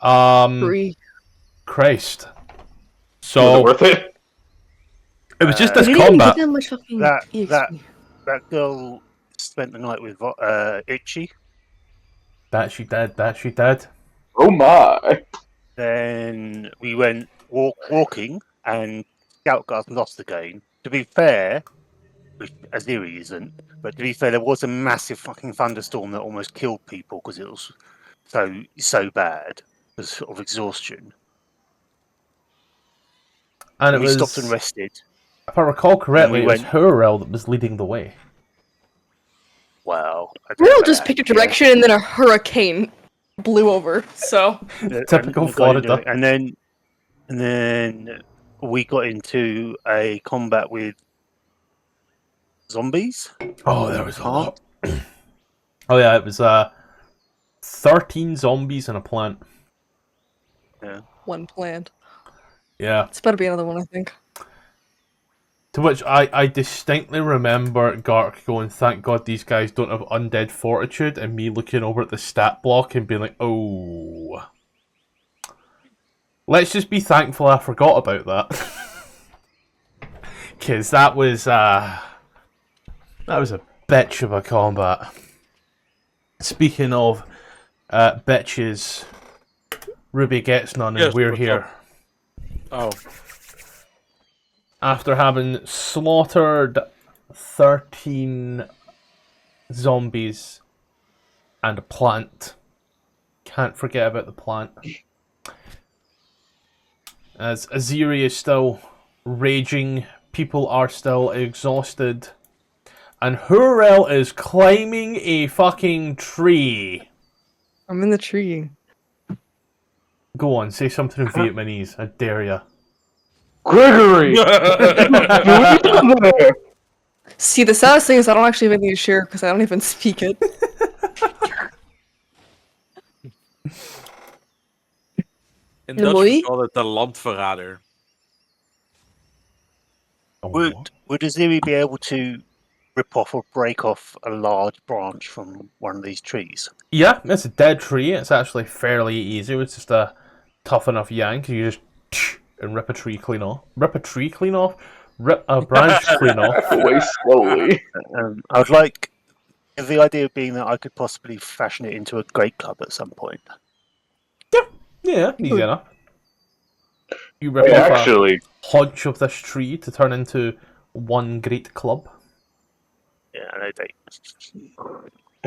Three. Christ. Was So it worth it? it was just this We didn't even combat. get that much fucking That EXP. girl spent the night with Itchy. That she did. Oh my. Then we went walking, and Scout Guard lost again. To be fair, which Aziri isn't, but to be fair, there was a massive fucking thunderstorm that almost killed people because it was so bad because of exhaustion. And we it was, stopped and rested. if I recall correctly, we it was went- Xourel that was leading the way. Wow. We'll just picked a direction and then a hurricane blew over. So Typical Florida. And then we got into a combat with zombies. Oh, there was a lot. Oh yeah, it was 13 zombies and a plant. Yeah. one plant. Yeah. It's better be another one, I think. To which I distinctly remember Gark going, "Thank God these guys don't have undead fortitude," and me looking over at the stat block and being like, "Oh, let's just be thankful I forgot about that," because that was a bitch of a combat. Speaking of bitches, Ruby gets none, and Yes, we're what's here. up? Oh. After having slaughtered 13 zombies and a plant. Can't forget about the plant. As Aziri is still raging, people are still exhausted, and Xourel is climbing a fucking tree. I'm in the tree. Go on, say something in Vietnamese, I dare ya. Gregory! See, the saddest thing is I don't actually have anything to share because I don't even speak it. In Dutch Mooi. we call it the landverrader. Would Aziri be able to rip off or break off a large branch from one of these trees? Yeah, it's a dead tree. It's actually fairly easy. It's just a tough enough yank. You just and rip a tree clean off. Rip a tree clean off? Rip a branch clean off. Way slowly. I would like the idea being that I could possibly fashion it into a great club at some point. Yeah, easy enough. You rip Hey, off actually, a haunch of this tree to turn into one great club. Yeah, I know they.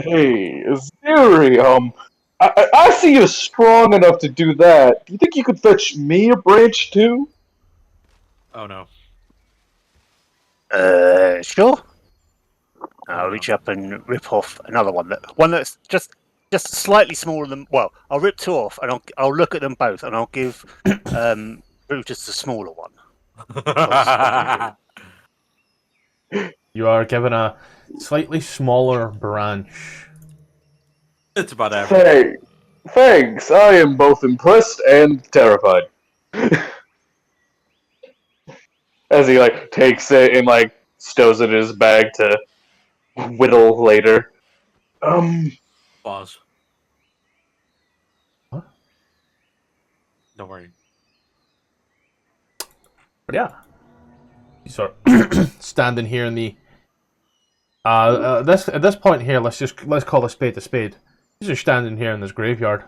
hey, Aziri, I see you strong enough to do that. Do you think you could fetch me a branch too? Oh no. Sure. I'll reach up and rip off another one. One that's just slightly smaller than. Well, I'll rip two off, and I'll look at them both, and I'll give Brutus the smaller one. You are given a slightly smaller branch. It's about average. Thanks. I am both impressed and terrified. As he takes it and stows it in his bag to whittle later. Pause. What? Don't worry. But yeah. You sort of standing here in the at this point here, let's call a spade a spade. You're just standing here in this graveyard.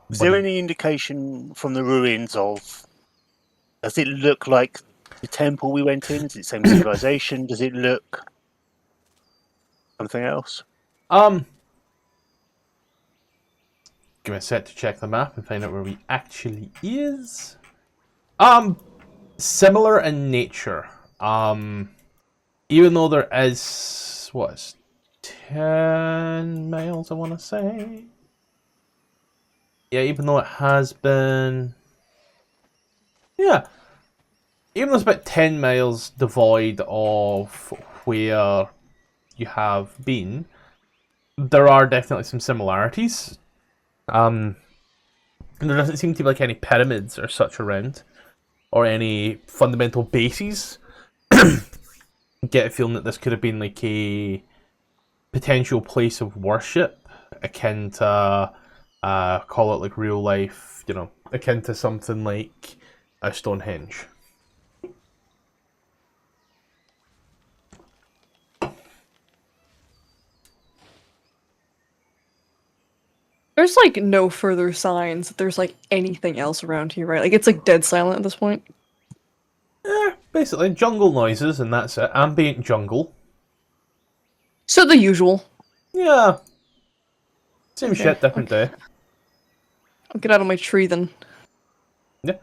Is there any indication from the ruins of? Does it look like the temple we went in? Is it the same civilization? Does it look something else? Give me a sec to check the map and find out where we actually is. Similar in nature. Even though there is 10 miles, I want to say. Yeah, even though it has been... Yeah. Even though it's about 10 miles devoid of where you have been, there are definitely some similarities. There doesn't seem to be any pyramids or such around, or any fundamental bases. Get a feeling that this could have been a potential place of worship, akin to, call it like real life, akin to something like a Stonehenge. There's like no further signs that there's like anything else around here, right? Like it's like dead silent at this point. Basically jungle noises, and that's it. Ambient jungle. So the usual. Yeah. Same Okay, shit, different day. I'll get out of my tree then. Yeah.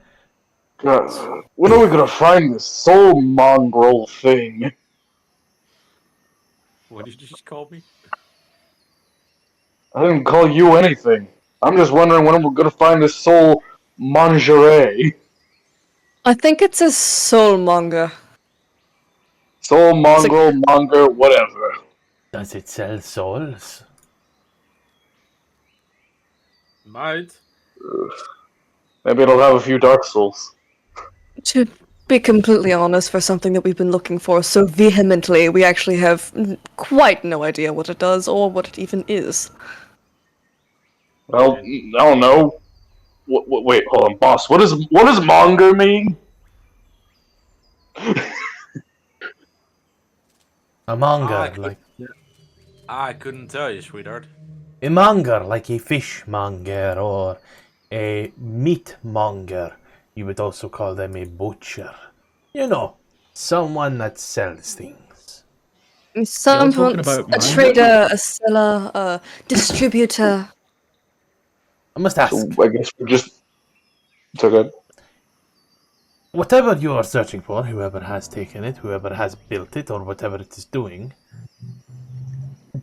When are we gonna find this soul mongrel thing? What did you just call me? I didn't call you anything. I'm just wondering when we're gonna find this soul mongeray. I think it's a soulmonger. Soul mongrel, monger, whatever. Does it sell souls? Might. Maybe it'll have a few Dark Souls. To be completely honest, for something that we've been looking for so vehemently, we actually have quite no idea what it does or what it even is. Well, I don't know. Wait, hold on, boss. What does monger mean? A monger, like I couldn't tell you, sweetheart. a monger, like a fish monger or a meat monger. You would also call them a butcher. Someone that sells things. Someone, about a trader, a seller, a distributor. I must ask, So I guess we're just... It's okay. whatever you are searching for, whoever has taken it, whoever has built it, or whatever it is doing,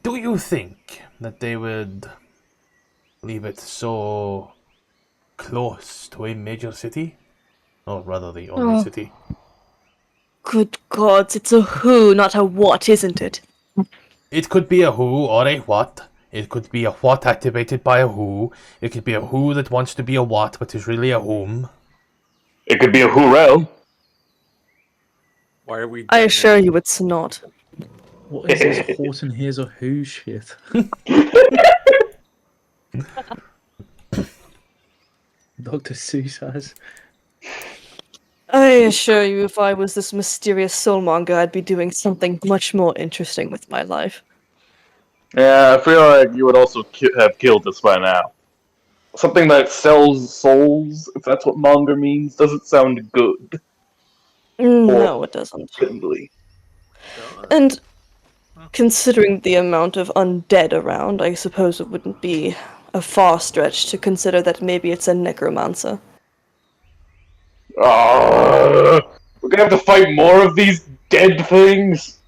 do you think that they would leave it so close to a major city? Or rather, the only city. Good gods, it's a who, not a what, isn't it? It could be a who or a what. It could be a what activated by a who. It could be a who that wants to be a what, but is really a whom. It could be a Xourel. Why are we? I assure you it's not. What is this Horton Hears a Who shit? Dr. Seuss has. I assure you, if I was this mysterious soulmonger, I'd be doing something much more interesting with my life. Yeah, I feel like you would also have killed us by now. Something that sells souls, if that's what monger means, doesn't sound good. No, it doesn't. Friendly. And considering the amount of undead around, I suppose it wouldn't be a far stretch to consider that maybe it's a necromancer. We're gonna have to fight more of these dead things?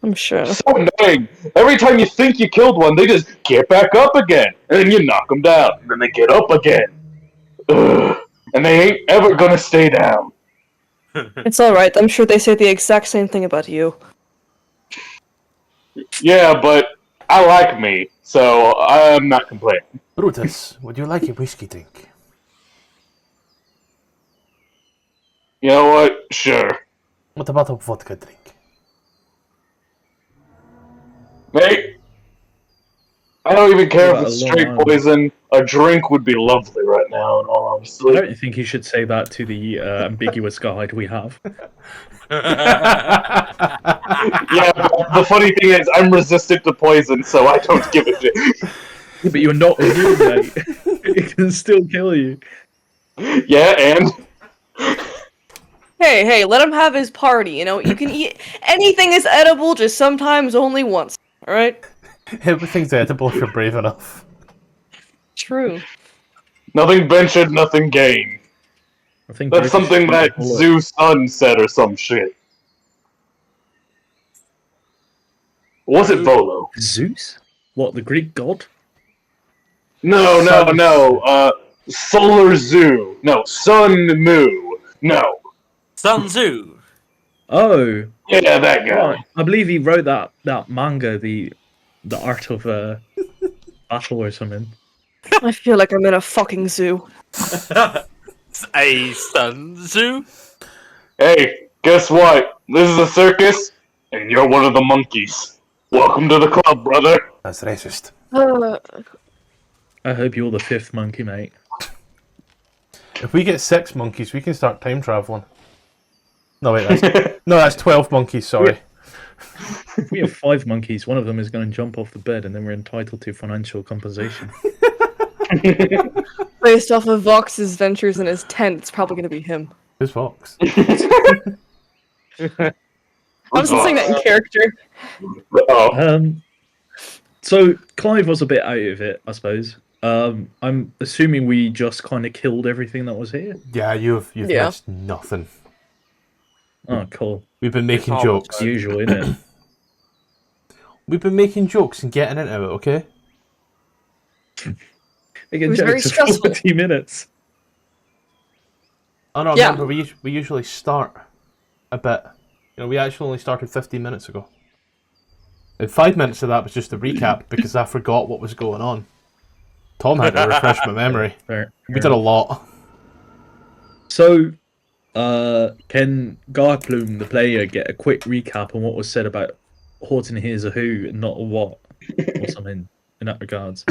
I'm sure. So annoying. Every time you think you killed one, they just get back up again. And then you knock them down. And then they get up again. Ugh. And they ain't ever gonna stay down. It's alright, I'm sure they say the exact same thing about you. Yeah, but I like me, so I'm not complaining. Brutus, would you like a whiskey drink? You know what? Sure. What about a vodka drink? Mate, I don't even care if What it's a straight long poison. A drink would be lovely right now, in all I honesty. don't think you should say that to the ambiguous guide we have. Yeah, but the funny thing is, I'm resistant to poison, so I don't give a shit. Yeah, but you're not immune, mate. It can still kill you. Yeah, and? Hey, let him have his party, you can eat anything is edible, just sometimes only once, alright? Everything's edible if you're brave enough. True. Nothing ventured, nothing gained. I think That's something that Zeus' son said or some shit. Was it Volo? Zeus? What, the Greek god? No. Solar Zoo. No, Sun Moo. No. Sun Tzu. Oh, Yeah, that guy. right. I believe he wrote that manga, the art of battle or something. I feel like I'm in a fucking zoo. A Sun Tzu. Hey, guess what? This is a circus, and you're one of the monkeys. Welcome to the club, brother. That's racist. I hope you're the fifth monkey, mate. If we get 6 monkeys, we can start time traveling. No, wait, that's 12 monkeys, sorry. If we have 5 monkeys, one of them is going to jump off the bed, and then we're entitled to financial compensation. Based off of Vox's ventures in his tent, it's probably going to be him. Who's Fox? I'm just saying that in character. Oh, So Clive was a bit out of it, I suppose. I'm assuming we just kind of killed everything that was here. Yeah, you've Yeah. missed nothing. Oh, cool. We've been making all jokes. It's usual, isn't it? We've been making jokes and getting into it, okay? It was very stressful. 40 minutes. Oh no, Yeah. remember, we usually start a bit. You know, we actually only started 15 minutes ago. And 5 minutes of that was just a recap because I forgot what was going on. Tom had to refresh my memory. Fair. We did a lot. So, can Garplume, the player, get a quick recap on what was said about Horton here's a who and not a what? Or something in that regards.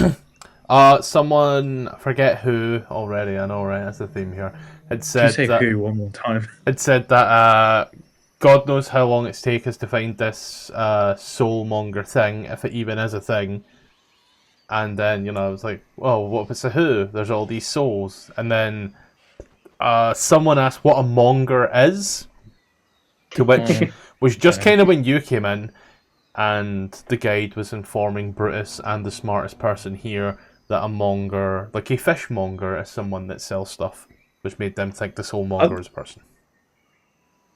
Someone, I forget who already, I know, right? That's the theme here. Had Can you said say that, who one more time? had said that God knows how long it's taken us to find this soulmonger thing, if it even is a thing. And then, you know, I was like, well, what if it's a who? There's all these souls. And then someone asked what a monger is, to which was just kind of when you came in, and the guide was informing Brutus and the smartest person here that a monger, like a fishmonger, is someone that sells stuff, which made them think the soulmonger is a person.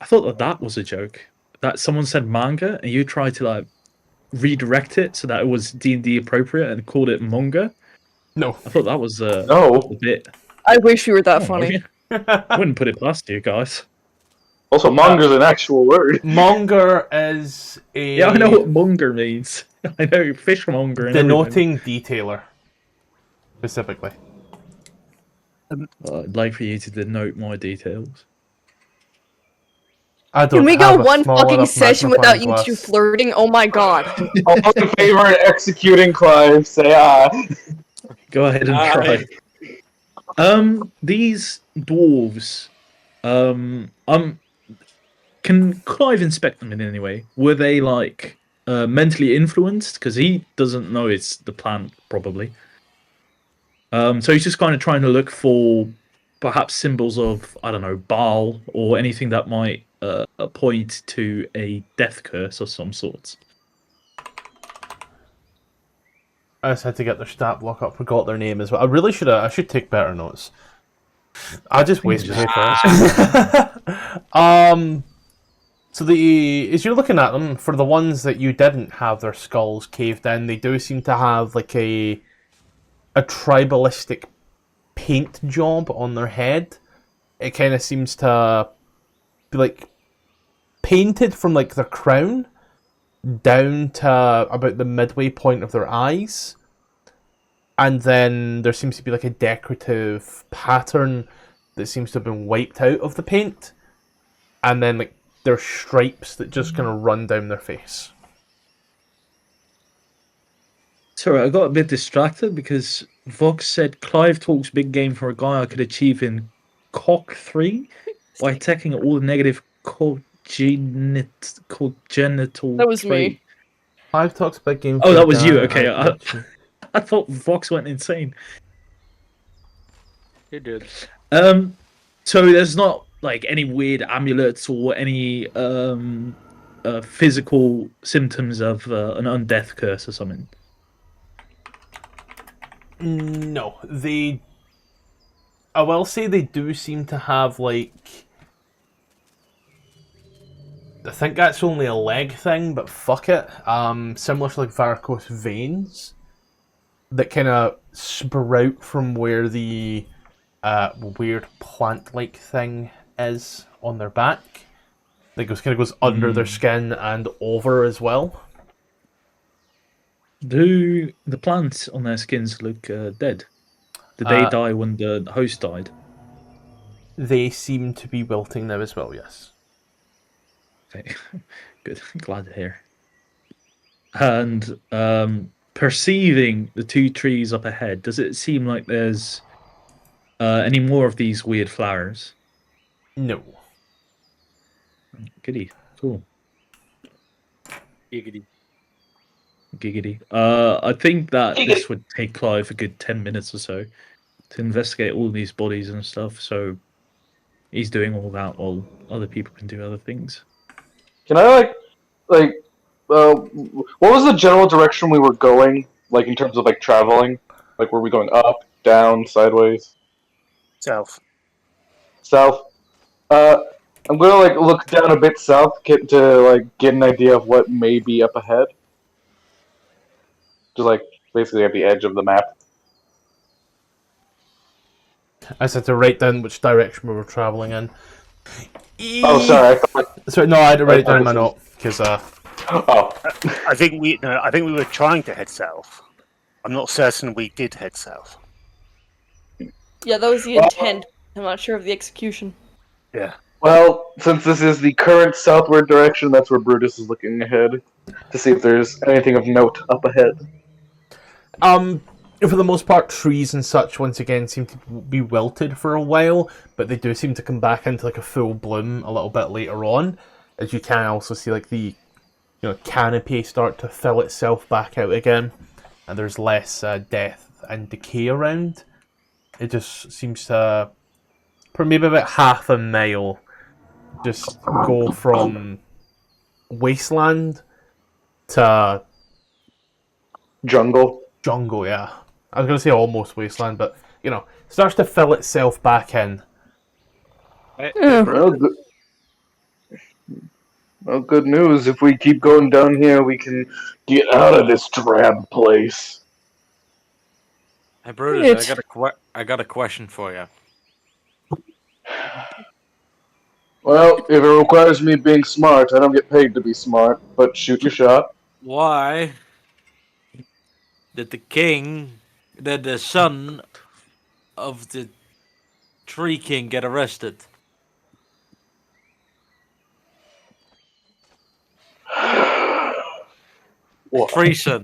I thought that was a joke. That someone said manga and you tried to like redirect it so that it was D&D appropriate and called it manga. No. I thought that was no. a bit. I wish you were that Oh, funny. I wouldn't put it past you guys. Also, monger's an actual word. Monger is a Yeah, I know what monger means. I know fishmonger and denoting detailer, specifically. I'd like for you to denote more details. I don't Can we have go a one small fucking enough session without you magnifying two glass. flirting? Oh my god. All in favor of executing Clive, say aye. Go ahead and try. These dwarves, can Clive inspect them in any way? Were they like mentally influenced? Because he doesn't know it's the plant, probably. So he's just kind of trying to look for perhaps symbols of, I don't know, Baal or anything that might point to a death curse of some sorts. I just had to get their stat block up. Forgot their name as well. I really should have. I should take better notes. I just waste paper. So as you're looking at them, for the ones that you didn't have their skulls caved in, they do seem to have like a tribalistic paint job on their head. It kind of seems to be like painted from like their crown down to about the midway point of their eyes, and then there seems to be like a decorative pattern that seems to have been wiped out of the paint, and then like there's stripes that just kind of run down their face. Sorry, I got a bit distracted because Vox said Clive talks big game for a guy I could achieve in Cock 3 by attacking all the negative congenital That was trait. me. Clive talks big game. Oh, for that was a you. guy. Okay, I thought Vox went insane. He did. So there's not like any weird amulets or any physical symptoms of an undeath curse or something. No, I will say they do seem to have like. I think that's only a leg thing, but fuck it. Similar to like varicose veins that kind of sprout from where the weird plant-like thing is on their back. That goes under their skin and over as well. Do the plants on their skins look dead? Did they die when the host died? They seem to be wilting now as well, yes. Okay, good. Glad to hear. and perceiving the two trees up ahead, does it seem like there's any more of these weird flowers? No. Goody, cool. Giggity. Giggity. I think that this would take Clive a good 10 minutes or so to investigate all these bodies and stuff. So he's doing all that while other people can do other things. Can I what was the general direction we were going? Like in terms of like traveling, like were we going up, down, sideways, South. south? I'm gonna like look down a bit south, get an idea of what may be up ahead. Just like basically at the edge of the map. I just had to write down which direction we were traveling in. Oh, sorry. Sorry, no, I had to write it down in my note because Oh, I think we were trying to head south. I'm not certain we did head south. Yeah, that was the intent. I'm not sure of the execution. Yeah. well, since this is the current southward direction, that's where Brutus is looking ahead to see if there's anything of note up ahead. for the most part, trees and such once again seem to be wilted for a while, but they do seem to come back into like a full bloom a little bit later on, as you can also see like the canopy start to fill itself back out again, and there's less death and decay around. It just seems to, for maybe about half a mile, just go from wasteland to Jungle. jungle, yeah. I was going to say almost wasteland, but, starts to fill itself back in. Well, good news. If we keep going down here, we can get out of this drab place. Hey, Brutus, I got a question for you. Well, if it requires me being smart, I don't get paid to be smart, but shoot your shot. Why did the son of the Tree King get arrested? What? Treason.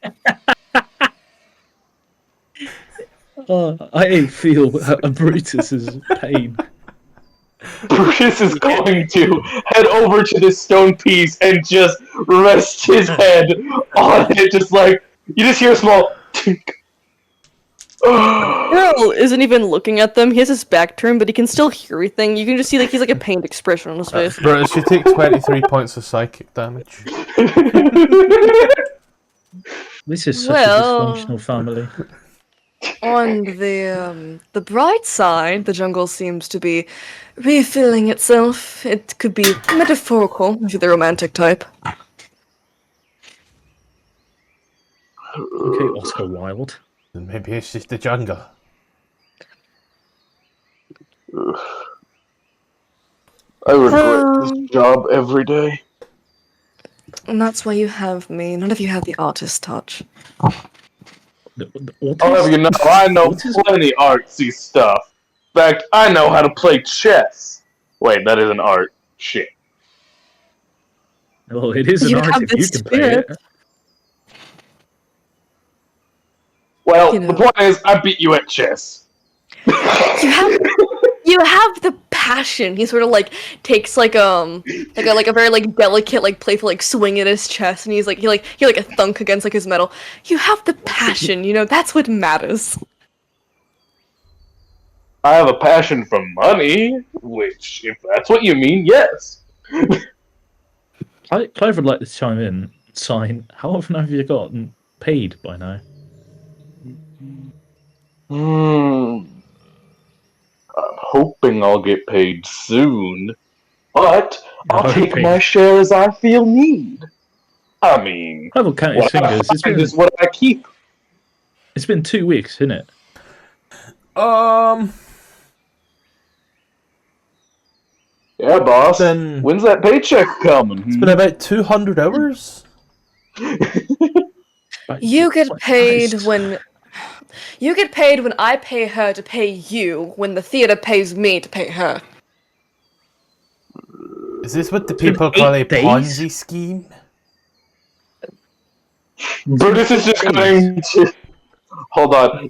I feel Brutus's pain. Brutus is going to head over to this stone piece and just rest his head on it, just like, you just hear a small tink. Earl isn't even looking at them. He has his back turned, but he can still hear everything. You can just see like he's like a pained expression on his face. Brutus, you take 23 points of psychic damage. This is such a dysfunctional family. On the bright side, the jungle seems to be refilling itself. It could be metaphorical if you're the romantic type. Okay, Oscar Wilde. Maybe it's just the jungle. I regret this job every day. And that's why you have me. None of you have the artist touch. I'll have you know, I know plenty artsy stuff. In fact, I know how to play chess. Wait, that isn't art. Shit. Well, it is an You art have if the you can play spirit. it. Well, You know. the point is, I beat you at chess. You have the passion. He sort of like takes like a very like delicate like playful like swing at his chest, and he's like he like a thunk against like his metal. You have the passion. That's what matters. I have a passion for money, which, if that's what you mean, yes. Clive would like to chime in. Sign. How often have you gotten paid by now? I'm hoping I'll get paid soon, but I'll I'm take hoping. my share as I feel need. I mean, Clive will count his what I fingers. find is what I keep. It's been 2 weeks, isn't it? Yeah, boss. Then- When's that paycheck coming? It's been about 200 hours. You get paid Christ. when I pay her to pay you. When the theater pays me to pay her. Is this what the been people call a 8 days? Ponzi scheme? Brutus is just going to... Hold on.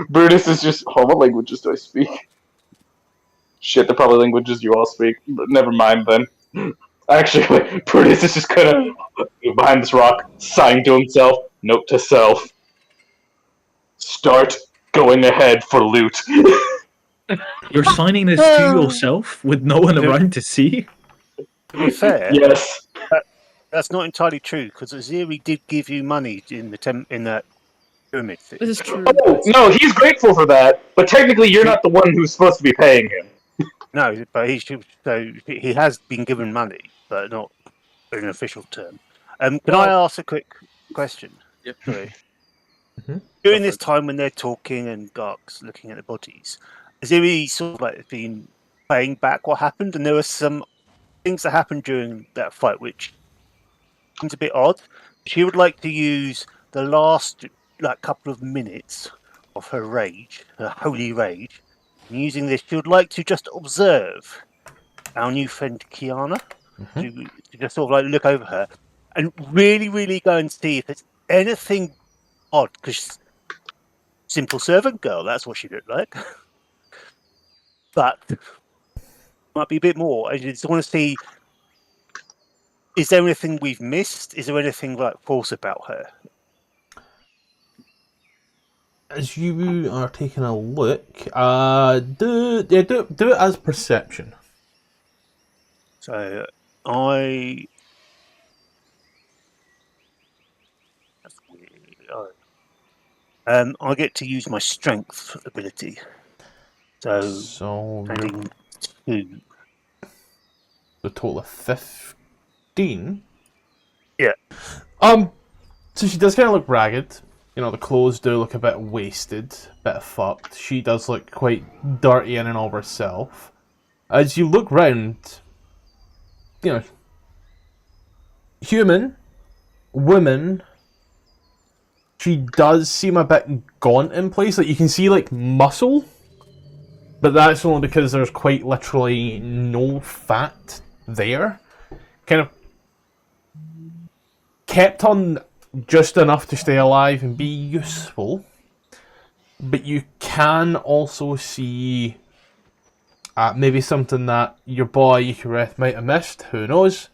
Brutus is just... Oh, what languages do I speak? Shit, they're probably languages you all speak. But never mind then. Actually, wait, Brutus is just gonna... behind this rock, sign to himself, note to self. Start going ahead for loot. You're signing this to yourself with no one around to see? To be fair, Yes. that's not entirely true because Aziri did give you money in that pyramid thing. This is true. Oh, no, he's grateful for that, but technically you're not the one who's supposed to be paying him. No, but he has been given money, but not in an official term. Can I ask a quick question? Yep. Sorry. Mhm. During this time when they're talking and Gark's looking at the bodies, Aziri sort of like been playing back what happened, and there were some things that happened during that fight which seems a bit odd. She would like to use the last couple of minutes of her rage, her holy rage, and using this, she would like to just observe our new friend Kiana, to just sort of like look over her and really, really go and see if there's anything odd, because simple servant girl, that's what she looked like. But might be a bit more. I just want to see, is there anything we've missed? Is there anything false about her? As you are taking a look, do it as perception. So I get to use my strength ability. So Adding 2. the total of 15. Yeah. So she does kind of look ragged. You know, the clothes do look a bit wasted, a bit fucked. She does look quite dirty in and of herself. As you look round, you know, human, woman, she does seem a bit gaunt in place. Like, you can see, like, muscle, but that's only because there's quite literally no fat there. Kind of kept on just enough to stay alive and be useful, but you can also see maybe something that your boy Yukareth might have missed, who knows,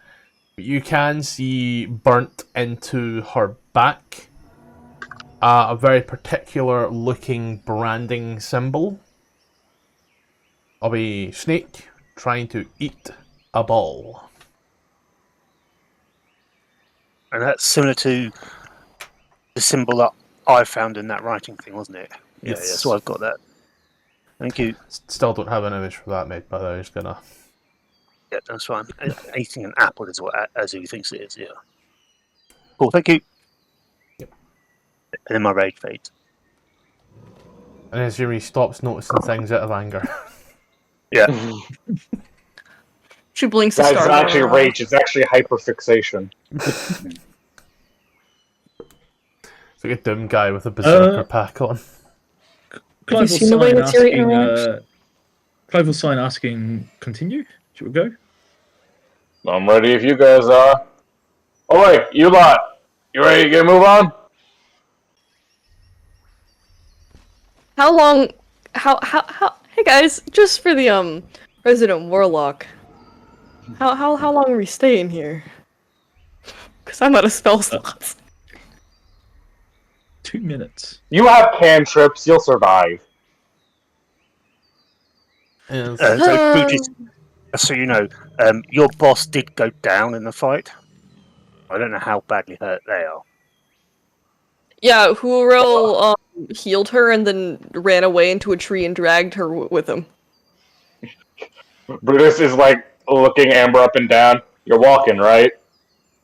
but you can see burnt into her back a very particular looking branding symbol of a snake trying to eat a ball. And that's similar to the symbol that I found in that writing thing, wasn't it? Yeah, Yes. yeah, so I've got that. Thank you. Still don't have an image for that, mate, but I was gonna... Yeah, that's fine. Eating an apple is what Azuri thinks it is, yeah. Cool, thank you. Yep. And then my rage fades. And as Yuri stops noticing things out of anger. Yeah. She blinks the Guys, star. it's not actually rage, it's actually hyperfixation. It's like a dumb guy with a berserker pack on. Have you seen the way that Siri interacts? Clive will sign asking, continue? Should we go? I'm ready if you guys are. Oh wait, you lot. You ready to move on? How long? How? Hey guys, just for the resident warlock. How long are we staying here? Cause I'm out of spell slots. 2 minutes. You have cantrips, you'll survive. Yes. So, Brutus, so you know, your boss did go down in the fight. I don't know how badly hurt they are. Yeah, Xourel healed her and then ran away into a tree and dragged her with him. Brutus is like looking Amber up and down. You're walking, right?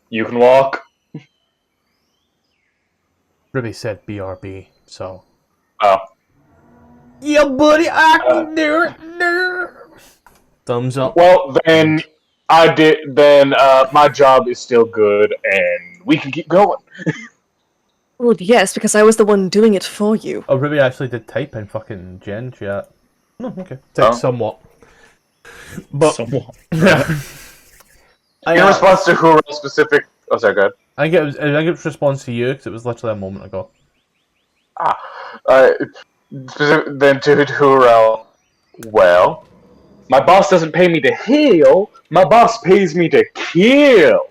You can walk. Ruby said BRB, so... Oh. Yeah, buddy, I can do it! Thumbs up. Well, then I did. Then my job is still good, and we can keep going. Well, yes, because I was the one doing it for you. Oh, Ruby actually did type in fucking Gen chat. No, okay. Typed somewhat. But... Somewhat. Yeah. In response to Xourel's specific... Oh, sorry, go ahead. I think it was response to you because it was literally a moment ago. Then to Xourel, well, my boss doesn't pay me to heal. My boss pays me to kill.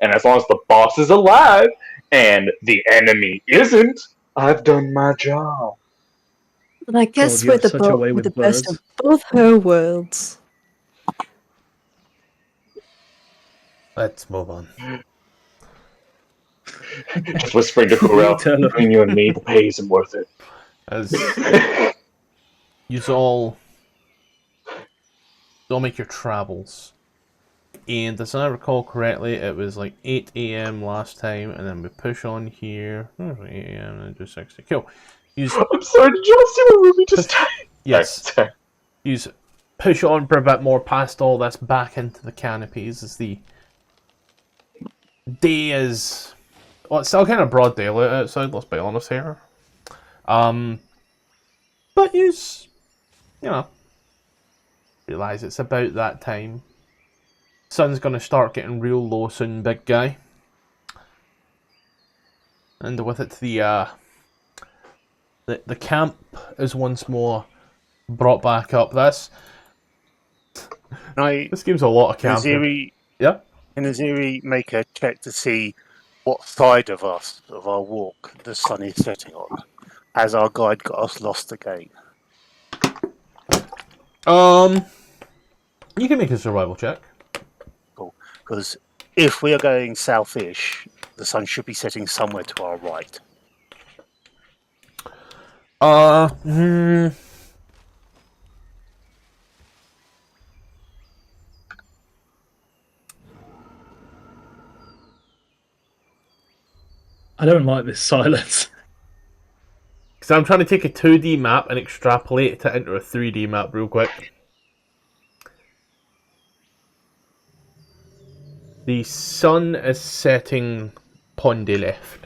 And as long as the boss is alive and the enemy isn't, I've done my job. And I guess God, you we're have such a way with the with best of words. both her worlds. Let's move on. Just whispering to Xourel, Tell her. between you and me, the pay isn't worth it. As you all make your travels. And as I recall correctly, it was like 8 AM last time, and then we push on here. 8 AM and do 60. Cool. I'm sorry, did you all see what movie just died? Yes. Sorry. You push on for a bit more past all this, back into the canopies as the day is... Well, it's still kind of broad daylight outside, let's be honest here. But you know, realise it's about that time. Sun's gonna start getting real low soon, big guy. And with it, the camp is once more brought back up. This game's a lot of camping. Yeah. Can Aziri make a check to see what side of our walk the sun is setting on? Has our guide got us lost again? You can make a survival check. Cool. Because if we are going south-ish, the sun should be setting somewhere to our right. I don't like this silence. Because I'm trying to take a 2D map and extrapolate it into a 3D map real quick. The sun is setting pondy left.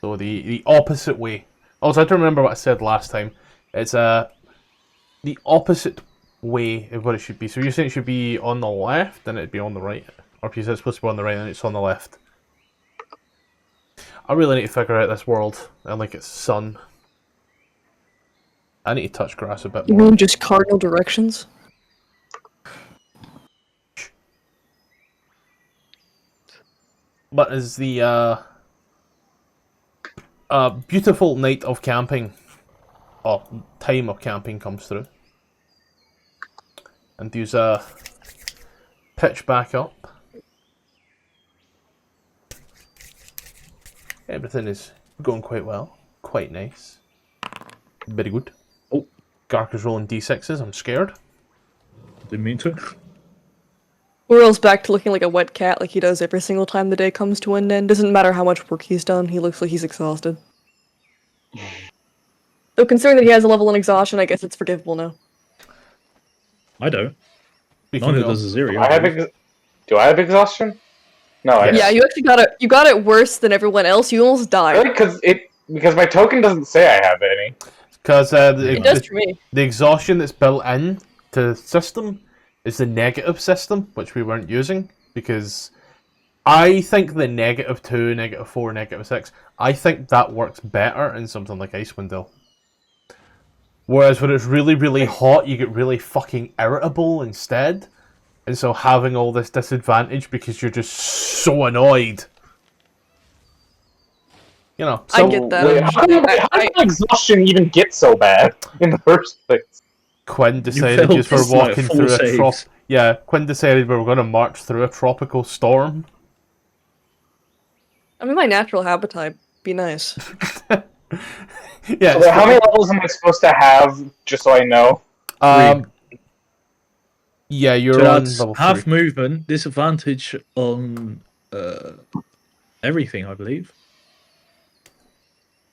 So the opposite way. Also, I have to remember what I said last time. It's the opposite way of what it should be. So you're saying it should be on the left, then it'd be on the right. Or if you said it's supposed to be on the right, then it's on the left. I really need to figure out this world and like its sun. I need to touch grass a bit You more. mean just cardinal directions? But as the beautiful night of camping, or time of camping comes through, and use pitch back up. Everything is going quite well, quite nice, very good. Oh, Gark is rolling d6s. I'm scared. didn't mean to. Xourel's back to looking like a wet cat like he does every single time the day comes to an end. Doesn't matter how much work he's done, he looks like he's exhausted. Though considering that he has a level in exhaustion, I guess it's forgivable now. I don't. Speaking Neither of- does Aziri. Do I have exhaustion? No, I Yes. Yeah, you actually got it worse than everyone else. You almost died. Really? Because my token doesn't say I have any. Because It does for me. the exhaustion that's built in to the system is the negative system, which we weren't using, because I think the -2, -4, -6, I think that works better in something like Icewind Dale. Whereas when it's really, really hot, you get really fucking irritable instead. And so having all this disadvantage because you're just so annoyed. You know, I get that. Wait, how did exhaustion even get so bad in the first place? Quinn decided failed as we're this, like, walking 4 through saves. Quinn decided we were going to march through a tropical storm. I'm in my natural habitat. Be nice. Yeah. So how many levels am I supposed to have, just so I know? Yeah, you're So on that's level 3. half movement, disadvantage on everything, I believe.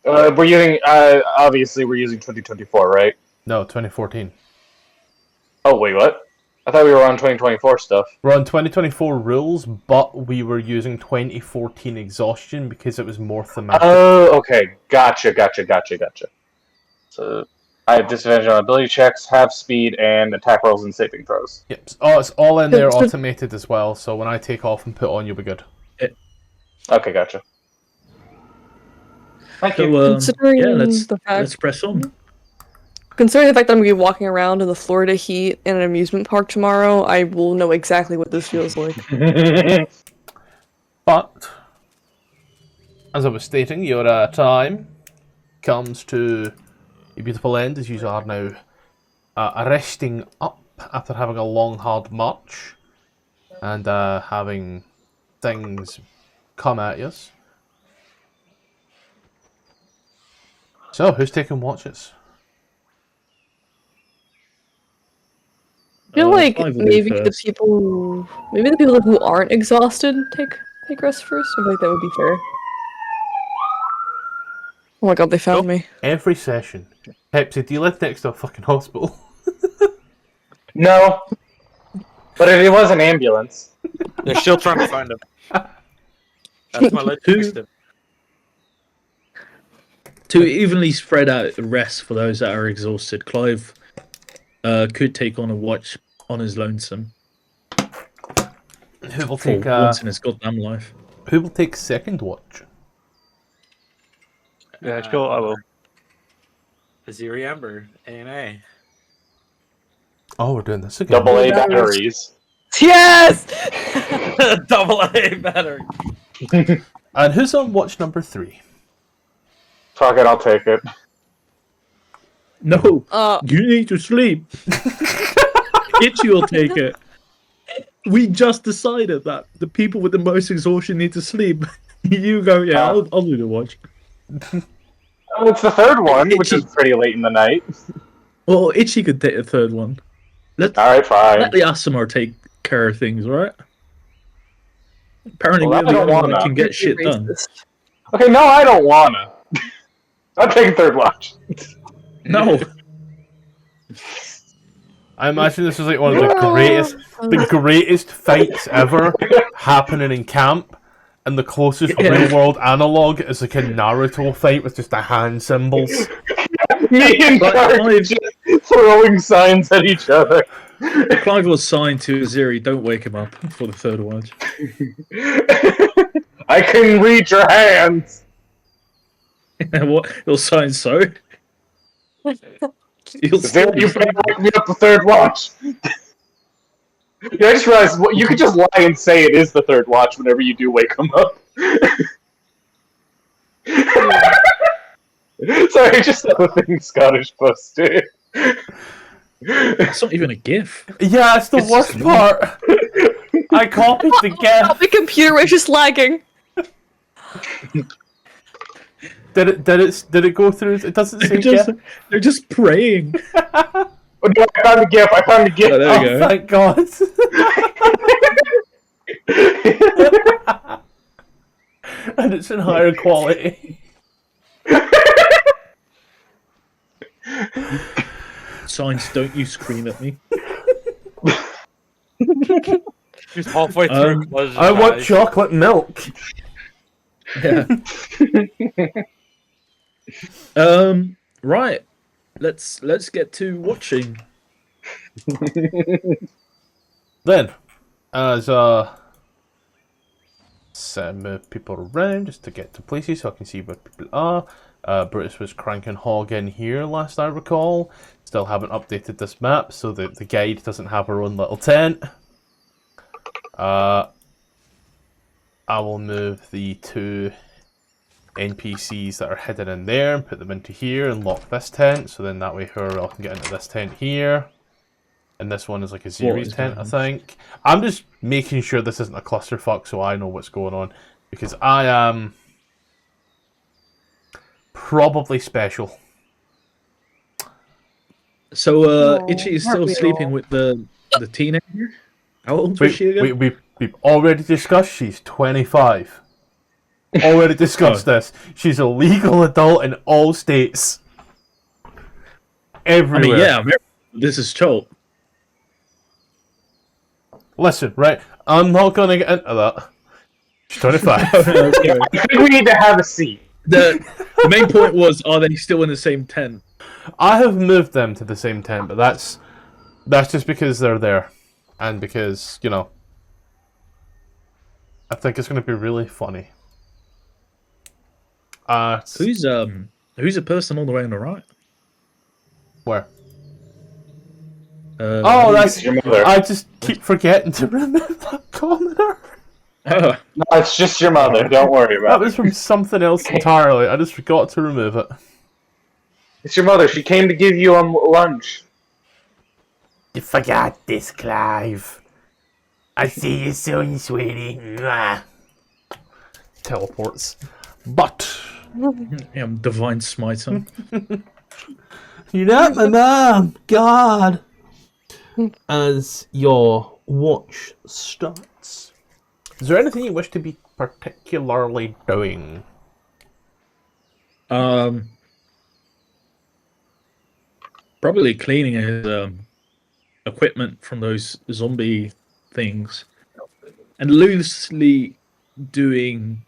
We're using, obviously we're using 2024, right? No, 2014. Oh, wait, what? I thought we were on 2024 stuff. We're on 2024 rules, but we were using 2014 exhaustion because it was more thematic. Oh, okay. Gotcha. So, I have disadvantage on ability checks, half speed, and attack rolls and saving throws. Yep. Oh, it's all in there So- automated as well, so when I take off and put on, you'll be good. Okay, gotcha. Thank you. So, Considering yeah, let's the fact, let's press on. considering the fact that I'm gonna be walking around in the Florida heat in an amusement park tomorrow, I will know exactly what this feels like. But, as I was stating, your time comes to a beautiful end as you are now resting up after having a long, hard march and having things come at you. So, who's taking watches? I feel like Clive will do maybe the first. people who aren't exhausted take rest first. I feel like that would be fair. Oh my god, they found me. Every session. Pepsi, do you live next to a fucking hospital? No. But if it was an ambulance. They're still trying to find him. That's my legend. To evenly spread out the rest for those that are exhausted, Clive could take on a watch on his lonesome. Who will For take once in his goddamn life. Who will take second watch? Yeah, sure, I will. Aziri Amber, A&A. Oh, we're doing this again. AA batteries. Yes! Double A battery. And who's on watch number 3? Fuck it, I'll take it. No, you need to sleep. Itchy will take it. We just decided that the people with the most exhaustion need to sleep. You go, yeah, I'll do the watch. Oh, it's the third one, which is pretty late in the night. Well, Itchy could take the third one. Alright, fine. Let the Asimar take care of things, right? Apparently, Well, we're the I don't only one that wanna. can get shit done. Okay, no, I don't wanna. I'm taking third watch. No. I imagine this is like one of the greatest fights ever happening in camp, and the closest real world analog is like a Naruto fight with just the hand symbols. Me and Clive just throwing signs at each other. Clive was signed to Aziri, don't wake him up for the third watch. I can read your hands. What? You'll sign so? Aziri, you better wake me up the third watch. Yeah, I just realized you could just lie and say it is the third watch whenever you do wake them up. Sorry, just the thing Scottish posted. It's not even a GIF. Yeah, it's the worst part. I copied the GIF. The computer was just lagging. Did it go through? It doesn't say GIF. They're just praying. Oh, no, I found the GIF. Oh, there you go. Thank God. And it's in higher quality. Signs, don't you scream at me. Just halfway through. I want chocolate milk. Yeah. Right. Let's get to watching. Then, as move people around just to get to places so I can see where people are. Brutus was cranking hog in here last I recall. Still haven't updated this map, so the guide doesn't have her own little tent. I will move the 2 NPCs that are hidden in there and put them into here and lock this tent, so then that way Xourel can get into this tent here. And this one is like a Aziri's tent, I think. I'm just making sure this isn't a clusterfuck so I know what's going on, because I am probably special. So, Itchy is still sleeping with the teenager? How old was she again? We've already discussed she's 25. Already discussed this. She's a legal adult in all states. Everywhere. I mean, yeah, this is Chult. Listen, right, I'm not going to get into that. She's 25. I think we need to have a seat. The main point was, are they still in the same tent? I have moved them to the same tent, but that's just because they're there. And because, you know, I think it's going to be really funny. Who's a person all the way on the right? Where? Uh, That's your mother. I just keep forgetting to remove that commoner. oh, No, it's just your mother. Don't worry That about was it. from something else entirely. I just forgot to remove it. It's your mother. She came to give you lunch. You forgot this, Clive. I see you soon, sweetie. Mwah. Teleports. But yeah, divine smiter. you're not my mom. God. As your watch starts, is there anything you wish to be particularly doing? Probably cleaning his equipment from those zombie things, and loosely doing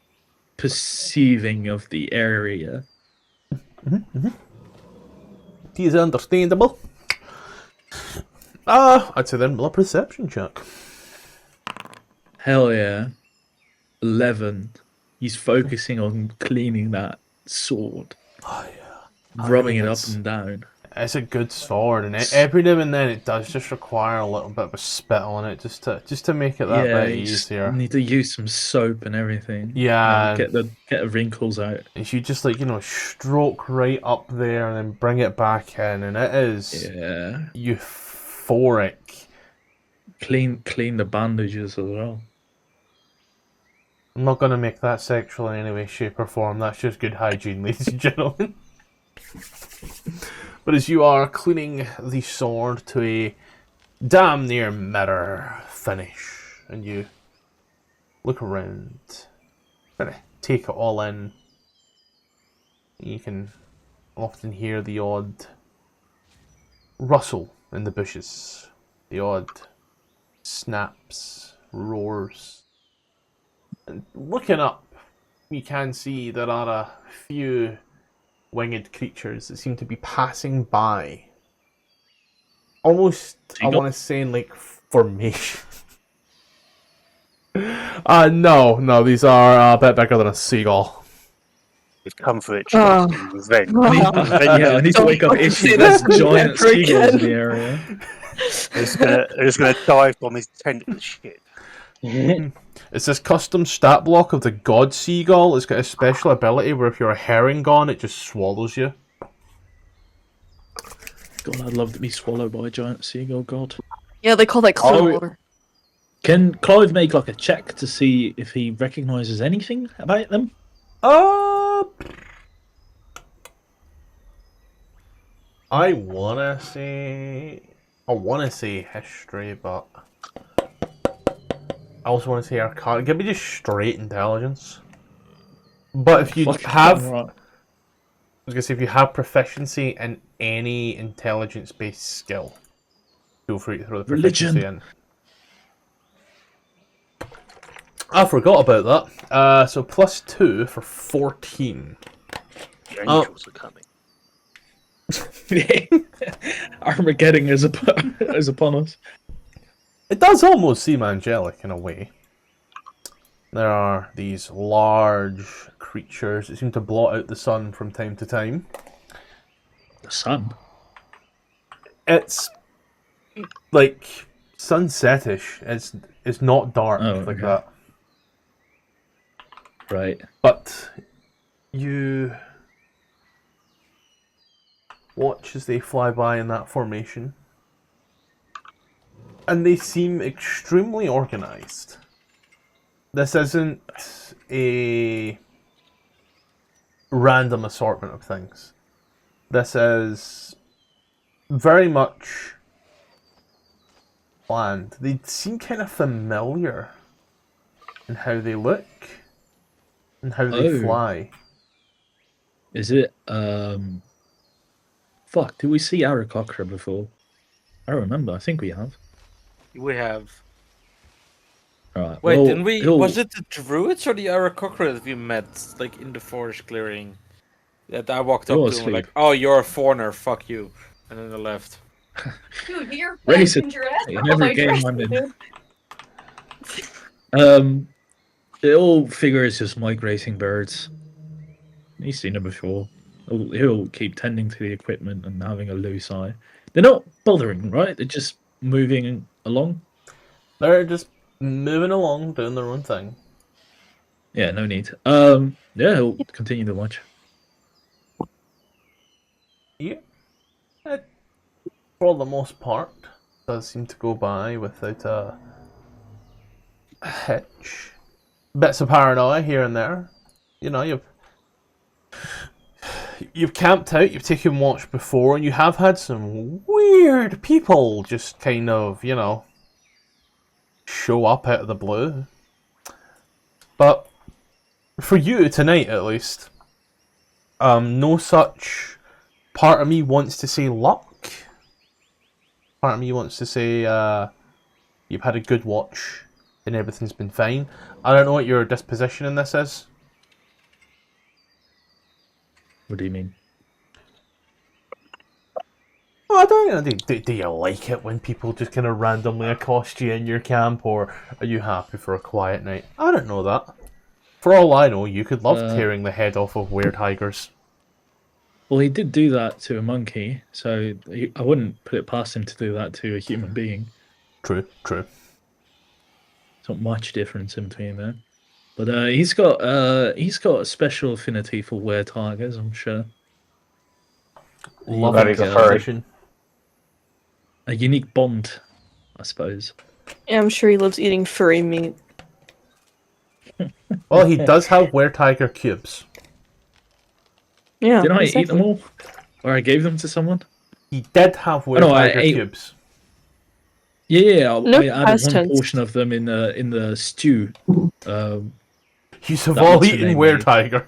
perceiving of the area. It is understandable. I'd say then roll a perception check. Hell yeah. 11. He's focusing on cleaning that sword. Oh yeah. Rubbing it up it's- and down. It's a good sword, and every now and then it does just require a little bit of a spit on it, just to make it that bit you just easier. need to use some soap and everything. Yeah. Get the wrinkles out. If you just stroke right up there and then bring it back in, and it is euphoric. Clean the bandages as well. I'm not going to make that sexual in any way, shape, or form. That's just good hygiene, ladies and gentlemen. But as you are cleaning the sword to a damn near mirror finish, and you look around, kind of take it all in, you can often hear the odd rustle in the bushes, the odd snaps, roars. And looking up, you can see there are a few winged creatures that seem to be passing by. Almost, I want to say, in formation. No, these are a bit bigger than a seagull. With comfort, Oh. revenge. I need to wake up Ishi. There's giant seagulls in the area. It's gonna dive bomb his tent with shit. It's this custom stat block of the god seagull. It's got a special ability where if you're a herring gone, it just swallows you. God, I'd love to be swallowed by a giant seagull. God. Yeah, they call that clear water. Can Clive make a check to see if he recognizes anything about them? I wanna say history, but I also want to say Arcana. Give me just straight intelligence. But if you have, I was gonna say if you have proficiency in any intelligence-based skill, feel free to throw the proficiency in. I forgot about that. So +2 for 14. The angels are coming. Armageddon is upon us. It does almost seem angelic in a way. There are these large creatures that seem to blot out the sun from time to time. The sun? It's like sunsetish. It's not dark like that. Right. But you watch as they fly by in that formation. And they seem extremely organized. This isn't a random assortment of things. This is very much planned. They seem kind of familiar in how they look and how they fly. Is it fuck, did we see Aarakocra before? I don't remember, I think we have. We have. Right. Wait, well, didn't we? Was it the druids or the Aarakocra that we met, in the forest clearing? That I walked up to and like, "Oh, you're a foreigner, fuck you," and then I left. Dude, you're racist. In every game I'm in. It all figures just migrating birds. He's seen it before. He'll keep tending to the equipment and having a loose eye. They're not bothering, right? They're just moving along. They're just moving along, doing their own thing. Yeah, no need. Yeah, he'll continue to watch. Yeah. It, for the most part, does seem to go by without a hitch. Bits of paranoia here and there. You know, you've camped out, you've taken watch before, and you have had some weird people just kind of, you know, show up out of the blue. But for you tonight, at least, no such. Part of me wants to say luck. Part of me wants to say you've had a good watch and everything's been fine. I don't know what your disposition in this is. What do you mean? Oh, I don't know. Do you like it when people just kind of randomly accost you in your camp, or are you happy for a quiet night? I don't know that. For all I know, you could love tearing the head off of weretigers. Well, he did do that to a monkey, so I wouldn't put it past him to do that to a human being. True, true. It's not much difference in between them. But he's got a special affinity for weretigers, I'm sure. Love That he's a furry. A unique bond, I suppose. Yeah, I'm sure he loves eating furry meat. Well, he does have weretiger cubes. Yeah. Did I exactly. eat them all? Or I gave them to someone? He did have weretiger cubes. Yeah, No I added past one tense. portion of them in the stew. You have all what's her eaten name weretiger.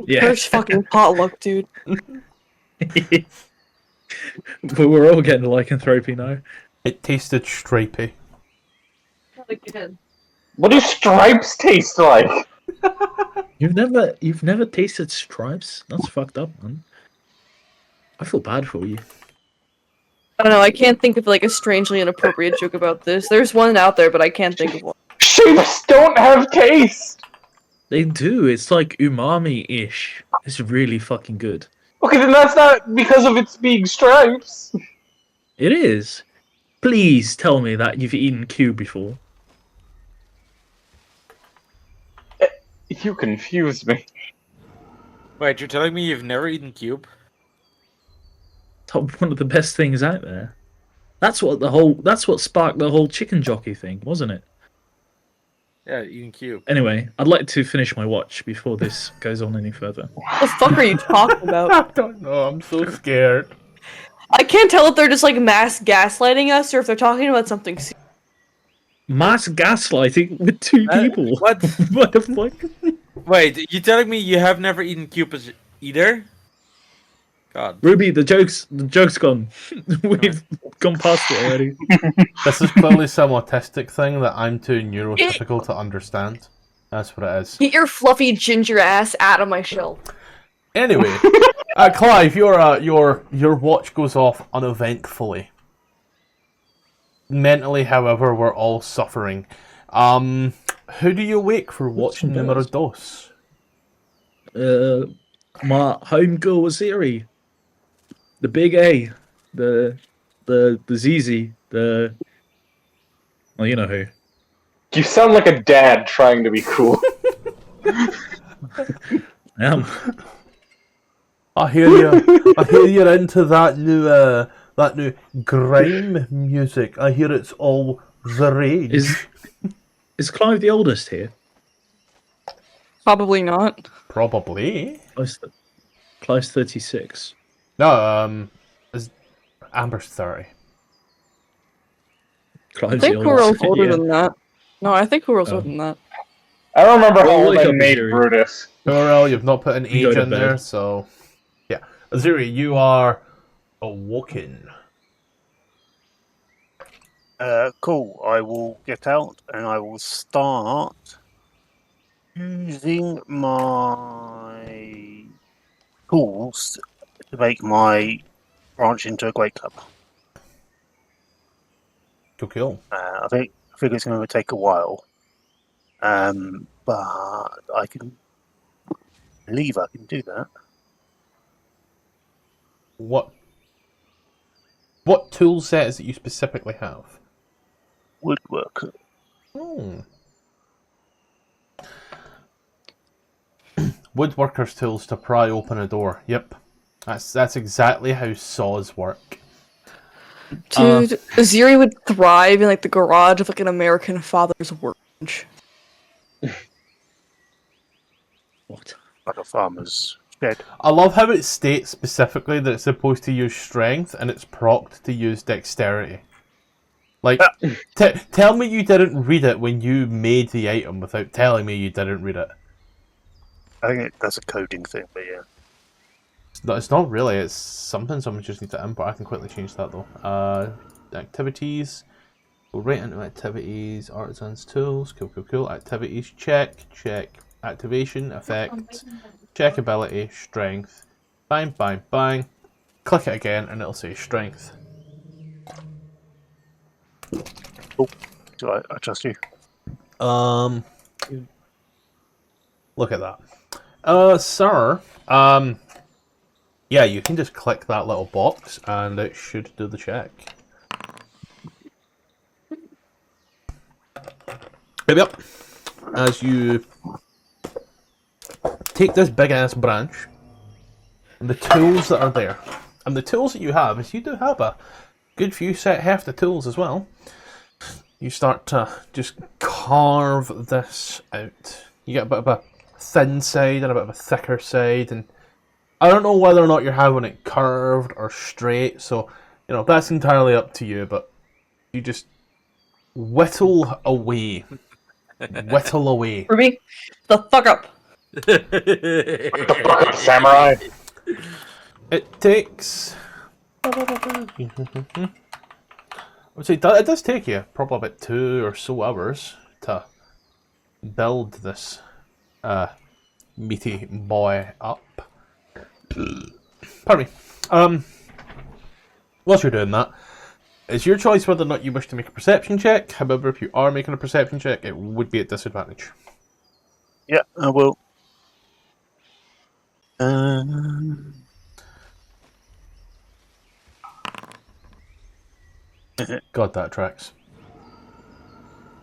Yeah. First fucking potluck, dude. But we're all getting lycanthropy now. It tasted stripy. Again. What do stripes taste like? You've never tasted stripes? That's fucked up, man. I feel bad for you. I don't know, I can't think of like a strangely inappropriate joke about this. There's one out there, but I can't think of one. Shapes don't have taste! They do. It's like umami-ish. It's really fucking good. Okay, then that's not because of its being stripes. It is. Please tell me that you've eaten Q before. You confused me. Wait, you're telling me you've never eaten cube? Top one of the best things out there. That's what sparked the whole chicken jockey thing, wasn't it? Yeah, eating cube. Anyway, I'd like to finish my watch before this goes on any further. What the fuck are you talking about? I don't know, I'm so scared. I can't tell if they're just like mass gaslighting us or if they're talking about something serious. Mass gaslighting with two people. What? What the fuck? Wait, you telling me you have never eaten cube either? God. Ruby, the joke's gone. We've gone past it already. This is clearly some autistic thing that I'm too neurotypical to understand. That's what it is. Get your fluffy ginger ass out of my shell. Anyway, Clive, your watch goes off uneventfully. Mentally, however, we're all suffering. Who do you wake for watch numero dos? My home girl Aziri. The big A. The ZZ. Well, you know who. You sound like a dad trying to be cool. I am. I hear you're into that new grime music. I hear it's all the rage. Is Clive the oldest here? Probably not. Probably. Clive's 36. No, Amber's 30. Clive's I think the Xourel's oldest. older Yeah. than that. No, I think Xourel's older than that. I don't remember how Well, old wake I up, made Aziri. Brutus. Xourel, you've not put an You go age to in bed. there, so yeah. Aziri, you are awoken. Cool. I will get out and I will start using my tools to make my branch into a great club. Cool. I think it's going to take a while, but I can believe I can do that. What tool set is it you specifically have? Woodworker. Oh. Woodworker's tools to pry open a door. Yep. That's exactly how saws work. Dude, Aziri would thrive in like the garage of like an American father's workbench. What? Like a farmer's shed. I love how it states specifically that it's supposed to use strength and it's procced to use dexterity. Like, tell me you didn't read it when you made the item without telling me you didn't read it. I think that's a coding thing, but yeah. It's not really. It's something someone just needs to import. I can quickly change that though. Activities. Go right into activities. Artisans tools. Cool. Activities. Check. Activation. Effect. Check ability. Strength. Bang. Click it again and it'll say strength. Oh, do I trust you? Look at that. Sir. Yeah, you can just click that little box and it should do the check. Yep. As you take this big ass branch and the tools that are there, and the tools that you have is you do have a good few set heft of tools as well. You start to just carve this out. You get a bit of a thin side and a bit of a thicker side, and I don't know whether or not you're having it curved or straight, so, you know, that's entirely up to you, but you just whittle away. Ruby, the fuck up. What the fuck up, samurai? It takes... I would say it does take you probably about 2 or so hours to build this meaty boy up. Pardon me. Whilst you're doing that, it's your choice whether or not you wish to make a perception check. However, if you are making a perception check, it would be at disadvantage. Yeah, I will. God, that tracks.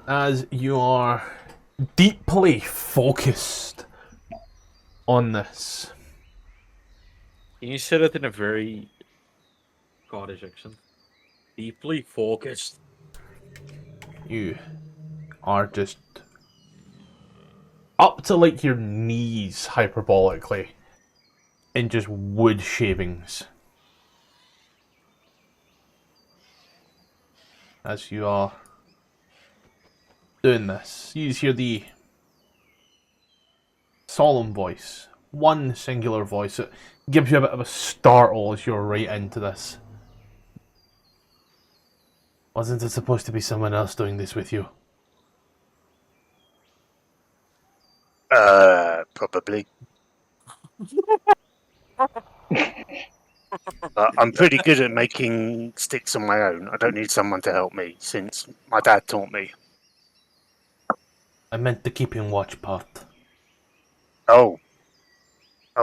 As you are deeply focused on this. Can you say that in a very Scottish accent? Deeply focused. You are just up to like your knees hyperbolically in just wood shavings. As you are doing this, you just hear the solemn voice. One singular voice that gives you a bit of a startle as you're right into this. Wasn't it supposed to be someone else doing this with you? Probably. I'm pretty good at making sticks on my own. I don't need someone to help me, since my dad taught me. I meant the keeping watch part. Oh,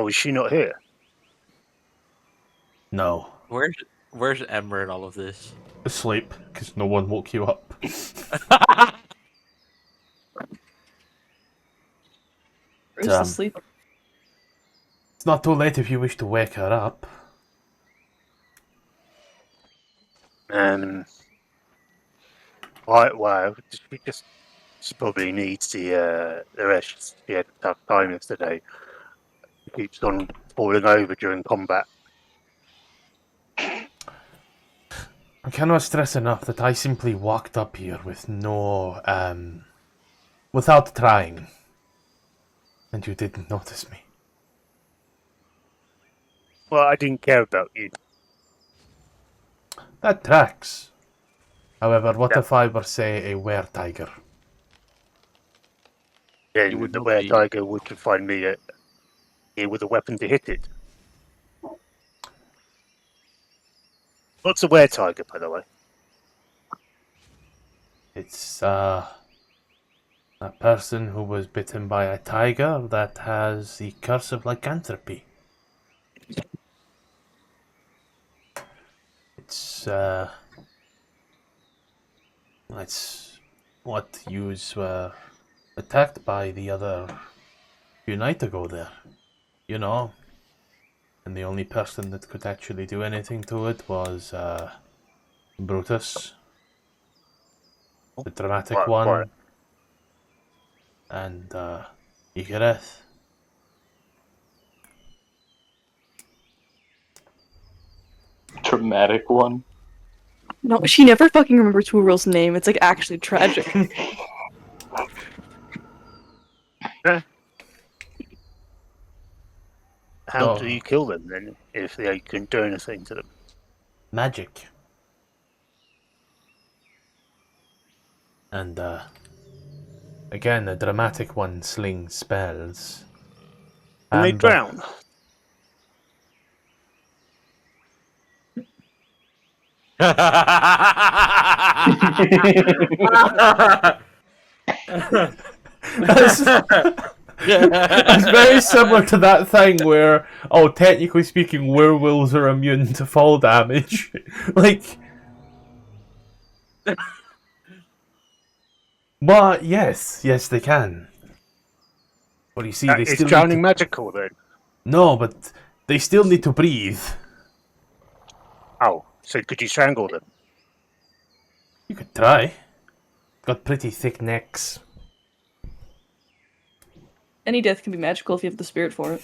is she not here? No. Where's Ember in all of this? Asleep, because no one woke you up. Where's asleep? It's not too late if you wish to wake her up. Well, she probably needs the rest. She had a tough time yesterday. She keeps on falling over during combat. I cannot stress enough that I simply walked up here with no, without trying. And you didn't notice me. Well, I didn't care about you. That tracks. However, what if I were, say, a were-tiger? Then the were-tiger would find me here with a weapon to hit it. What's a were-tiger, by the way? It's, a A person who was bitten by a tiger that has the curse of lycanthropy. It's what yous were attacked by the other few nights ago there. You know. And the only person that could actually do anything to it was Brutus. The dramatic one. Right. And Igareth. Dramatic one. No, she never fucking remembers Xourel's name. It's like actually tragic. How do you kill them then, if they can do anything to them? Magic. And again, the dramatic one slings spells. Can they drown? It's very similar to that thing where, technically speaking, werewolves are immune to fall damage. Like, but yes, they can. But you see, they Is still drowning magical then? No, but they still need to breathe. Oh, so could you strangle them? You could try. Got pretty thick necks. Any death can be magical if you have the spirit for it.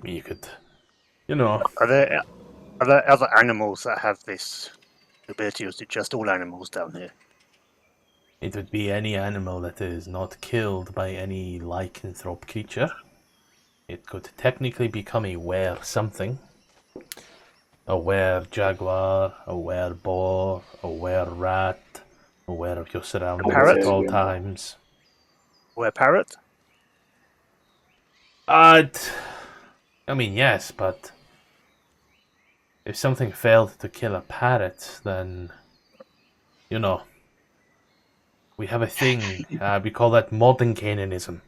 You could, you know. Are there other animals that have this ability, or is it just all animals down here? It would be any animal that is not killed by any lycanthrope creature. It could technically become a were something. A were jaguar, a were boar, a were rat, aware of your surroundings at all times. Were parrot? I mean, yes, but if something failed to kill a parrot, then, you know, we have a thing, we call that modern canonism.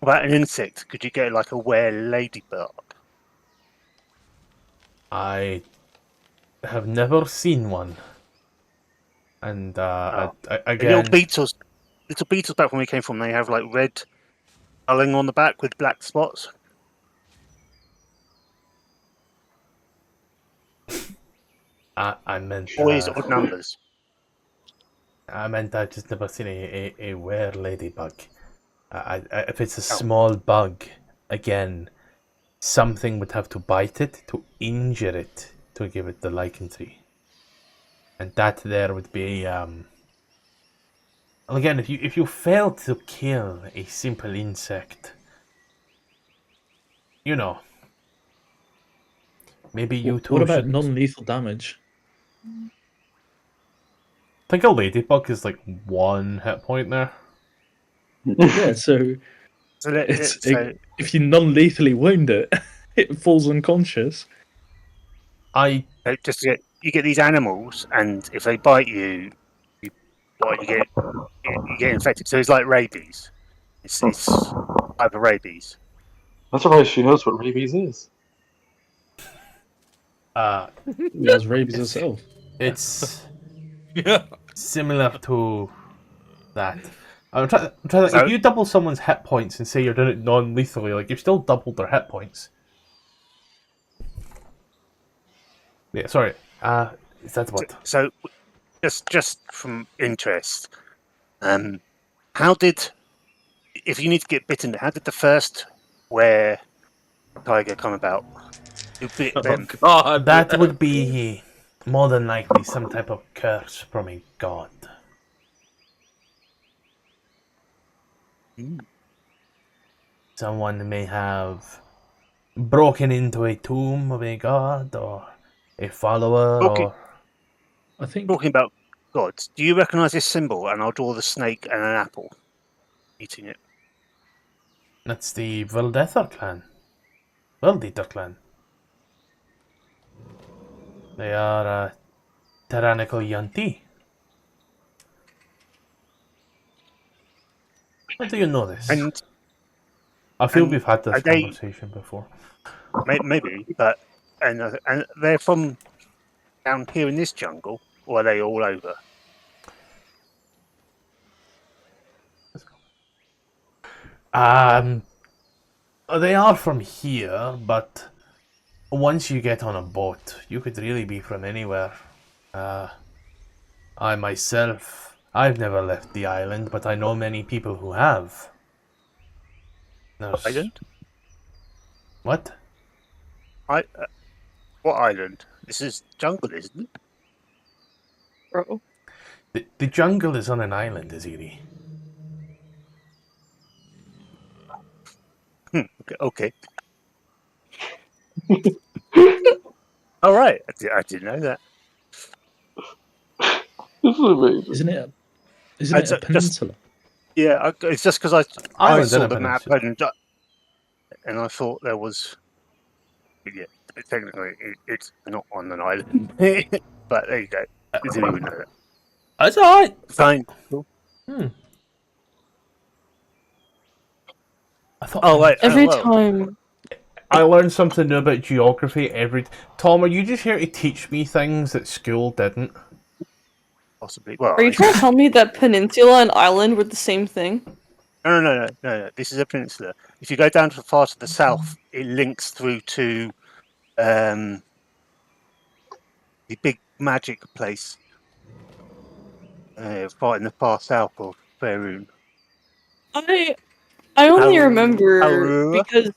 What about an insect? Could you get like a were ladybug? I have never seen one. And, again... Little beetles back when we came from, they have like red culling on the back with black spots. I meant... Always odd numbers. I meant I've just never seen a were ladybug. If it's a small bug, again, something would have to bite it to injure it to give it the lycanthropy. And that there would be... And again, if you fail to kill a simple insect, you know, maybe you too. What about non-lethal damage? I think a ladybug is like 1 hit point there. Yeah, so if you non-lethally wound it, it falls unconscious. You get these animals, and if they bite you, you get infected. So it's like rabies. It's type of rabies. I'm surprised she knows what rabies is. She has rabies herself. It's similar to that. I'm trying to if you double someone's hit points and say you're doing it non-lethally, like you've still doubled their hit points. Yeah, sorry. Is that what? So just from interest, how did, if you need to get bitten, how did the first were tiger come about? Who bit them? God, that would be more than likely some type of curse from a god. Someone may have broken into a tomb of a god or a follower. Or... I think Talking about gods, do you recognise this symbol? And I'll draw the snake and an apple eating it. That's the Veldether clan. Veldeater clan. They are tyrannical Yunti. How do you know this? And I feel and we've had this are they conversation before. maybe, but and they're from down here in this jungle, or are they all over? They are from here, but once you get on a boat, you could really be from anywhere. I myself, I've never left the island, but I know many people who have. Island? What? What island? This is jungle, isn't it? Bro. The jungle is on an island, Aziri. Okay. All right. I didn't know that. This is amazing. Isn't it It's a just- peninsula? Yeah, it's just because I Island's in saw a the map peninsula. and I thought there was. Yeah, technically it's not on an island, but there you go. I didn't even know that. That's alright. Fine. Cool. I thought Oh wait. Every well, time. I learned something new about geography every. Tom, are you just here to teach me things that school didn't? possibly. Well, Are you trying to tell me that peninsula and island were the same thing? no. This is a peninsula. If you go down to far to the south, it links through to the big magic place, far in the far south of Faerun. I only Aurora. remember Aurora. because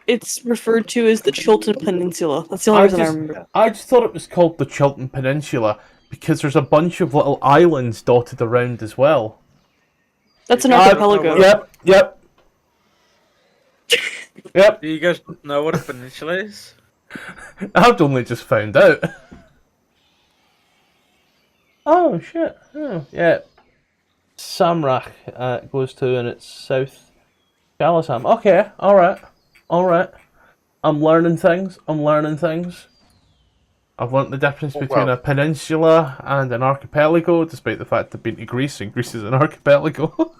it's referred to as the Chult Peninsula. That's the only reason I remember. I just thought it was called the Chult Peninsula because there's a bunch of little islands dotted around as well. That's an archipelago. Yep. Do you guys know what a peninsula is? I've only just found out. Oh shit! Oh, yeah. Samrak goes to, and it's South Galasam. Okay, all right. I'm learning things. I've learnt the difference between a peninsula and an archipelago, despite the fact I've been to Greece, and Greece is an archipelago.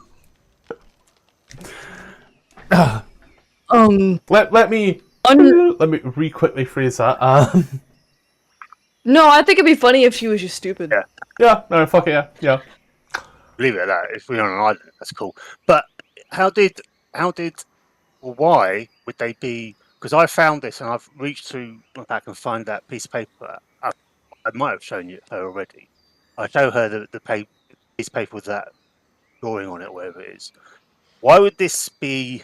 Let me quickly phrase that. No, I think it'd be funny if she was just stupid. Yeah, no, fuck it, yeah. Leave it at that. If we're on an island, that's cool. But why would they be? Because I found this and I've reached through back and find that piece of paper. I might have shown you her already. I show her the piece of paper with that drawing on it, whatever it is. Why would this be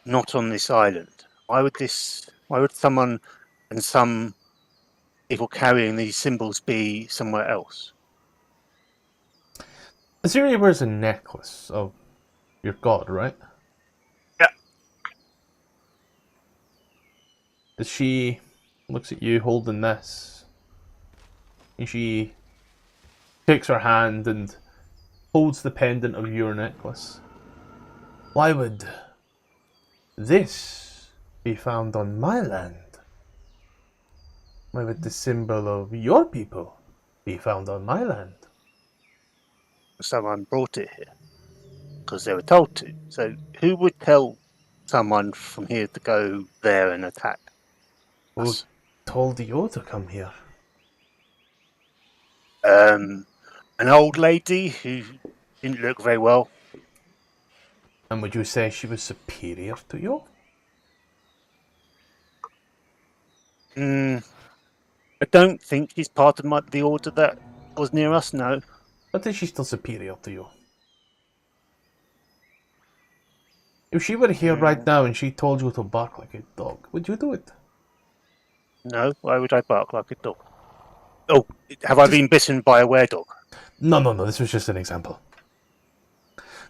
not on this island? Why would someone and some people carrying these symbols be somewhere else? Aziri wears a necklace of your god, right? Yeah. As she looks at you holding this, and she takes her hand and holds the pendant of your necklace. Why would this be found on my land? Why would the symbol of your people be found on my land? Someone brought it here because they were told to. So who would tell someone from here to go there and attack? Who told you to come here? An old lady who didn't look very well. And would you say she was superior to you? I don't think she's part of the order that was near us, no. But is she still superior to you? If she were here right now and she told you to bark like a dog, would you do it? No, why would I bark like a dog? Oh, have I been bitten by a were-dog? No, this was just an example.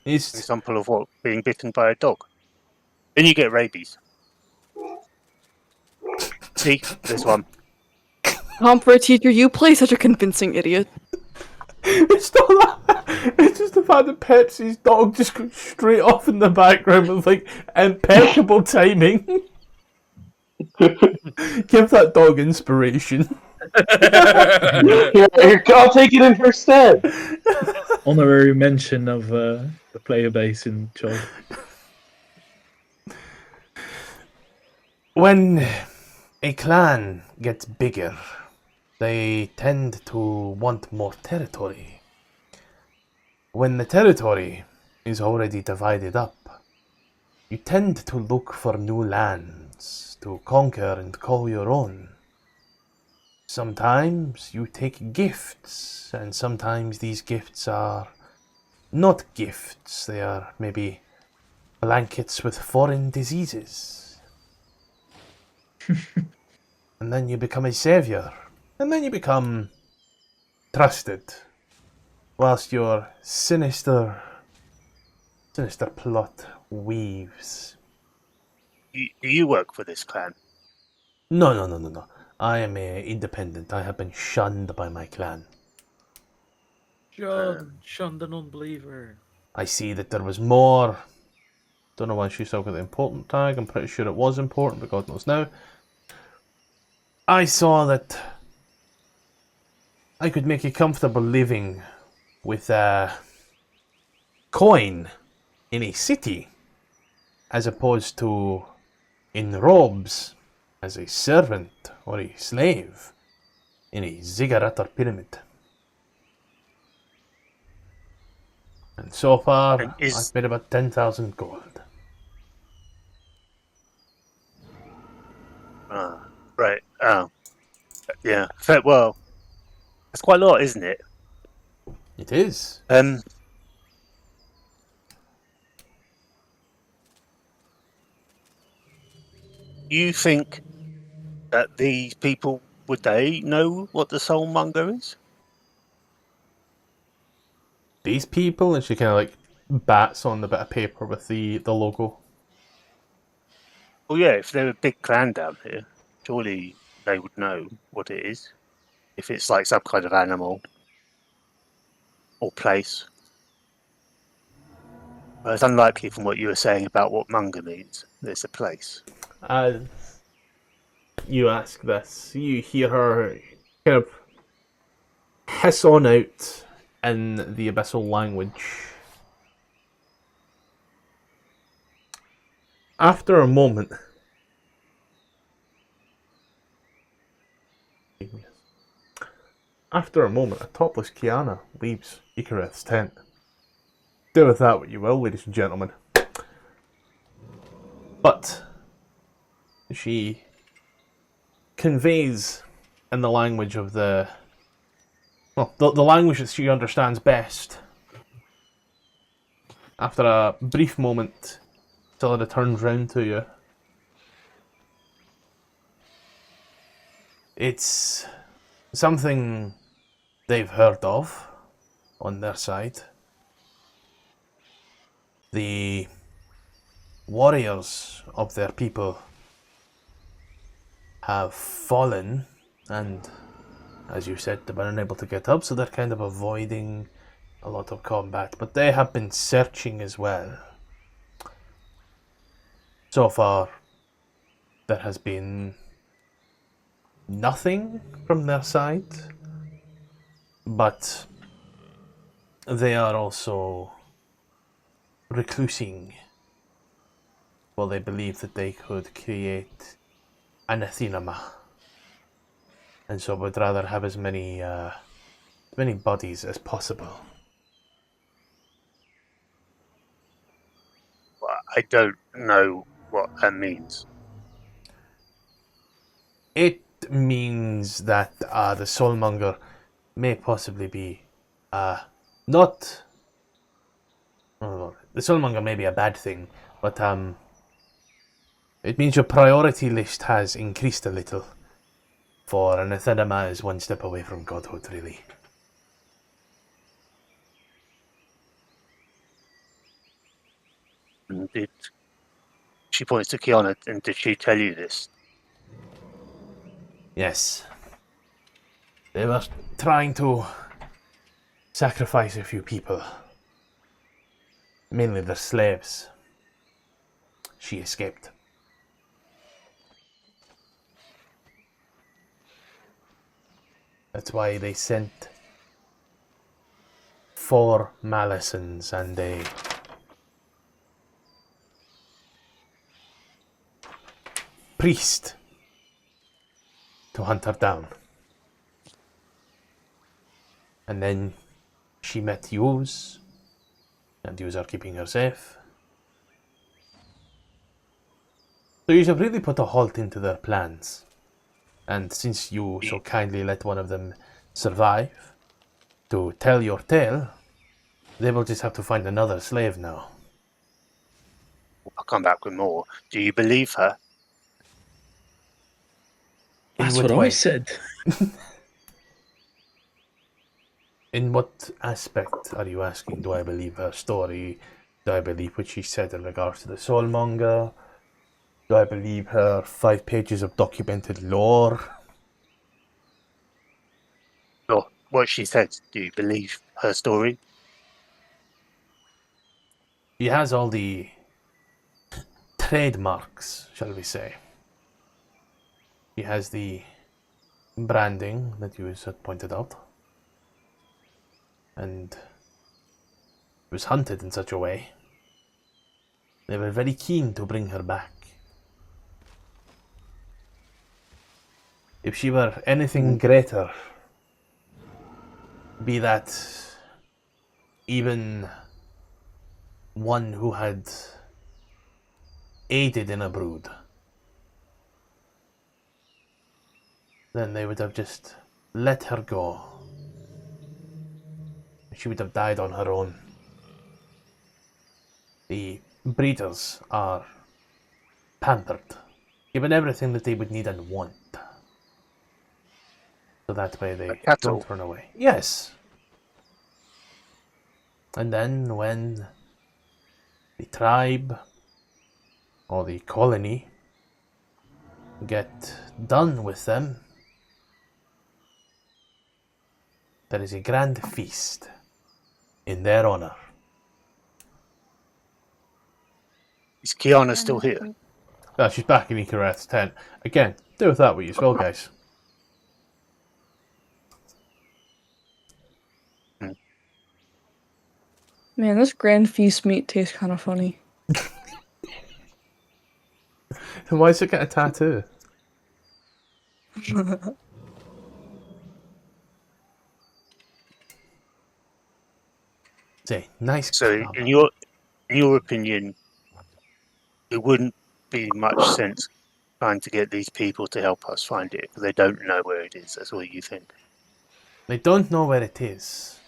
An example of what? Being bitten by a dog? Then you get rabies. See, there's one. For a teacher, you play such a convincing idiot. It's not that. It's just the fact that Pepsi's dog just goes straight off in the background with like impeccable timing. Give that dog inspiration. Here, I'll take it in her stead. Honorary mention of the player base in Chult. When a clan gets bigger, they tend to want more territory. When the territory is already divided up, you tend to look for new lands to conquer and call your own. Sometimes you take gifts, and sometimes these gifts are not gifts. They are maybe blankets with foreign diseases. And then you become a savior. And then you become trusted. Whilst your sinister plot weaves. Do you work for this clan? No. I am independent. I have been shunned by my clan. Shun the non-believer. I see that there was more. Don't know why she's still got the important tag. I'm pretty sure it was important, but God knows now. I saw that I could make a comfortable living with a coin in a city, as opposed to in robes as a servant or a slave in a ziggurat or pyramid. And so far, And I've made about 10,000 gold. Right. Oh, yeah. Fair, well, that's quite a lot, isn't it? It is. You think that these people, would they know what the soulmonger is? These people, and she kind of like bats on the bit of paper with the logo. Well, yeah, if they're a big clan down here, surely they would know what it is. If it's like some kind of animal or place. Well, it's unlikely from what you were saying about what monger means. There's a place. As you ask this, you hear her kind of hiss on out in the abyssal language. After a moment, a topless Kiana leaves Icareth's tent. Do with that what you will, ladies and gentlemen. But she conveys in the language of the language that she understands best. After a brief moment, Tilda turns round to you. It's something they've heard of on their side. The warriors of their people have fallen, and as you said, they've been unable to get up, so they're kind of avoiding a lot of combat, but they have been searching as well. So far, there has been nothing from their side, but they are also reclusing. Well, they believe that they could create an Athenema, and so would rather have as many bodies as possible. Well, I don't know what that means. It means that the soulmonger may possibly be not. Oh, the soulmonger may be a bad thing, but it means your priority list has increased a little. For an Athenema is one step away from godhood, really. And she points to Kiana, and did she tell you this? Yes. They were trying to sacrifice a few people. Mainly their slaves. She escaped. That's why they sent 4 Malisons and a priest to hunt her down. And then she met yous, and yous are keeping her safe. So you should really put a halt into their plans. And since you so kindly let one of them survive to tell your tale, they will just have to find another slave now. I'll come back with more. Do you believe her? That's what I said. In what aspect are you asking? Do I believe her story? Do I believe what she said in regards to the soulmonger? Do I believe her 5 pages of documented lore? Or what she said? Do you believe her story? She has all the trademarks, shall we say. She has the branding that you had pointed out. And was hunted in such a way. They were very keen to bring her back. If she were anything greater, be that even one who had aided in a brood, then they would have just let her go. She would have died on her own. The breeders are pampered, given everything that they would need and want. So that way they don't run away. Yes. And then when the tribe or the colony get done with them, there is a grand feast in their honor. Is Kiana still here? No, she's back in Icareth's tent. Again, do with that what you will, guys. Man, this grand feast meat tastes kind of funny. Then why does it get a tattoo? Say, nice. So, in your opinion, it wouldn't be much sense trying to get these people to help us find it because they don't know where it is. That's what you think. They don't know where it is.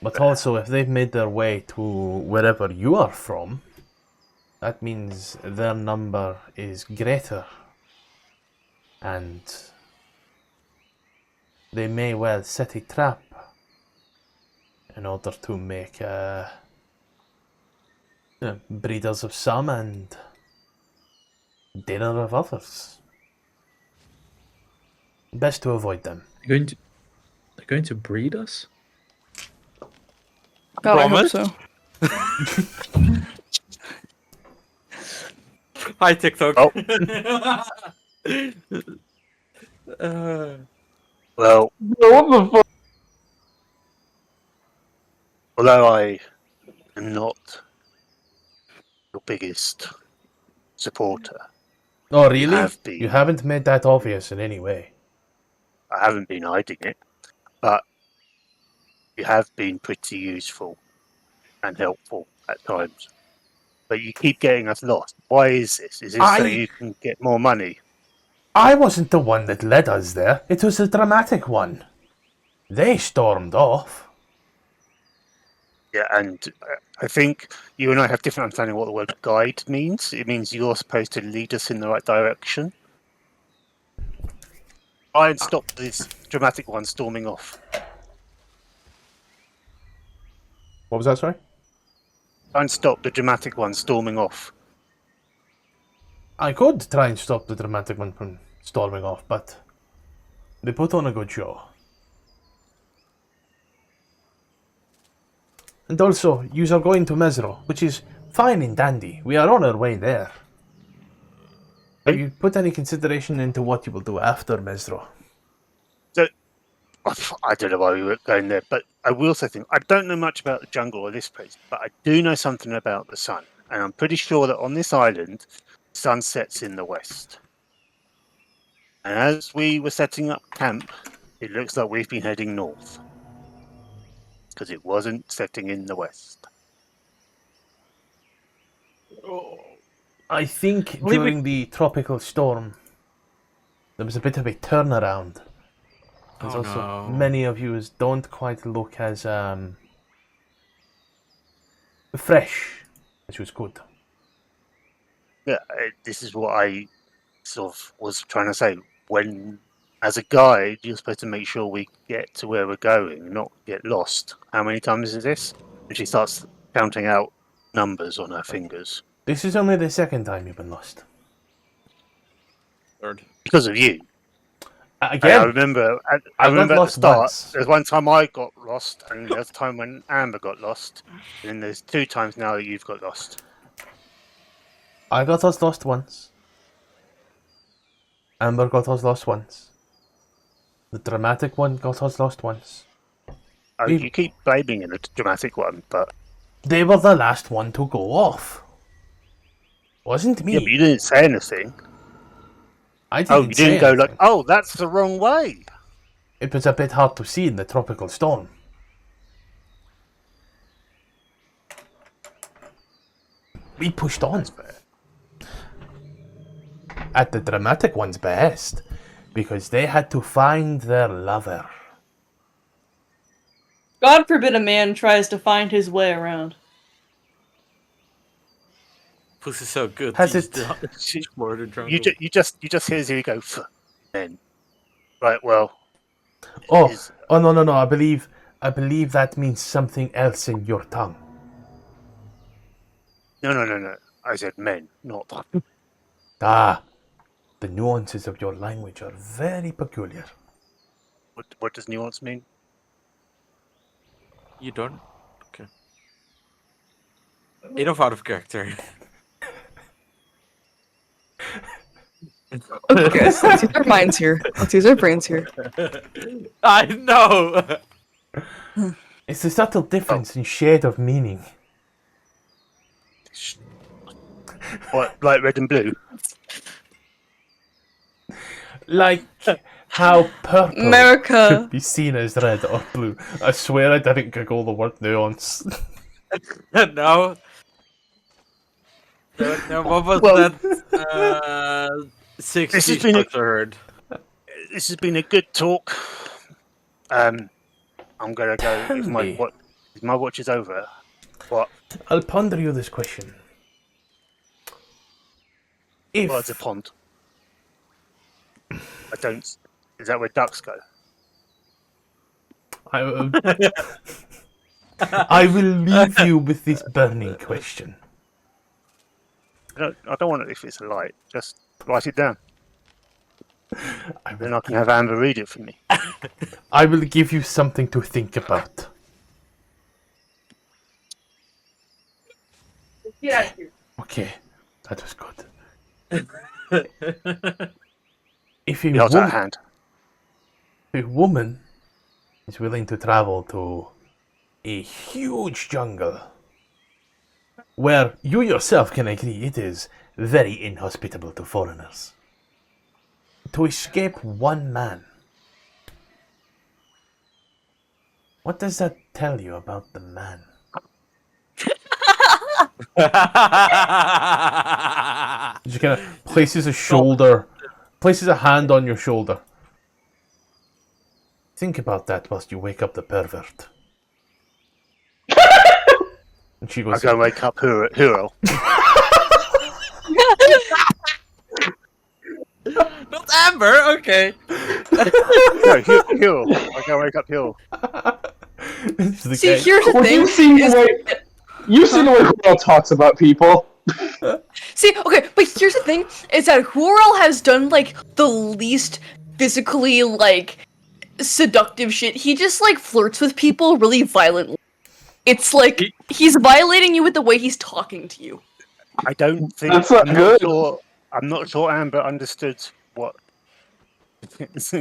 But also, if they've made their way to wherever you are from, that means their number is greater. And they may well set a trap in order to make breeders of some and dinner of others. Best to avoid them. They're going to breed us? God, I hope so. Hi, TikTok. Oh. Well, What the fuck? although I am not your biggest supporter, Oh, really? have been. You haven't made that obvious in any way. I haven't been hiding it, but you have been pretty useful and helpful at times. But you keep getting us lost. Why is this? Is this so you can get more money? I wasn't the one that led us there. It was a dramatic one. They stormed off. Yeah, and I think you and I have different understanding of what the word guide means. It means you're supposed to lead us in the right direction. Try and stop this dramatic one storming off. What was that, sorry? Try and stop the dramatic one storming off. I could try and stop the dramatic one from storming off, but they put on a good show. And also, you are going to Mesro, which is fine and dandy. We are on our way there. Have you put any consideration into what you will do after Mesro? So, I don't know why we were going there, but I will say things. I don't know much about the jungle or this place, but I do know something about the sun, and I'm pretty sure that on this island, the sun sets in the west. And as we were setting up camp, it looks like we've been heading north because it wasn't setting in the west. I think during the tropical storm, there was a bit of a turnaround. There's also many of you don't quite look as fresh as was good. Yeah, this is what I sort of was trying to say. When, as a guide, you're supposed to make sure we get to where we're going, not get lost. How many times is this? And she starts counting out numbers on her fingers. This is only the second time you've been lost. Third. Because of you. Again, I remember at the start, there's one time I got lost, and there's a time when Amber got lost, and then there's 2 times now that you've got lost. I got us lost once. Amber got us lost once. The dramatic one got us lost once. Oh, you keep blaming in a dramatic one, but... They were the last one to go off. Wasn't me. Yeah, but you didn't say anything. I didn't you didn't go like, oh, that's the wrong way. It was a bit hard to see in the tropical storm. We pushed on. At the dramatic one's behest, because they had to find their lover. God forbid a man tries to find his way around. Pussy's so good. Has it? More than drunk. You just hear Aziri go, then. Right, well... Oh, no. I believe that means something else in your tongue. No. I said men, not... Ah, the nuances of your language are very peculiar. What does nuance mean? You don't? Okay. Enough out of character. Okay, guys, let's use our minds here. Let's use our brains here. I know! It's the subtle difference in shade of meaning. What, like red and blue? Like how purple America. could be seen as red or blue. I swear I didn't Google the word nuance. No. No, what was that? 60 been shots I heard. This has been a good talk. I'm gonna go if my watch is over. What? I'll ponder you this question. Well, it's a pond. I don't. Is that where ducks go? I will leave you with this burning question. I don't want it if it's a light. Just write it down. Then I can have Amber read it for me. I will give you something to think about. Get out of here. Okay, that was good. If He holds out a hand. a woman is willing to travel to a huge jungle where you yourself can agree it is very inhospitable to foreigners, to escape one man, what does that tell you about the man? Just kind of places a hand on your shoulder. Think about that whilst you wake up the pervert. And she goes, I go wake up Xourel. Not Amber, okay. No, Xourel. I go wake up Xourel. See, here's the Well, thing. you've seen the way Xourel talks about people. See, okay, but here's the thing, is that Xourel has done, like, the least physically, like, seductive shit. He just, like, flirts with people really violently. It's like, he's violating you with the way he's talking to you. I don't think... That's not good. I'm not sure Amber understood what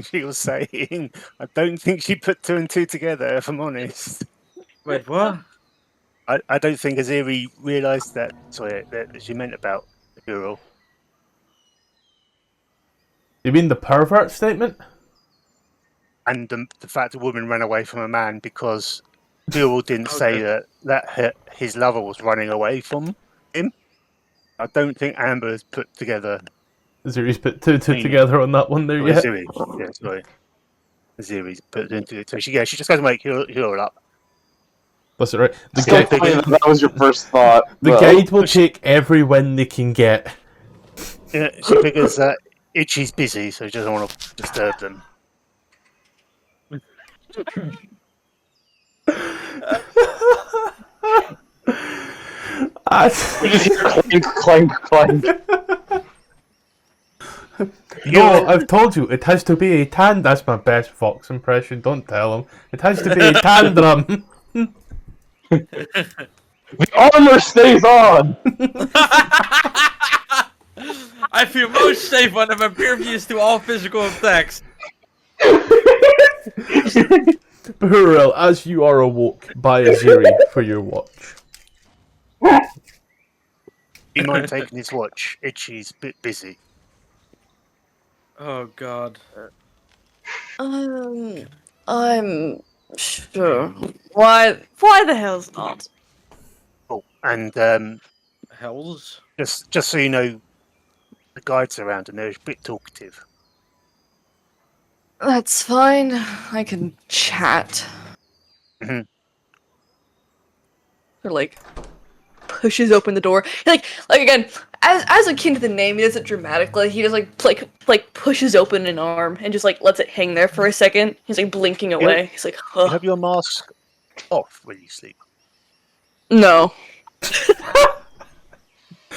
she was saying, I don't think she put two and two together, if I'm honest. Wait, what? I don't think Aziri realised that she meant about Xourel. You mean the pervert statement? And the fact the woman ran away from a man because Xourel didn't say that his lover was running away from him. I don't think Amber has put together. Aziri's put two together on that one there yet. Aziri, yeah, sorry. Aziri's put into it. So she just goes to make Xourel up. That's it, right? Still funny that was your first thought. The guide will take every win they can get. Yeah, she figures that Itchy's busy, so she doesn't want to disturb them. We just hear clank, clank, clank. No, I've told you, it has to be a that's my best Fox impression, don't tell him. It has to be a tandem. The armor stays on! I feel most safe when I'm impervious to all physical attacks. Xourel, as you are awoke by Aziri for your watch. Do you mind taking his watch? Itchy's a bit busy. Oh god. I'm sure. Why the hell's not? Oh, and Hells? just so you know, the guide's around and they're a bit talkative. That's fine. I can chat. Mhm. Or like pushes open the door. Like again, as akin to the name, he does it dramatically. He just like pushes open an arm and just like lets it hang there for a second. He's like blinking away. He's like, You have your mask off when you sleep. no.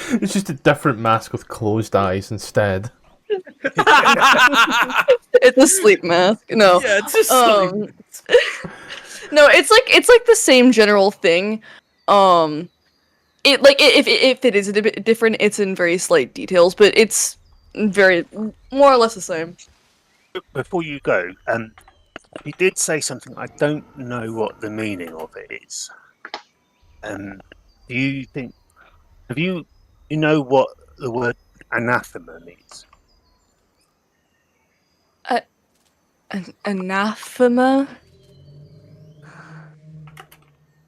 It's just a different mask with closed eyes instead. It's a sleep mask. No. Yeah, it's just sleep. No, it's like the same general thing. It like if it is a bit different, it's in very slight details, but it's very more or less the same. Before you go, you did say something. I don't know what the meaning of it is. Do you think? Have you know what the word anathema means? Anathema?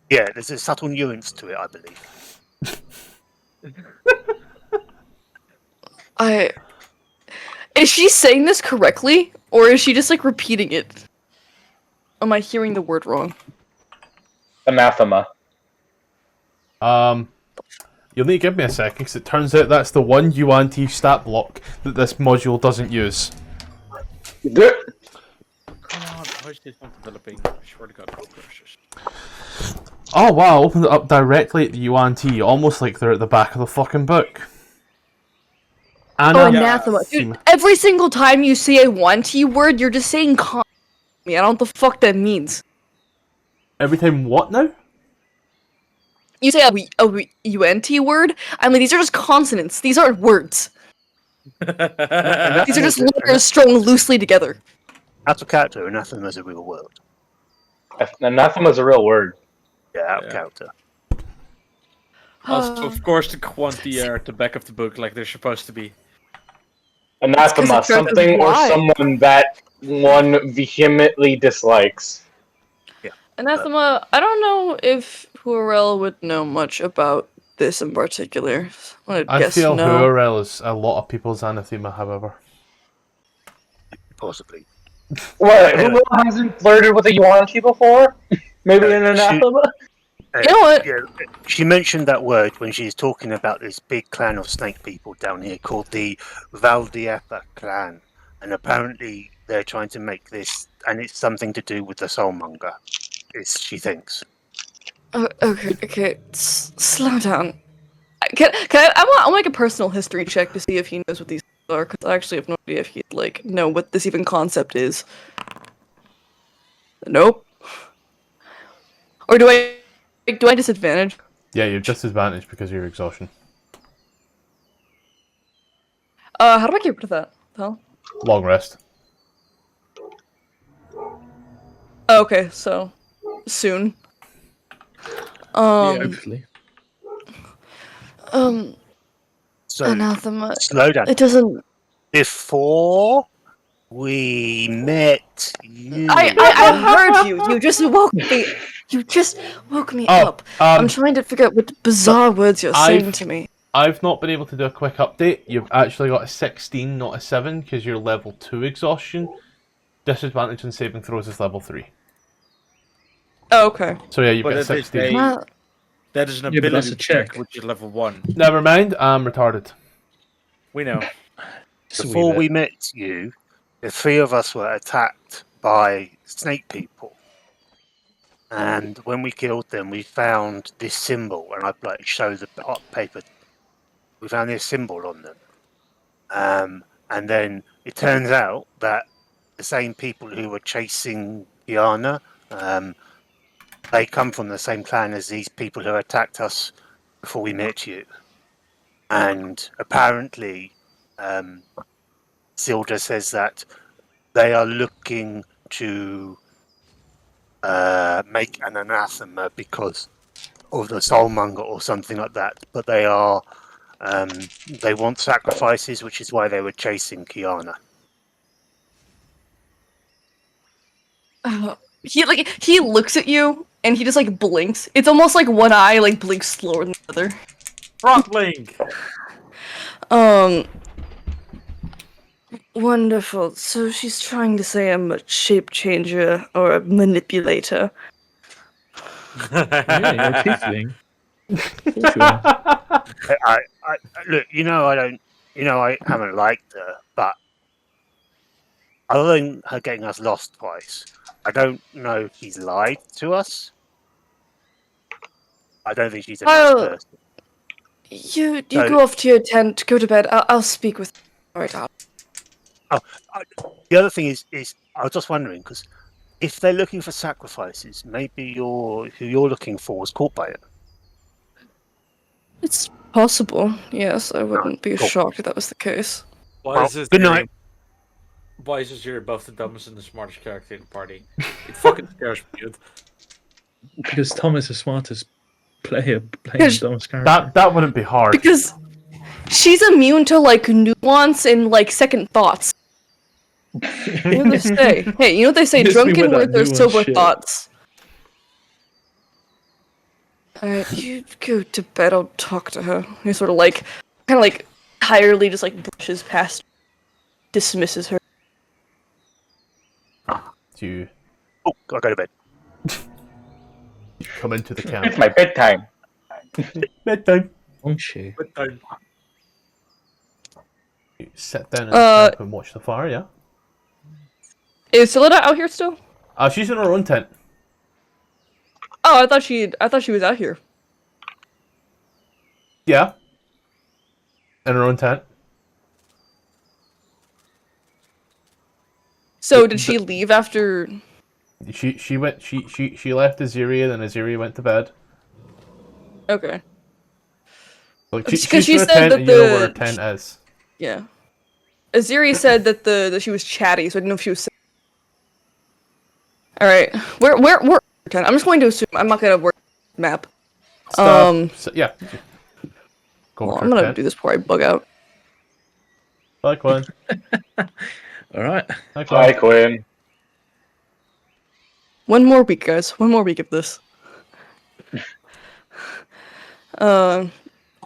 Yeah, there's a subtle nuance to it, I believe. Is she saying this correctly, or is she just like repeating it? Am I hearing the word wrong? Anathema. You'll need to give me a second, because it turns out that's the one UNT stat block that this module doesn't use. Come on, how is this not developing? I swear to God, Oh wow, opened it up directly at the UNT, almost like they're at the back of the fucking book. Anathema. Dude, every single time you say a one-T word, you're just saying con me. I don't know what the fuck that means. Every time what now? You say a UNT word, I mean, these are just consonants. These aren't words. These are just letters strung loosely together. Out of character, anathema is a real word. Anathema is a real word. Yeah, out of character. Also, of course, the quanti are at the back of the book, like they're supposed to be. Anathema, something or someone that one vehemently dislikes. Yeah. Anathema, I don't know if Xourel would know much about this in particular. I feel Xourel is a lot of people's anathema, however. Possibly. What? Who hasn't flirted with a Yuan-Chi before? Maybe an anathema? You know what? Yeah, she mentioned that word when she's talking about this big clan of snake people down here called the Valdiatha clan. And apparently they're trying to make this, and it's something to do with the soulmonger, she thinks. Okay, slow down. I'll make a personal history check to see if he knows what these are, because I actually have no idea if he'd, like, know what this even concept is. Nope. Or do I disadvantage? Yeah, you're disadvantaged because of your exhaustion. How do I get rid of that? Hell? Long rest. Okay, so soon. Yeah, hopefully. So Anathema. slow down. It doesn't. Before we met you, I heard you. You just woke me. You just woke me up. I'm trying to figure out what bizarre words you're saying to me. I've not been able to do a quick update. You've actually got a 16, not a 7, because you're level 2 exhaustion. Disadvantage on saving throws is level 3. Oh, okay. So yeah, you've But got that is 16. that is an Yeah, but that's ability a check. which is level 1. Never mind, I'm retarded. We know. before we met you, the three of us were attacked by snake people. And when we killed them, we found this symbol, and I like show the hot paper. We found this symbol on them, and then it turns out that the same people who were chasing Diana, they come from the same clan as these people who attacked us before we met you. And apparently, Silda says that they are looking to make an anathema because of the soulmonger or something like that. But they are they want sacrifices, which is why they were chasing Kiana. He looks at you and he just like blinks. It's almost like one eye like blinks slower than the other. Front link. Wonderful. So she's trying to say I'm a shape changer or a manipulator. Yeah, you're a tiefling. I look, I haven't liked her, but other than her getting us lost twice, I don't know if she's lied to us. I don't think she's a nice person. You go off to your tent, go to bed. I'll speak with. Alright. The other thing is I was just wondering because if they're looking for sacrifices, maybe who you're looking for was caught by it. It's possible. Yes, I wouldn't be cool. shocked if that was the case. Why is this good night. Why is this you're both the dumbest and the smartest character in the party? It fucking scares me, dude. Because Tom is the smartest player playing the dumbest character. That wouldn't be hard. Because she's immune to like nuance and like second thoughts. You know what they say? Hey, you know what they say? Miss me Drunken with that words are nuance sober shit. thoughts. Alright, you go to bed. I'll talk to her. He sort of like, kind of like, tiredly just like brushes past, dismisses her. You Oh, I go to bed. come into the camp. It's my bedtime. Bedtime. Oh shit. You sit down in the camp and watch the fire, yeah? Is Celina out here still? She's in her own tent. Oh, I thought she was out here. Yeah. In her own tent. So did she leave after? She went. She left Aziri, then Aziri went to bed. Okay. Like, Because she's she in her said tent that and you know where her tent is. Yeah. Aziri said that that she was chatty, so I didn't know if she was. All right, where? I'm just going to assume. I'm not gonna work map. So, yeah. Go Well, with I'm her gonna tent. do this before I bug out. Bye, Quinn. All right. Hi, Quinn. One more week, guys. One more week of this.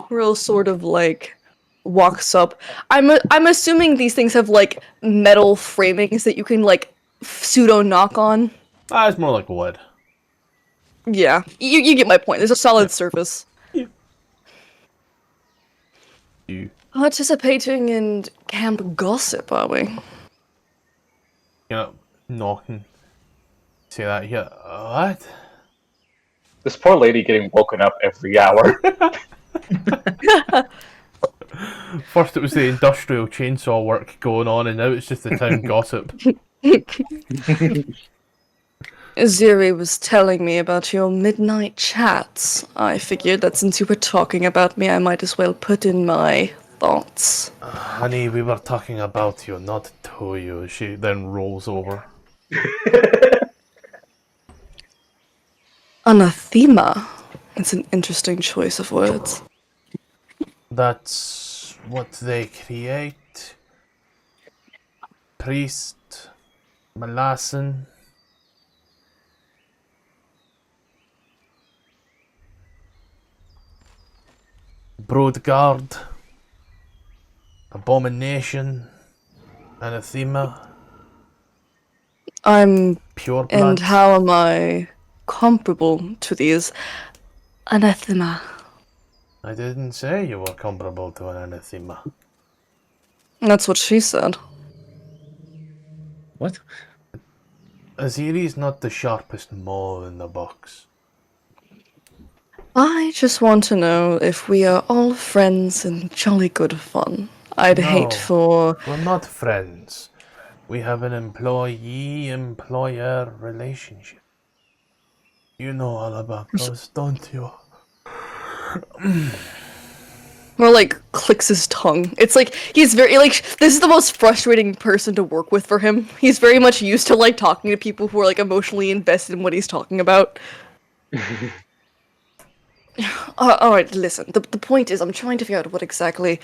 Real sort of like walks up. I'm assuming these things have like metal framings that you can like pseudo knock on. It's more like wood. Yeah, you get my point. There's a solid surface. You Participating in camp gossip, are we? knocking. Say that here. What? This poor lady getting woken up every hour. First it was the industrial chainsaw work going on, and now it's just the town gossip. Aziri was telling me about your midnight chats. I figured that since you were talking about me, I might as well put in my thoughts. Honey, we were talking about you, not to you. She then rolls over. Anathema. It's an interesting choice of words. That's what they create. Priest, Malassin. Broodguard. Abomination. Anathema. And Pure blood. how am I comparable to these? Anathema. I didn't say you were comparable to an anathema. That's what she said. What? Aziri's not the sharpest mole in the box. I just want to know if we are all friends and jolly good fun. I'd hate No. for... We're not friends. We have an employee-employer relationship. You know all about those, don't you? Or, like, clicks his tongue. It's like, he's very, like, this is the most frustrating person to work with for him. He's very much used to, like, talking to people who are, like, emotionally invested in what he's talking about. Alright, listen. The point is, I'm trying to figure out what exactly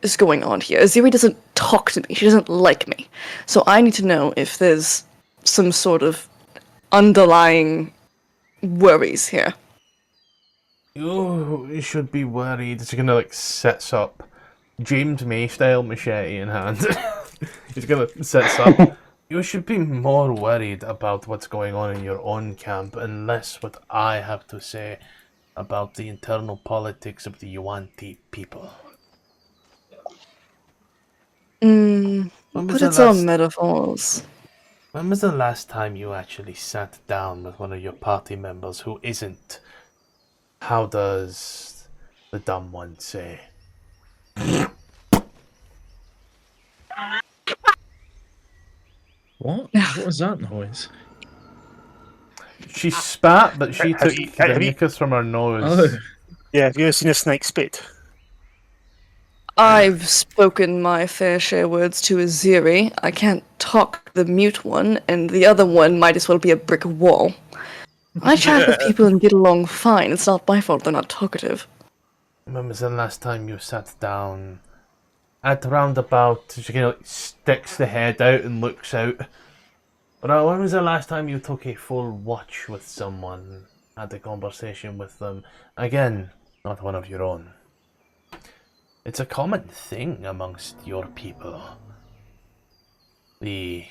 is going on here. Aziri doesn't talk to me. She doesn't like me. So I need to know if there's some sort of underlying worries here. You should be worried. It's gonna, like, sets up James May style machete in hand. He's gonna sets up. You should be more worried about what's going on in your own camp and less what I have to say about the internal politics of the Yuan-Ti people. But it's all metaphors. When was the last time you actually sat down with one of your party members who isn't, how does the dumb one say? What? What was that noise? She spat, but she Have took you- the have you- mucus from her nose. Oh, Yeah, have you ever seen a snake spit? I've spoken my fair share words to Aziri. I can't talk the mute one, and the other one might as well be a brick wall. I chat with people and get along fine. It's not my fault they're not talkative. When was the last time you sat down at roundabout? She kind of like sticks the head out and looks out. But when was the last time you took a full watch with someone, had a conversation with them? Again, not one of your own. It's a common thing amongst your people. The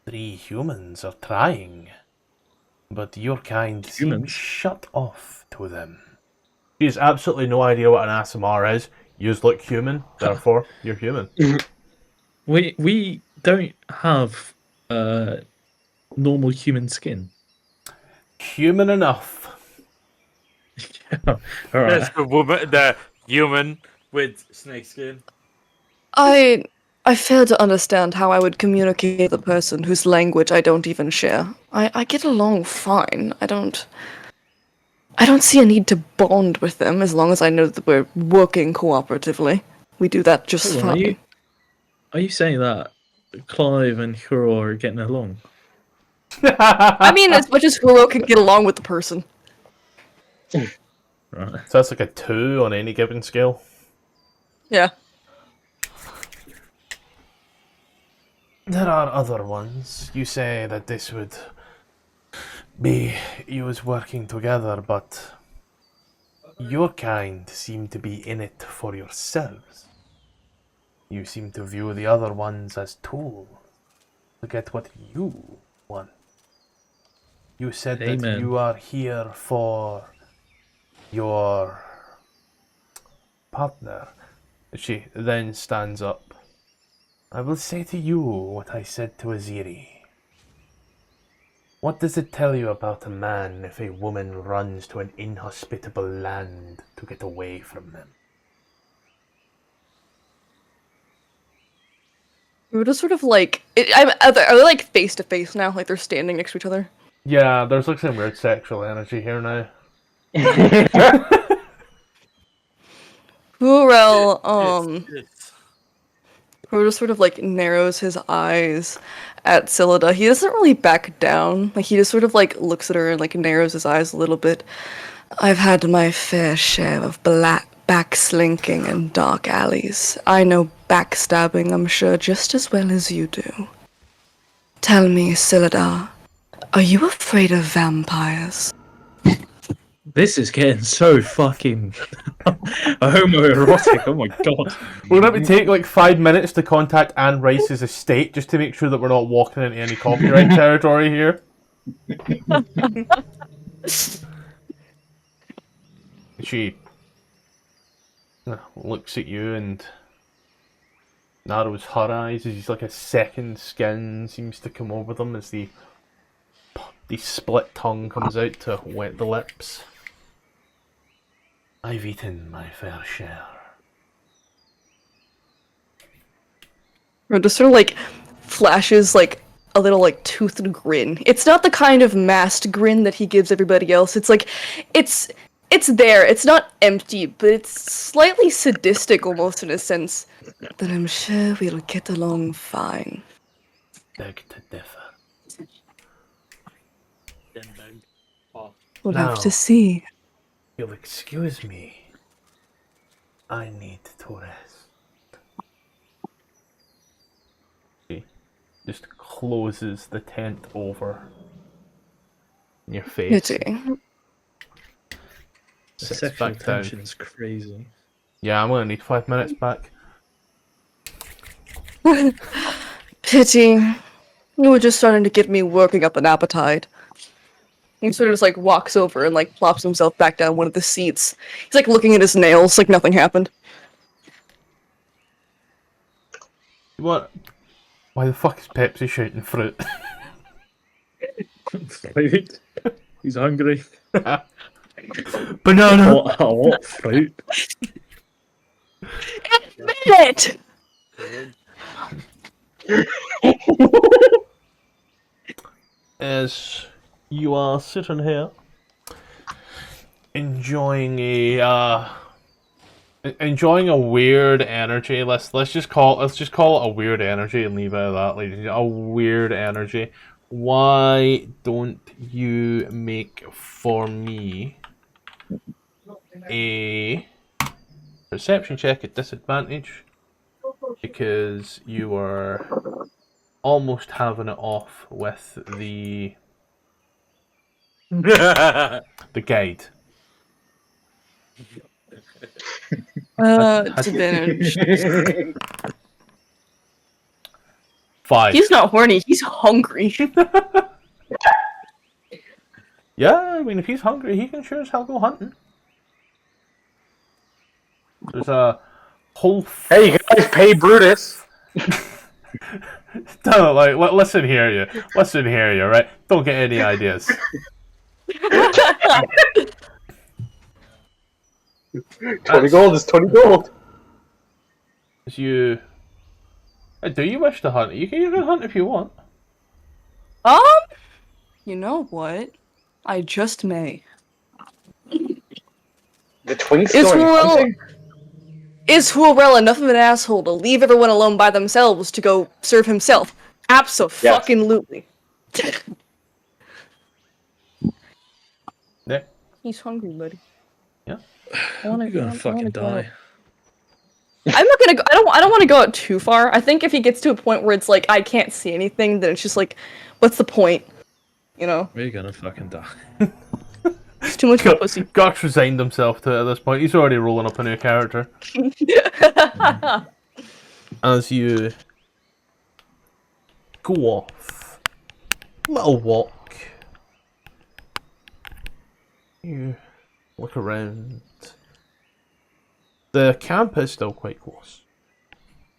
3 humans are trying, but your kind seems shut off to them. She has absolutely no idea what an ASMR is. You just look human, therefore you're human. we don't have normal human skin. Human enough. All right. That's the woman, the human with snake skin. I fail to understand how I would communicate with a person whose language I don't even share. I get along fine. I don't see a need to bond with them as long as I know that we're working cooperatively. We do that just Hold on, fine. Are you saying that Clive and Xourel are getting along? I mean, as much as Xourel can get along with the person. Right. So that's like a 2 on any given scale. Yeah. There are other ones. You say that this would be used working together, but your kind seem to be in it for yourselves. You seem to view the other ones as tools to get what you want. You said that Amen. you are here for your partner. She then stands up. I will say to you what I said to Aziri. What does it tell you about a man if a woman runs to an inhospitable land to get away from them? We're just sort of like... Are they like face to face now? Like they're standing next to each other? Yeah, there's like some weird sexual energy here now. Xourel, Frodo just sort of like narrows his eyes at Scylla. He doesn't really back down. Like he just sort of like looks at her and like narrows his eyes a little bit. I've had my fair share of backslinking and dark alleys. I know backstabbing, I'm sure, just as well as you do. Tell me, Scylla, are you afraid of vampires? This is getting so fucking homoerotic. Oh my god. We're going to take like 5 minutes to contact Anne Rice's estate just to make sure that we're not walking into any copyright territory here. She looks at you and narrows her eyes as like a second skin seems to come over them as the split tongue comes out to wet the lips. I've eaten my fair share. Or just sort of like flashes like a little like toothed grin. It's not the kind of masked grin that he gives everybody else. It's like it's there. It's not empty, but it's slightly sadistic almost in a sense. But I'm sure we'll get along fine. Beg to differ. We'll have to see. You'll excuse me. I need to rest. She just closes the tent over in your face. Pity. The Sits sexual back down. tension's crazy. Yeah, I'm gonna need 5 minutes back. Pity. You were just starting to get me working up an appetite. He sort of just like walks over and like plops himself back down one of the seats. He's like looking at his nails like nothing happened. What? Why the fuck is Pepsi shouting fruit? Fruit. He's hungry. Banana! What fruit? Admit it! As you are sitting here enjoying a weird energy. Let's just call it a weird energy and leave it at that, ladies. A weird energy. Why don't you make for me a perception check at disadvantage, because you are almost having it off with the guide. Advantage. 5. He's not horny, he's hungry. Yeah, I mean, if he's hungry, he can sure as hell go hunting. There's a whole... Hey, you guys pay Brutus. Don't, like, listen here, you. Listen here, you, right? Don't get any ideas. 20 gold is 20 gold. As you... do you wish to hunt? You can hunt if you want. You know what? I just may. The twinks Is going hunting? Xourel enough of an asshole to leave everyone alone by themselves to go serve himself? Abso-fucking-lutely. Yeah. He's hungry, buddy. Yeah. You're gonna fucking die. I'm not gonna go. I don't want to go out too far. I think if he gets to a point where it's like I can't see anything, then it's just like, what's the point? You know? We're gonna fucking die. It's too much of a pussy. Gox resigned himself to it at this point. He's already rolling up a new character. As you go off, little walk, you look around. The camp is still quite close.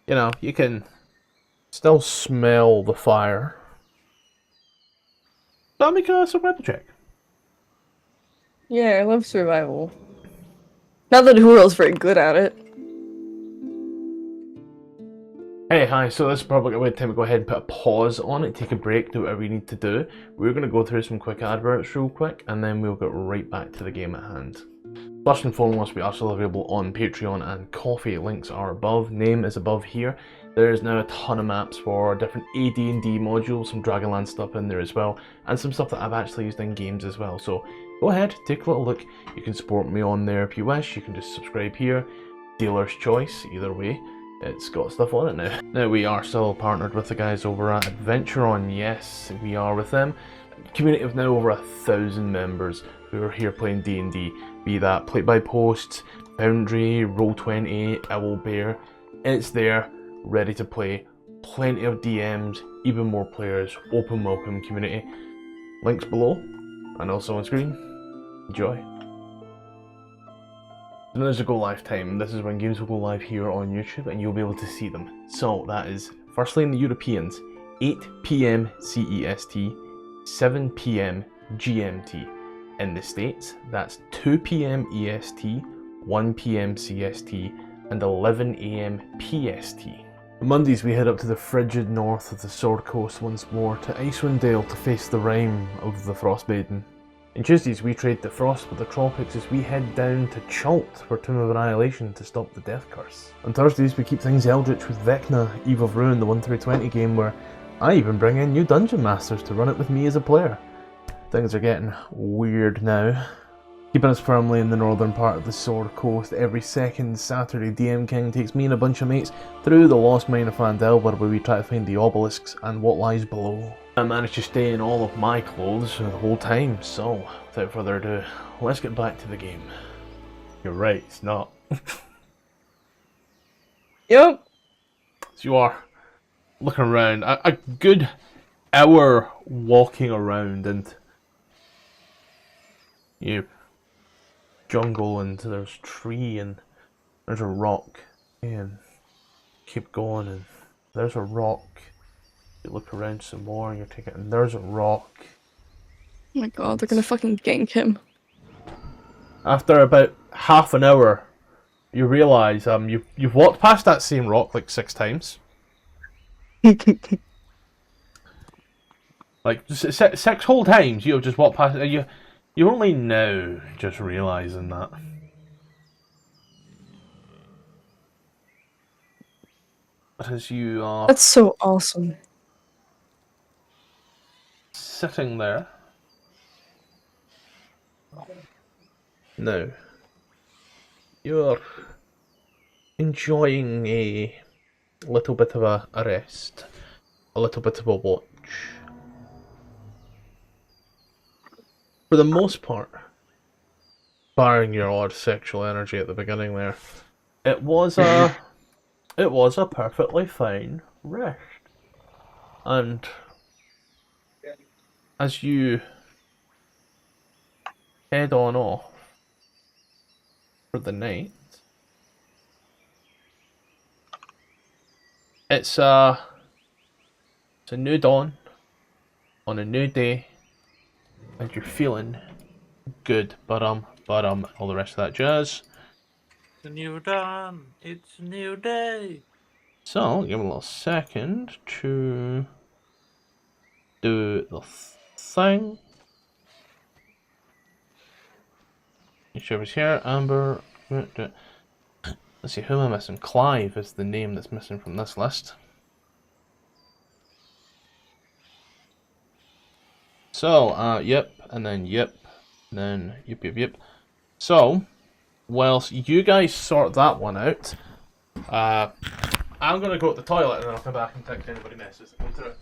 You know, you can still smell the fire. That'll make a survival check. Yeah, I love survival. Not that Xourel's very good at it. Hey, hi, so this is probably a good time to go ahead and put a pause on it, take a break, do whatever we need to do. We're going to go through some quick adverts real quick, and then we'll get right back to the game at hand. First and foremost, we are still available on Patreon and Coffee. Links are above. Name is above here. There is now a ton of maps for different AD&D modules, some Dragonlance stuff in there as well, and some stuff that I've actually used in games as well. So go ahead, take a little look. You can support me on there if you wish. You can just subscribe here. Dealer's choice, either way. It's got stuff on it now. Now we are still partnered with the guys over at AdverntureOn. Yes, we are with them. Community of now over 1,000 members who are here playing D&D. Be that Play by Post, Foundry, Roll20, Owlbear. It's there, ready to play. Plenty of DMs, even more players. Open welcome community. Links below and also on screen. Enjoy. As soon as I go live time, this is when games will go live here on YouTube and you'll be able to see them. So that is firstly in the Europeans, 8 PM CEST, 7 PM GMT. In the States, that's 2 PM EST, 1 PM CST, and 11 AM PST. On Mondays we head up to the frigid north of the Sword Coast once more to Icewind Dale to face the rime of the Frostmaiden. On Tuesdays we trade the frost with the tropics as we head down to Chult for Tomb of Annihilation to stop the death curse. On Thursdays we keep things eldritch with Vecna, Eve of Ruin, the 1-20 game where I even bring in new dungeon masters to run it with me as a player. Things are getting weird now. Keeping us firmly in the northern part of the Sword Coast, every second Saturday DM King takes me and a bunch of mates through the lost mine of Phandelver where we try to find the obelisks and what lies below. I managed to stay in all of my clothes the whole time, so without further ado, let's get back to the game. You're right, it's not. Yep. So you are looking around, a good hour walking around, and you jungle and there's tree and there's a rock and keep going and there's a rock. You look around some more and you're taking and there's a rock. Oh my god, they're gonna fucking gank him. After about half an hour, you realise you've walked past that same rock like 6 times. Like 6 whole times you've just walked past it. You're only now just realising that. But as you are That's so awesome. sitting there, now you're enjoying a little bit of a rest, a little bit of a watch. For the most part, barring your odd sexual energy at the beginning there, it was a perfectly fine rest. And as you head on off for the night, it's a new dawn on a new day. And you're feeling good, but all the rest of that jazz. It's a new dawn, it's a new day. So, give me a little second to do the thing. Whichever's here, Amber. Let's see, who am I missing? Clive is the name that's missing from this list. So, yep, and then yep, and then yep. So, whilst you guys sort that one out, I'm gonna go to the toilet and then I'll come back and take anybody messes. Go through it.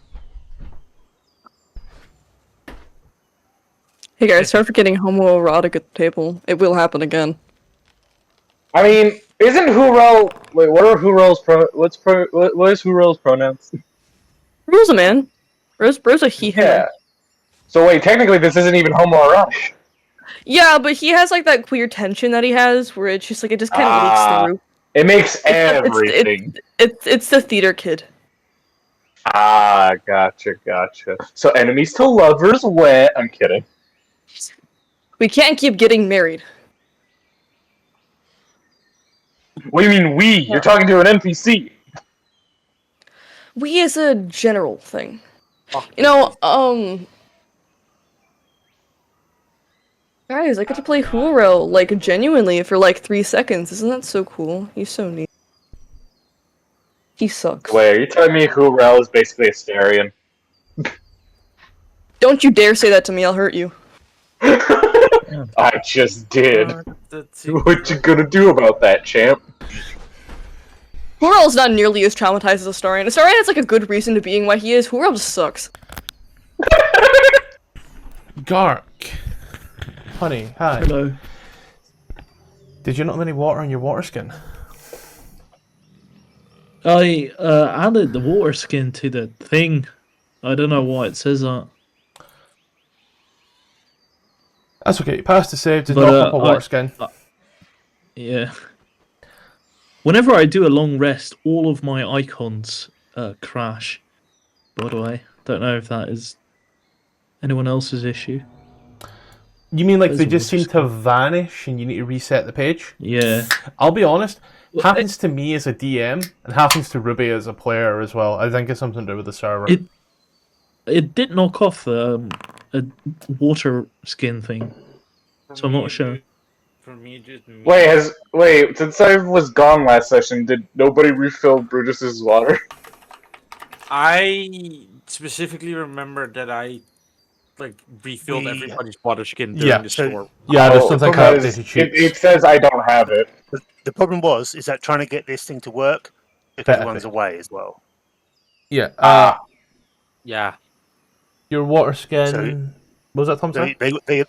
Hey guys, sorry for getting homoerotic at the table. It will happen again. I mean, isn't Xourel? Wait, what are Xourel's what is Xourel's pronouns? Bro's a man. Bro's a he, him. Yeah. So wait, technically this isn't even homoerotic. Yeah, but he has like that queer tension that he has, where it's just like it just kind of leaks through. It makes everything. It's the theater kid. Ah, gotcha. So enemies to lovers wet. I'm kidding. We can't keep getting married. What do you mean we? You're talking to an NPC. We as a general thing. You know, Guys, I get to play Xourel, like, genuinely for, like, 3 seconds. Isn't that so cool? He's so neat. He sucks. Wait, are you telling me Xourel is basically a Starion? Don't you dare say that to me, I'll hurt you. I just did. What you gonna do about that, champ? Xourel's not nearly as traumatized as Astarion. Astarion has, like, a good reason to being why he is. Xourel just sucks. Gark. Honey, hi. Hello. Did you not have any water on your water skin? I added the water skin to the thing. I don't know why it says that. That's okay. You passed the save, did But, knock up a water skin. Yeah. Whenever I do a long rest, all of my icons crash. By the way, don't know if that is anyone else's issue. You mean like There's they a just water seem to vanish and you need to reset the page? Yeah. I'll be honest, Well, happens to me as a DM and happens to Ruby as a player as well. I think it's something to do with the server. It did knock off a water skin thing, so I'm not sure. For me, just me. Wait, since I was gone last session, did nobody refill Brutus's water? I specifically remember that I refilled everybody's water skin during Yeah, the so- storm. Yeah, there's something kind of because updated sheets. it says I don't have it. The problem is that trying to get this thing to work if Better everyone's be. away as well. Yeah, Yeah. your water skin... So- what was that, Tom? So Sorry? they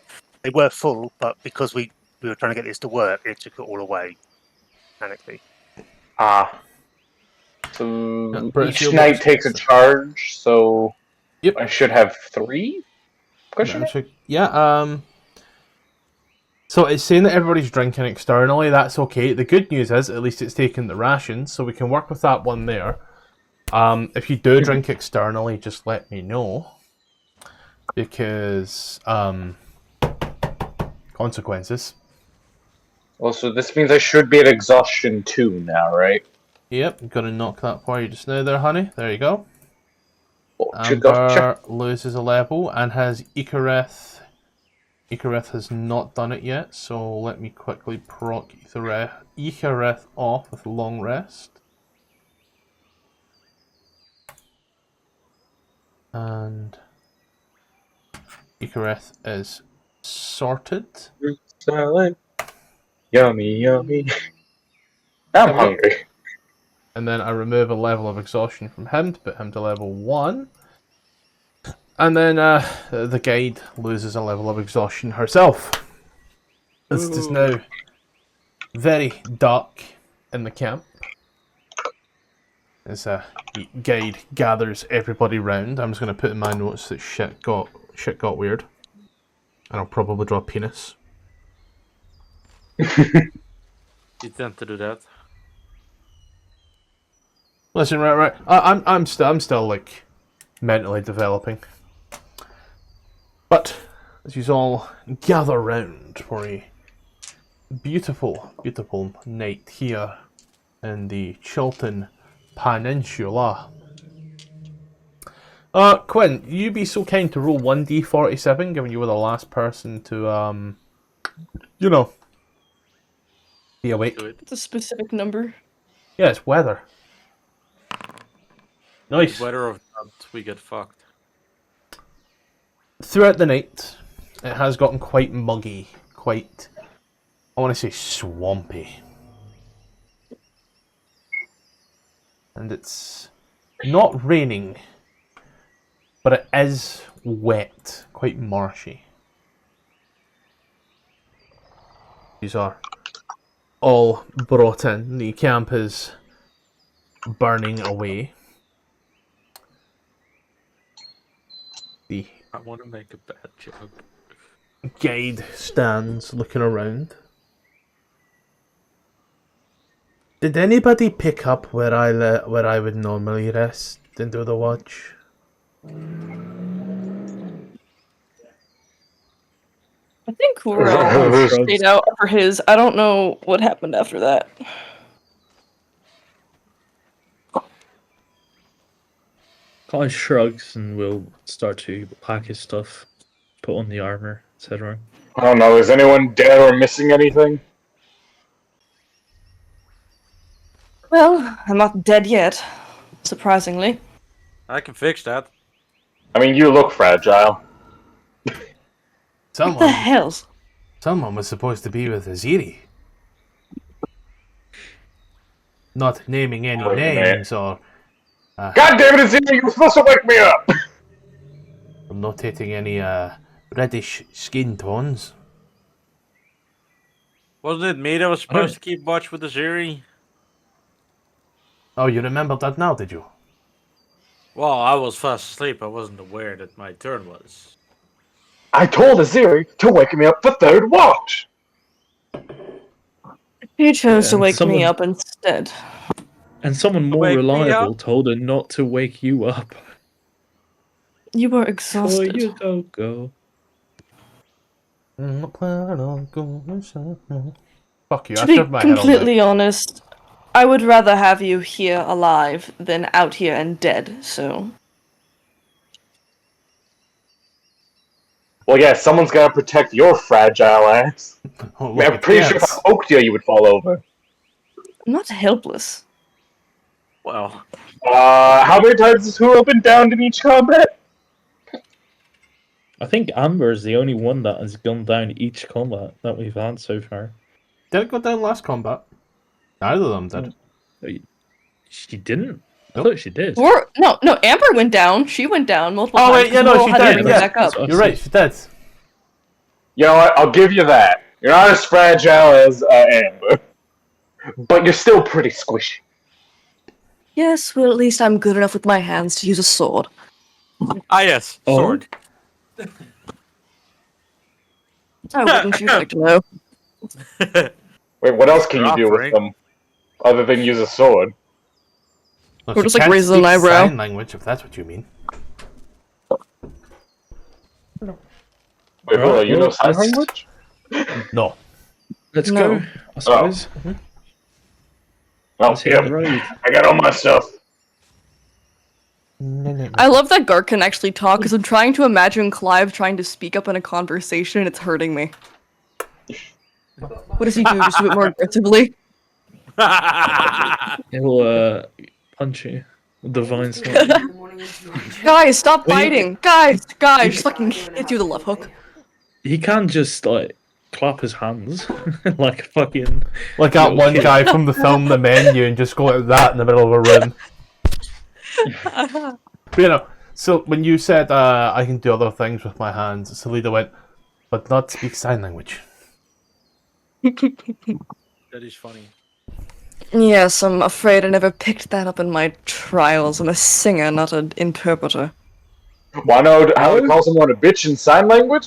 were full, but because we were trying to get this to work, it took it all away. Panically. So Yeah, British each Field knight Wars. takes a charge, so Yep. I should have 3? Question mark? Yeah, so it's saying that everybody's drinking externally, that's okay. The good news is, at least it's taking the rations, so we can work with that one there. If you do drink externally, just let me know. Because, consequences. Well, so this means I should be at exhaustion 2 now, right? Yep, gonna knock that for you just now there, honey. There you go. Gotcha. Amber loses a level and has Icareth. Icareth has not done it yet, so let me quickly proc Icareth off with a long rest. And Icareth is sorted. Salad. Yummy, yummy. I'm hungry. And then I remove a level of exhaustion from him to put him to level 1. And then the guide loses a level of exhaustion herself. It is now very dark in the camp. As the guide gathers everybody round. I'm just going to put in my notes that shit got weird. And I'll probably draw a penis. You tend to do that. Listen, right. I'm still like mentally developing. But as you all gather round for a beautiful, beautiful night here in the Chult Peninsula. Quinn, you be so kind to roll 1d47, given you were the last person to be awake. It's a specific number. Yeah, it's weather. Nice. The weather of that, we get fucked. Throughout the night, it has gotten quite muggy, quite, I want to say swampy. And it's not raining, but it is wet, quite marshy. These are all brought in. The camp is burning away. The I want to make a bad joke. guide stands looking around. Did anybody pick up where I would normally rest and do the watch? I think Xourel stayed out for his. I don't know what happened after that. Clive shrugs and will start to pack his stuff, put on the armor, etc. I don't know, is anyone dead or missing anything? Well, I'm not dead yet, surprisingly. I can fix that. I mean, you look fragile. What the Someone, hell? someone was supposed to be with Aziri. Not naming any Wait a minute. names or God damn it, Aziri, you were supposed to wake me up! notating any reddish skin tones. Wasn't it me that was supposed to keep watch with Aziri? Oh, you remember that now, did you? Well, I was fast asleep. I wasn't aware that my turn was. I told Aziri to wake me up for third watch! You chose to and wake me someone- up instead. And someone more Wake me reliable up? told her not to wake you up. You were Before exhausted. you go. Fuck you, To I be shoved my head all day. completely honest, I would rather have you here alive than out here and dead, so... Well, yeah, someone's gotta protect your fragile ass. Oh, I mean, I'm look, pretty sure if I poked you, you would fall over. I'm not helpless. Well, How many times has Xourel been downed in each combat? I think Amber is the only one that has gone down each combat that we've had so far. Did it go down last combat? Neither of them did. She didn't? I Nope. thought she did. Or, no, Amber went down. She went down multiple Oh, times. wait, yeah, 'cause no, Xourel she had to did, bring her yeah. back up. You're right, she did. You know what? I'll give you that. You're not as fragile as Amber. But you're still pretty squishy. Yes, well, at least I'm good enough with my hands to use a sword. yes, Oh. sword. Oh, wouldn't you like to know? Wait, what else can you do with Offering. them? Other than use a sword? Well, Or she just, like, can't raises an speak eyebrow. sign language, if that's what you mean. Wait, Alright, you know well, sign let's- language? No. Let's No. go, I suppose. Oh, Let's hit yeah. the road. I got all my stuff. I love that Gark can actually talk, because I'm trying to imagine Clive trying to speak up in a conversation, and it's hurting me. What does he do? Just do it more aggressively? He'll punch you with the vine sword. Guys, stop Well, you- fighting! Guys, just fucking hit you with a love hook. He can just like clap his hands like a fucking Like that little one kid. guy from the film The Menu and just go like that in the middle of a room. But, you know, so when you said I can do other things with my hands, Salida went, but not speak sign language. That is funny. Yes, I'm afraid I never picked that up in my trials. I'm a singer, not an interpreter. Wanna know how to call someone a bitch in sign language?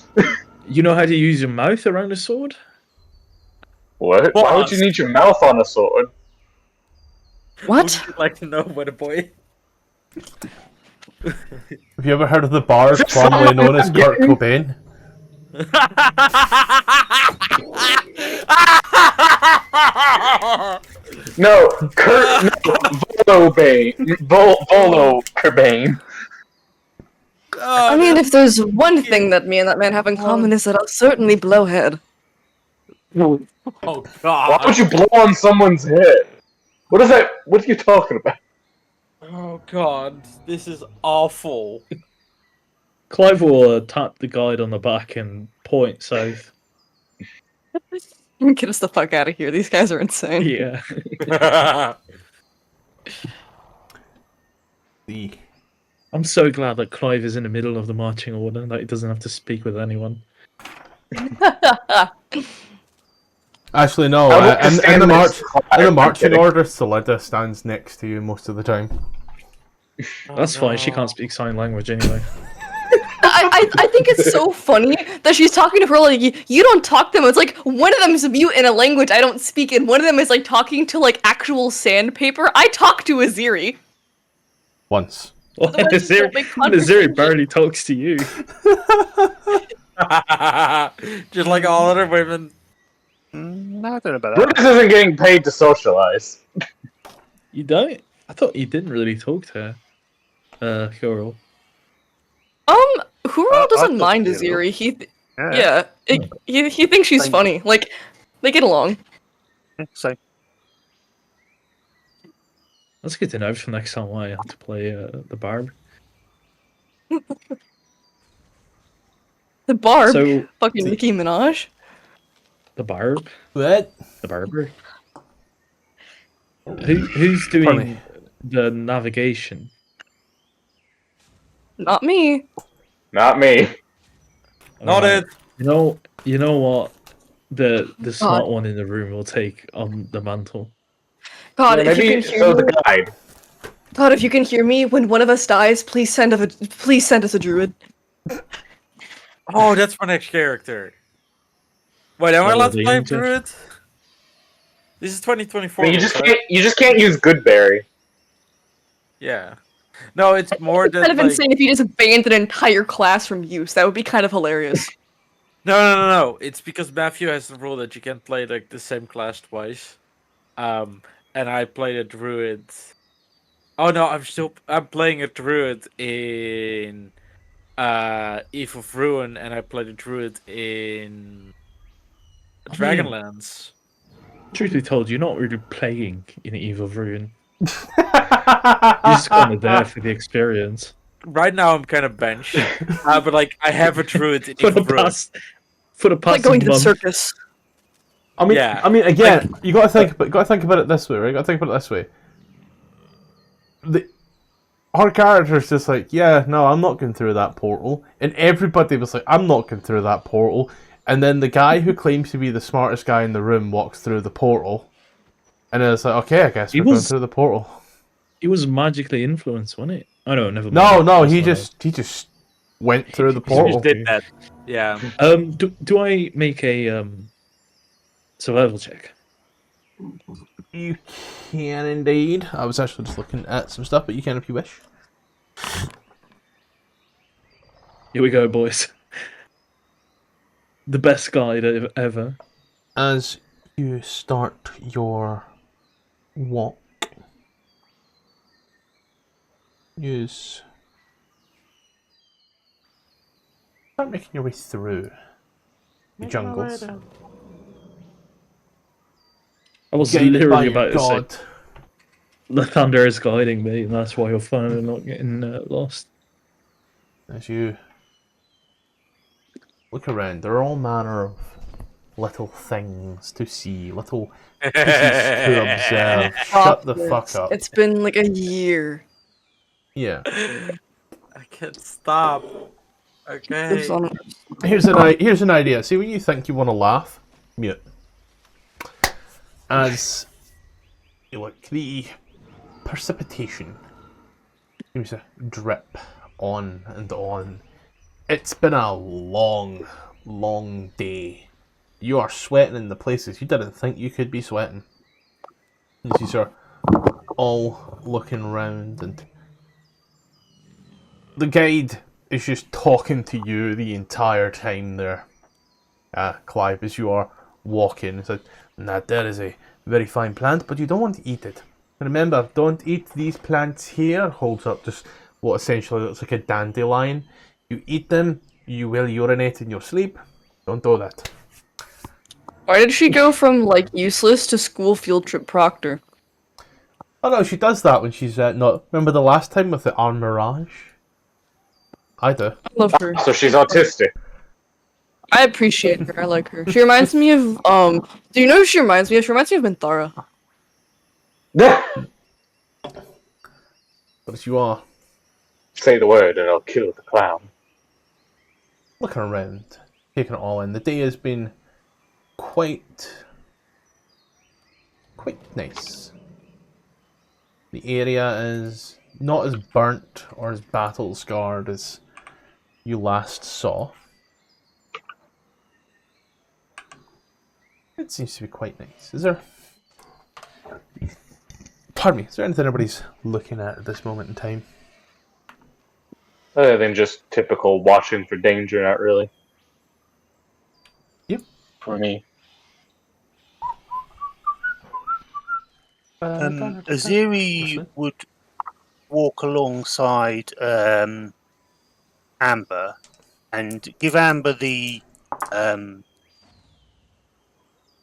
You know how to use your mouth around a sword? What? Why would you need your mouth on a sword? What? Would you like to know what a boy? Have you ever heard of the bard formerly known as Kurt Cobain? No, Volo Bane. Volo Kerbane. I mean, if there's one thing that me and that man have in common is that I'll certainly blow head. Oh Why god. would you blow on someone's head? What is that? What are you talking about? Oh god. This is awful. Clive will tap the guide on the back and point south. Get us the fuck out of here. These guys are insane. Yeah. I'm so glad that Clive is in the middle of the marching order, that he doesn't have to speak with anyone. Actually, no. I would In stand the next to Clive, in the I'm marching kidding. order, Salida stands next to you most of the time. That's fine, she can't speak sign language anyway. I think it's so funny that she's talking to her like, you don't talk to them. It's like, one of them is mute in a language I don't speak, and one of them is like talking to like actual sandpaper. I talk to Aziri. Once. Well, Otherwise you don't make Aziri barely talks to you. Just like all other women. I don't know about that. Brutus isn't getting paid to socialize. You don't? I thought you didn't really talk to her. Xourel. Xourel doesn't talk mind to you. Aziri. Yeah, he thinks she's funny. Like, they get along. So That's good to know for next time I have to play the Barb. The Barb, So fucking Nicki Minaj. the Barb, What? the Barber. Who's Pardon me. doing the navigation? Not me. Not me. Not Alright. it. You know what? The God. smart one in the room will take on the mantle. God, Yeah, if you maybe can hear so me, the guide. God, if you can hear me when one of us dies, please send us a druid. Oh, that's my next character. Wait, am I Oh, allowed to the play young Jeff. Druid? This is I 2024. mean, right? you just can't use Goodberry. Yeah. No, it's more It's kind that of like insane if you just banned an entire class from use. That would be kind of hilarious. no. It's because Matthew has the rule that you can't play like the same class twice. And I played a druid. Oh no, I'm playing a druid in Eve of Ruin, and I played a druid in Dragonlance. Truth be told, you're not really playing in Eve of Ruin. You're just kind of there for the experience. Right now, I'm kind of benched, but like I have a druid in For Eve the of Ruin. Like past going to the month. circus. Yeah. I mean, again, you got to think about it this way, right? You got to think about it this way. Our character's just like, yeah, no, I'm not going through that portal, and everybody was like, I'm not going through that portal, and then the guy who claims to be the smartest guy in the room walks through the portal, and it's like, okay, I guess we're going through the portal. He was magically influenced, wasn't it? Oh no, never mind. No, he just went through the He portal. just did that. Yeah. Do I make a survival check? You can indeed. I was actually just looking at some stuff, but you can if you wish. Here we go, boys. The best guide ever. As you start your walk, start making your way through the jungles. I was Guided by literally your about to god. say the thunder is guiding me, and that's why you're finally not getting lost. As you look around, there are all manner of little things to see, little pieces to observe. Shut the fuck up. It's been like a year. Yeah. I can't stop. Okay. Here's an idea. See, when you think you want to laugh, mute. As you look, the precipitation seems to drip on and on. It's been a long, long day. You are sweating in the places you didn't think you could be sweating. These are all looking around, and the guide is just talking to you the entire time there. Clive, as you are walking, he said, "That there is a very fine plant, but you don't want to eat it. Remember, don't eat these plants here." Holds up just what essentially looks like a dandelion. You eat them, you will urinate in your sleep. Don't do that. Why did she go from like useless to school field trip proctor? Oh no, she does that when she's not. Remember the last time with the arm mirage? I do. I love her. So she's autistic. I appreciate her. I like her. She reminds me of Do you know who she reminds me of? She reminds me of Minthara. But as you are Say the word and I'll kill the clown. looking around, taking it all in, the day has been quite nice. The area is not as burnt or as battle scarred as you last saw. It seems to be quite nice. Is there anything anybody's looking at this moment in time? Other than just typical watching for danger, not really. Yep. For me. Aziri would walk alongside Amber and give Amber the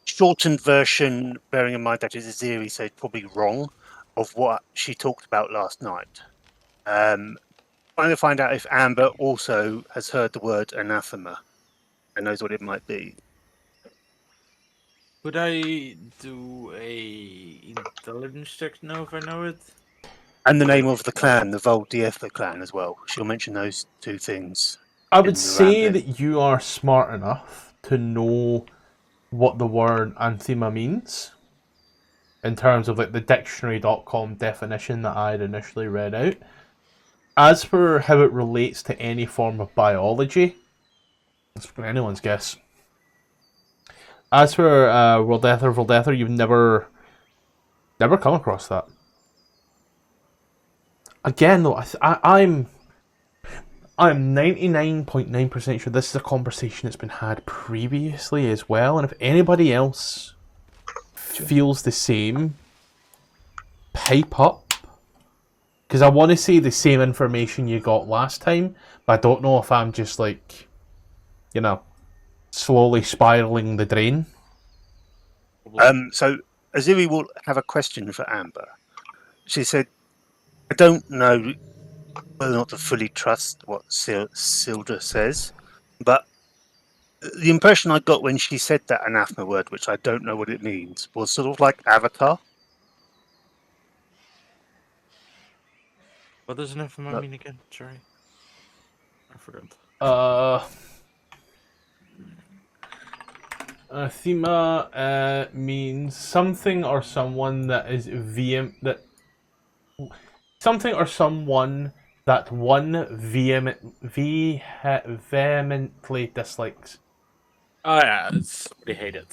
shortened version, bearing in mind that is Aziri, so it's probably wrong, of what she talked about last night. Trying to find out if Amber also has heard the word anathema and knows what it might be. Could I do a intelligence check to know if I know it? And the name of the clan, the Voldietha clan as well. She'll mention those two things. I would in the say round that you are smart enough to know what the word anthema means in terms of like the dictionary.com definition that I had initially read out. As for how it relates to any form of biology, it's anyone's guess. As for Voldether, you've never come across that. Again, though, I'm 99.9% sure this is a conversation that's been had previously as well, and if anybody else feels the same, pipe up. Because I want to say the same information you got last time, but I don't know if I'm just like, slowly spiraling the drain. So Aziri will have a question for Amber. She said, I don't know whether or not to fully trust what Sildra says, but the impression I got when she said that anathema word, which I don't know what it means, was sort of like Avatar. What does anathema No. mean again? Sorry. I forgot. Anathema means something or someone that is something or someone that one vehemently dislikes. Oh yeah, it's pretty hated.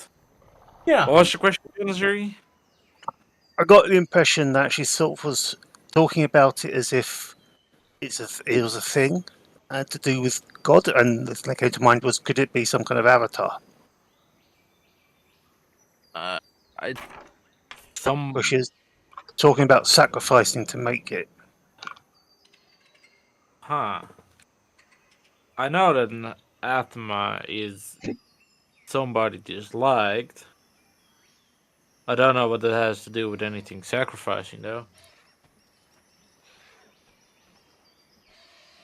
Yeah. What was your question, Aziri? I got the impression that she sort of was talking about it as if it was a thing to do with God, and the thing that came to mind was, could it be some kind of avatar? Or she's talking about sacrificing to make it. Huh. I know that an anathema is somebody disliked. I don't know what that has to do with anything sacrificing, though.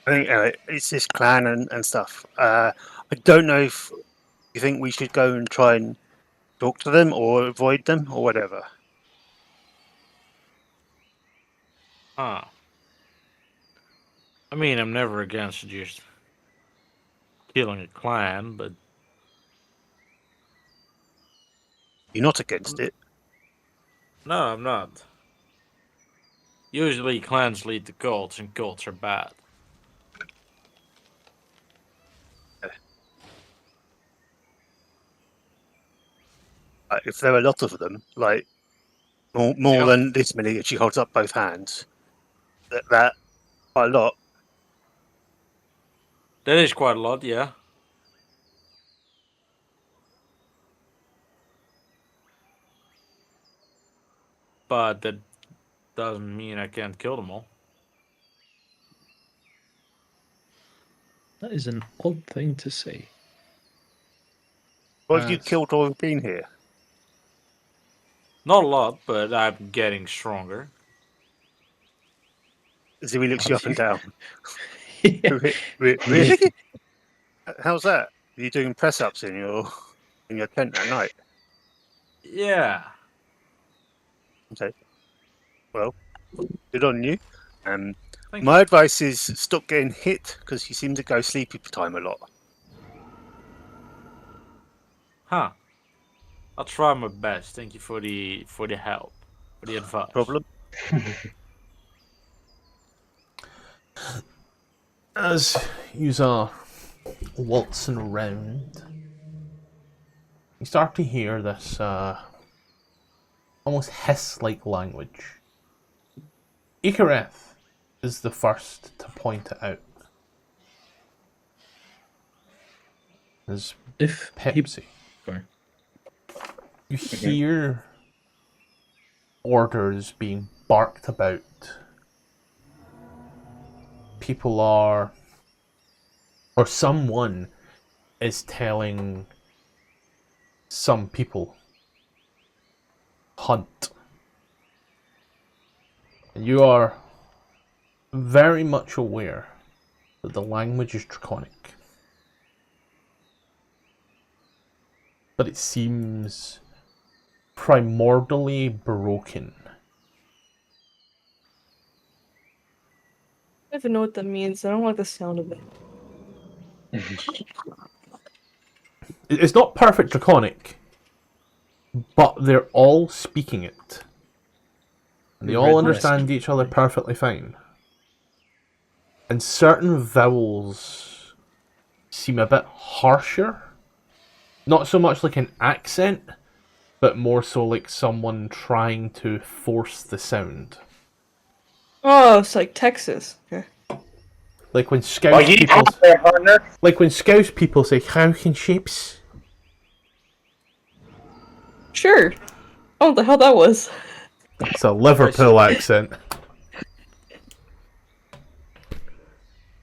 I think it's this clan and stuff. I don't know if you think we should go and try and talk to them or avoid them or whatever. Huh. I mean, I'm never against just killing a clan, but You're not against it. no, I'm not. Usually clans lead to cults, and cults are bad. If there are a lot of them, like more than this many, she holds up both hands. That quite a lot. That is quite a lot, yeah. But that doesn't mean I can't kill them all. That is an odd thing to say. What have you killed while we've been here? Not a lot, but I'm getting stronger. Ziri looks you up and down. Yeah. Really? How's that? Are you doing press ups in your tent at night? Yeah. Okay. Well, good on you. Thank My advice is stop getting hit because you seem to go sleepy time a lot. Huh. I'll try my best. Thank you for the help, for the advice. Problem? As you are waltzing around, you start to hear this almost hiss-like language. Ikareth is the first to point it out. As If Pepsi. Sorry. You hear orders being barked about. People are, or someone is telling some people, hunt. And you are very much aware that the language is draconic. But it seems primordially broken. I don't even know what that means. I don't like the sound of it. It's not perfect draconic, but they're all speaking it. And they all understand each other perfectly fine. And certain vowels seem a bit harsher. Not so much like an accent, but more so like someone trying to force the sound. Oh, it's like Texas. Okay. Like when Scouse people, like when Scouse people say "How ships." Sure. Oh, what the hell that was? It's a Liverpool accent.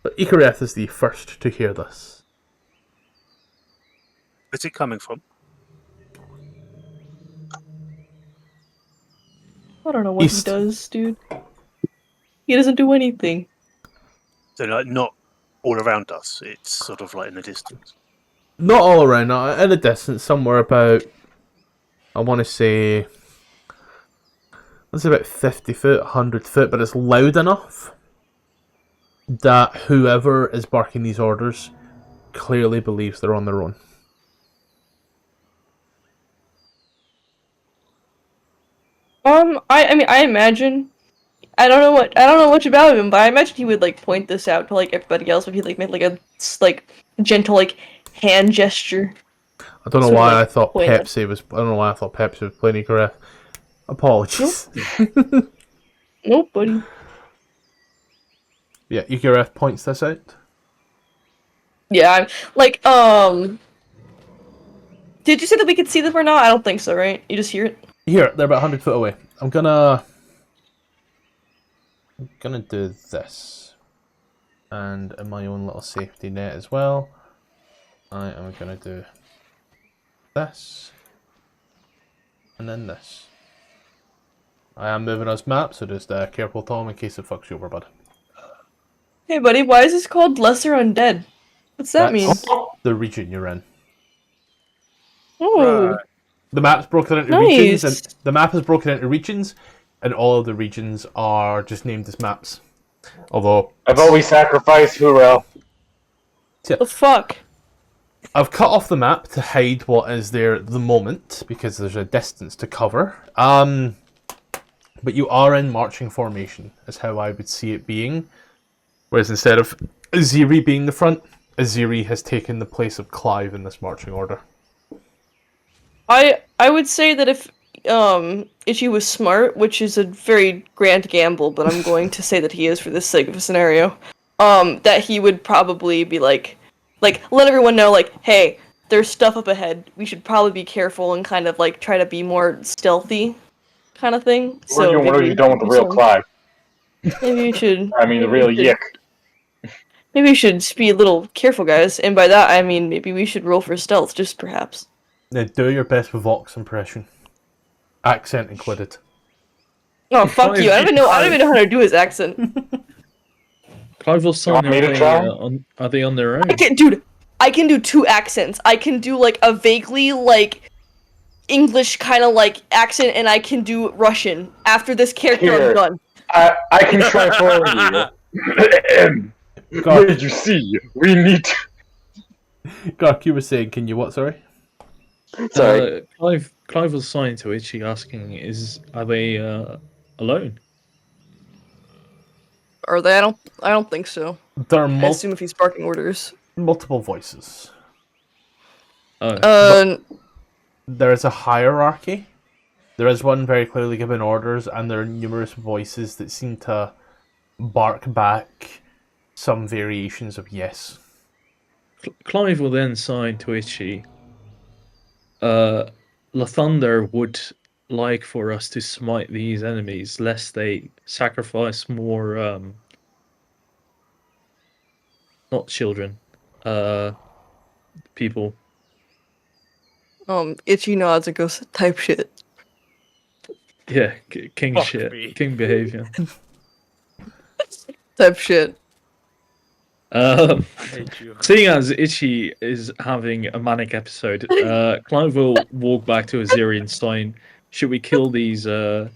But Icareth is the first to hear this. Where's it coming from? I don't know what East. he does, dude. He doesn't do anything. So like not all around us. It's sort of like in the distance. Not all around, in a distance, somewhere about, I want to say, that's about 50 foot, 100 foot, but it's loud enough that whoever is barking these orders clearly believes they're on their own. I mean, I imagine. I don't know much about him, but I imagine he would like point this out to like everybody else if he like made like a gentle like hand gesture. I don't know Sort of, why like, I thought point at- Pepsi was. I don't know why I thought Pepsi was playing Icareth. Apologies. Nope, buddy. Yeah, Icareth points this out. Yeah, I'm like Did you say that we could see them or not? I don't think so, right? You just hear it. Here, they're about 100 foot away. I'm gonna do this, and in my own little safety net as well, I am gonna do this, and then this. I am moving us map, so just careful, Tom, in case it fucks you over, bud. Hey, buddy, why is this called Lesser Undead? What's that mean? That's the region you're in. Oh, Right. The map's broken into regions, and the map is broken into regions, and all of the regions are just named as maps. Although I've always sacrificed Xourel. the fuck? I've cut off the map to hide what is there at the moment because there's a distance to cover. But you are in marching formation, is how I would see it being. Whereas instead of Aziri being the front, Aziri has taken the place of Clive in this marching order. I would say that if Ichi was smart, which is a very grand gamble, but I'm going to say that he is for the sake of a scenario, that he would probably be like let everyone know like, hey, there's stuff up ahead. We should probably be careful and kind of like try to be more stealthy, kind of thing. What are you doing with the real Clive? Maybe you should. I mean, the real Yick. Maybe we should be a little careful, guys. And by that, I mean maybe we should roll for stealth, just perhaps. Now do your best with Vox impression. Accent included. Oh, fuck you. I don't even know how to do his accent. Clive will sign want me to away, try? are they on their own? I can do two accents. I can do like a vaguely like English kind of like accent, and I can do Russian. After this character, Here. I'm done. I can try for you. What did you see? We need to... Gark, you were saying, can you what, sorry? Sorry. Clive was signing to Ichi asking, are they alone? Are they? I don't think so. There are I assume if he's barking orders. multiple voices. There is a hierarchy. There is one very clearly giving orders, and there are numerous voices that seem to bark back some variations of yes. Clive will then sign to Ichi. Lathunder would like for us to smite these enemies, lest they sacrifice more, not children, people. Itchy nods and goes type shit. Yeah, king Fuck shit, me. king behavior. Type shit. Um, I hate you. Seeing as Itchy is having a manic episode, Clive will walk back to Aziri and sign. Should we kill these? What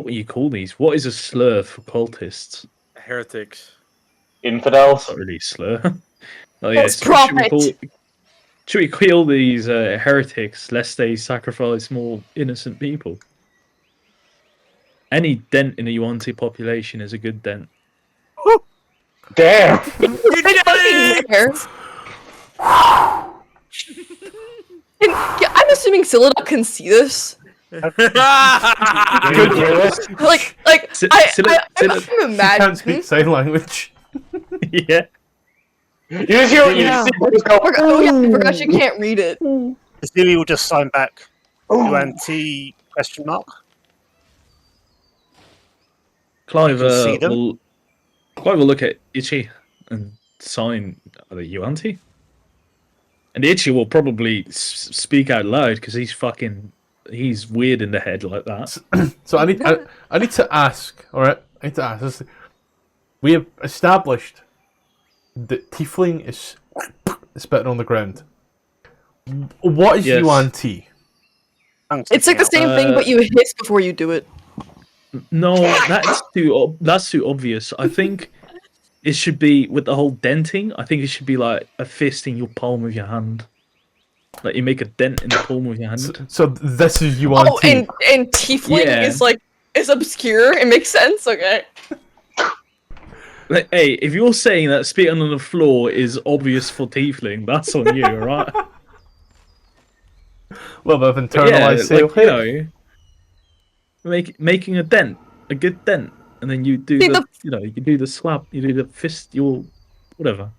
would you call these? What is a slur for cultists? Heretics. That's Infidels. not really a slur. Oh yeah, False prophet. should we kill these heretics lest they sacrifice more innocent people? Any dent in the Yuan-Ti population is a good dent. Damn. There. I'm assuming Silidot can see this. Good riddance. Like, I'm She can't speak sign language. Yeah. You just hear what you Yeah. see. Just go. I forgot she can't read it. Aziri will just sign back "Ooh." UNT question mark. Clive You can see them. will look at Itchy and sign the Yuan-Ti. And Itchy will probably speak out loud because he's weird in the head like that. So I need to ask. All right, I need to ask. We have established that tiefling is spitting on the ground. What is Yes. Yuan-Ti? It's like the same thing, but you hiss before you do it. No, that's too obvious. I think it should be with the whole denting. I think it should be like a fist in your palm of your hand. Like you make a dent in the palm of your hand. So this is Oh, Yuan-Ti. and tiefling Yeah. is obscure. It makes sense. Okay. Like, hey, if you're saying that spitting on the floor is obvious for tiefling, that's on you, alright? Well, they've Yeah, internalized like, self-hate. making a dent, a good dent, and then you do See, you do the slap, you do the fist, whatever.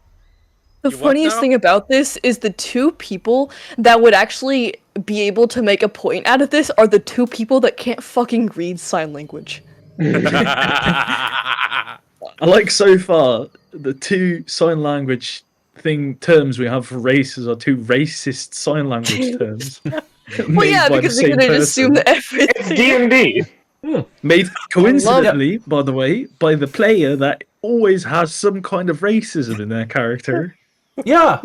The You what funniest now? thing about this is the two people that would actually be able to make a point out of this are the two people that can't fucking read sign language. I like so far the two sign language terms we have for races are two racist sign language terms. Well, yeah, because they're gonna assume that It's everything. D&D. Made coincidentally, by the way, by the player that always has some kind of racism in their character. Yeah,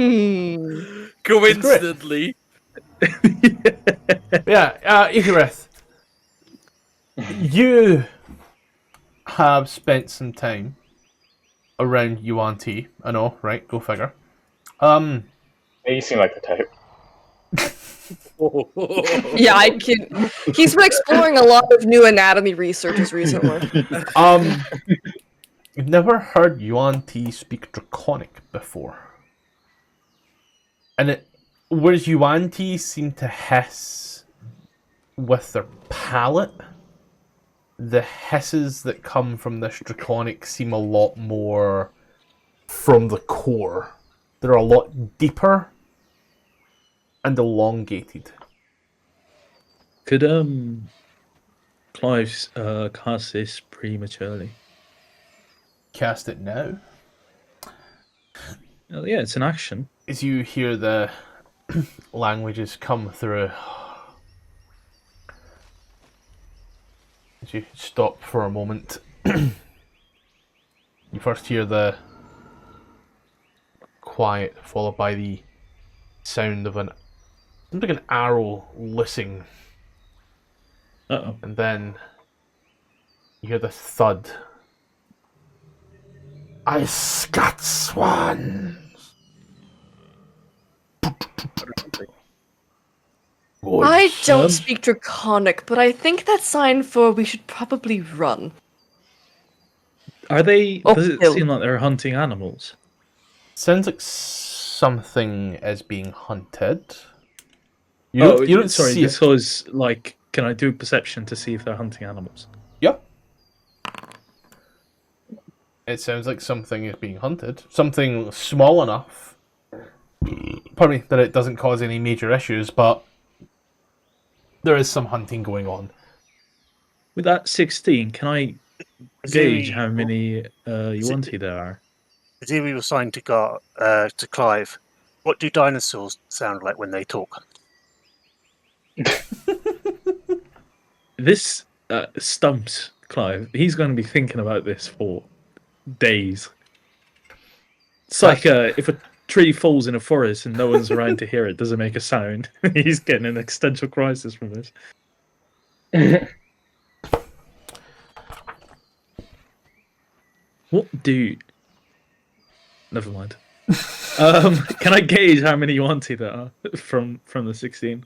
Coincidentally. yeah. Icarus, you have spent some time around Yuan-Ti. I know, right? Go figure. Yeah, you seem like the type. Yeah, I can. He's been exploring a lot of new anatomy researches recently. You've never heard Yuan-Ti speak Draconic before. And whereas Yuan-Ti seem to hiss with their palate, the hisses that come from this Draconic seem a lot more from the core. They're a lot deeper and elongated. Could Clive cast this prematurely? Cast it now. Oh, yeah, it's an action. As you hear the languages come through, as you stop for a moment, you first hear the quiet, followed by the sound of seems like an arrow loosing, Uh-oh. and then you hear the thud. I scat swans. I don't speak Draconic, but I think that's sign for we should probably run. Are they? Oh, Does it no. seem like they're hunting animals? Sounds like something is being hunted. You don't sorry. see This it. was like, can I do perception to see if they're hunting animals? Yep. It sounds like something is being hunted. Something small enough, pardon me, that it doesn't cause any major issues, but there is some hunting going on. With that 16, can I gauge Aziri- how many Yuan-Ti there are? Aziri was assigned to Clive. What do dinosaurs sound like when they talk? This stumps Clive. He's going to be thinking about this for days. It's like if a tree falls in a forest and no one's around to hear it, doesn't make a sound. He's getting an existential crisis from this. What do? Never mind. Can I gauge how many Yuan-Ti there are from the 16,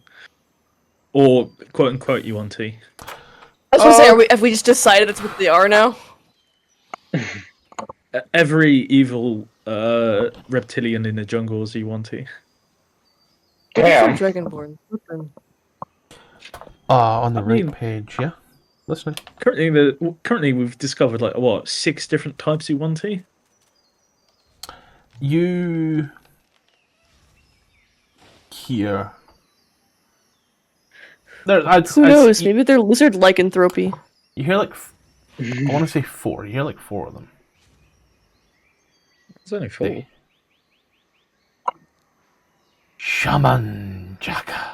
or quote unquote Yuan-Ti? I was gonna say, have we just decided that's what they are now? Every evil reptilian in the jungle is Yuan-Ti. Damn. Dragonborn. On the I right mean- page, yeah. Listening. Currently we've discovered like what 6 different types of Yuan-Ti. You hear. Who knows? Maybe they're lizard lycanthropy. You hear like, I want to say 4. You hear like 4 of them. It's only 4. Shaman Jaka.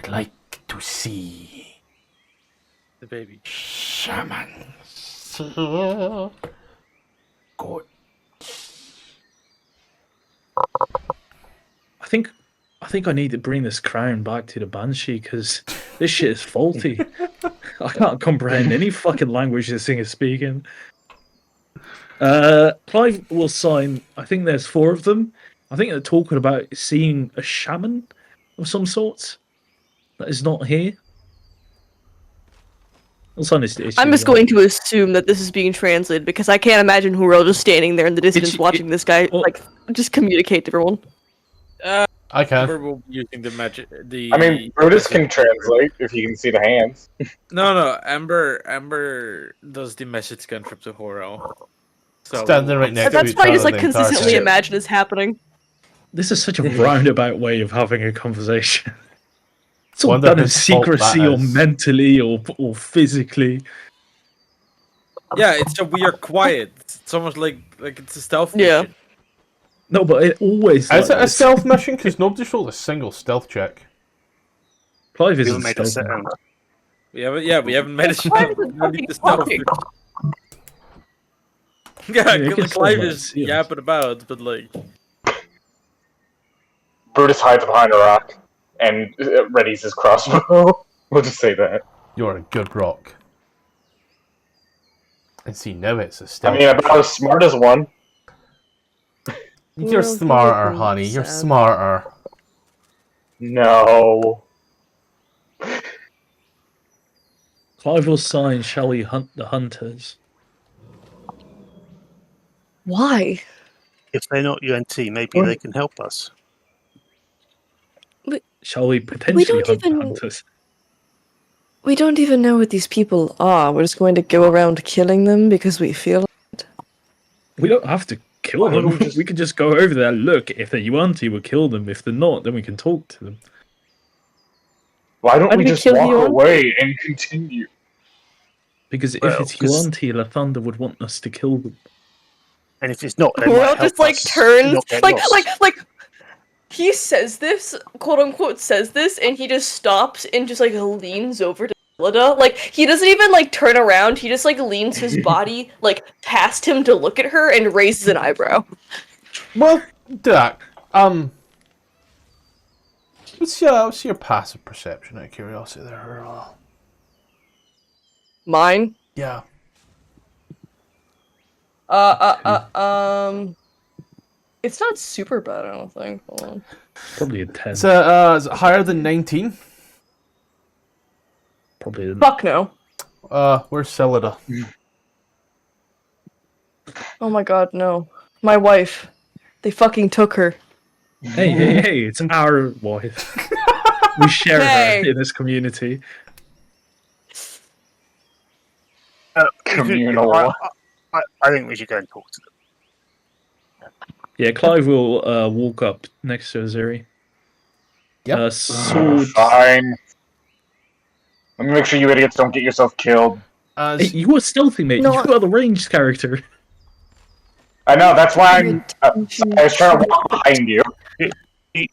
I'd like to see The baby. shamans. Good. I think I need to bring this crown back to the Banshee because this shit is faulty. I can't comprehend any fucking language this thing is speaking. Clive will sign. I think there's 4 of them. I think they're talking about seeing a shaman of some sort that is not here. I'll sign this. I'm just going to assume that this is being translated because I can't imagine Xourel just standing there in the distance watching this guy like just communicate to everyone. I can. Amber will be using the magic. I mean, Brutus can translate if he can see the hands. No. Amber does the message cantrip to Xourel. So Standing right next to That's each what I other just like the entire consistently time. imagine is happening. This is such a roundabout way of having a conversation. It's all Wonder done in whose fault that secrecy or is. mentally or physically. yeah, we are quiet. It's almost like it's a stealth Yeah. mission. No, but it always. Is it a this. stealth mission? Because nobody's rolled a single stealth check. Clive We isn't haven't made a stealth. sound. We haven't made a Clive sound. is No need to fucking stealth. talking. Yeah, you can Clive still is see us. yapping about, but like, Brutus hides behind a rock and readies his crossbow. We'll just say that. You're a good rock. And see, now it's a I stealth. mean, about as smart as one. You're smarter, honey. You're smarter. No. Clive will sign, shall we hunt the hunters? Why? If they're not UNT, maybe they can help us. Shall we potentially don't hunt the even- hunters? We don't even know what these people are. We're just going to go around killing them because we feel. We don't have to kill Why don't them. we just- We could just go over there, look. If they're Yuan-Ti, we'll kill them. If they're not, then we can talk to them. Why don't Why we do we just kill walk you? away and continue? Because if Well, it's 'cause- Yuan-Ti, Lathander would want us to kill them. And if it's not, they might Xourel help just like us turns, not get like lost. he says this, quote unquote says this, and he just stops and just like leans over to Zelda. Like he doesn't even like turn around. He just like leans his body like past him to look at her and raises an eyebrow. Well, Dak, what's your passive perception out of curiosity there, Earl? Mine. Yeah. It's not super bad, I don't think. Hold on. Probably a 10. Is it higher than 19? Probably a... Fuck no. Where's Celida? Oh my god, no. My wife. They fucking took her. Hey, it's our wife. We share Hey. her in this community. Communal. I think we should go and talk to them. Yeah, Clive will walk up next to Aziri. Yep. Sword. Fine. Let me make sure you idiots don't get yourself killed. Hey, you were stealthy, mate. No, You are the ranged character. I know, that's why I was trying to walk behind you.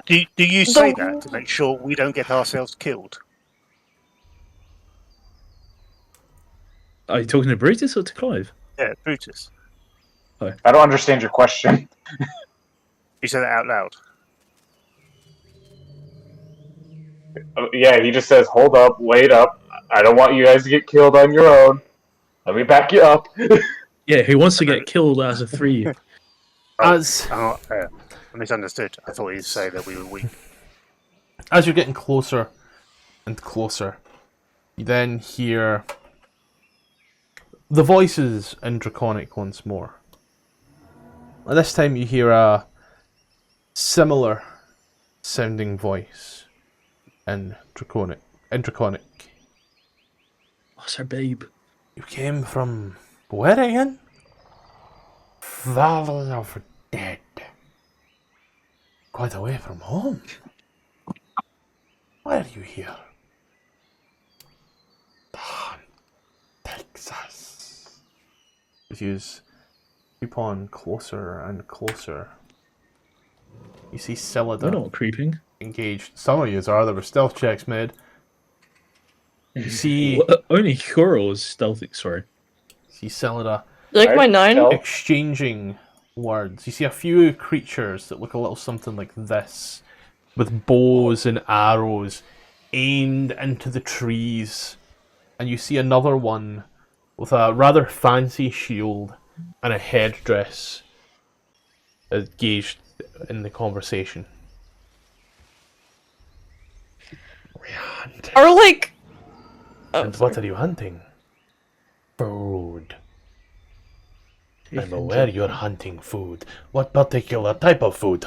Do you say that to make sure we don't get ourselves killed? Are you talking to Brutus or to Clive? Yeah, Brutus. I don't understand your question. You said it out loud. Yeah, he just says, hold up, wait up. I don't want you guys to get killed on your own. Let me back you up. Yeah, who wants to get killed as a 3? As I misunderstood. I thought he'd say that we were weak. as you're getting closer and closer, you then hear the voices in Draconic once more. And this time you hear a similar sounding voice in Draconic. What's her babe? You came from where again? Valley of Dead. Quite away from home. Why are you here? Texas. As you keep on closer and closer, you see We're Cyllida not creeping. engaged. Some of you are. There were stealth checks made. You see, Only Xourel is stealthy. Sorry. see Cyllida Like my 9? exchanging words. You see a few creatures that look a little something like this, with bows and arrows aimed into the trees. And you see another one with a rather fancy shield and a headdress engaged in the conversation. Or like... Oh, And what are you hunting? Food. I'm aware you're hunting food. What particular type of food?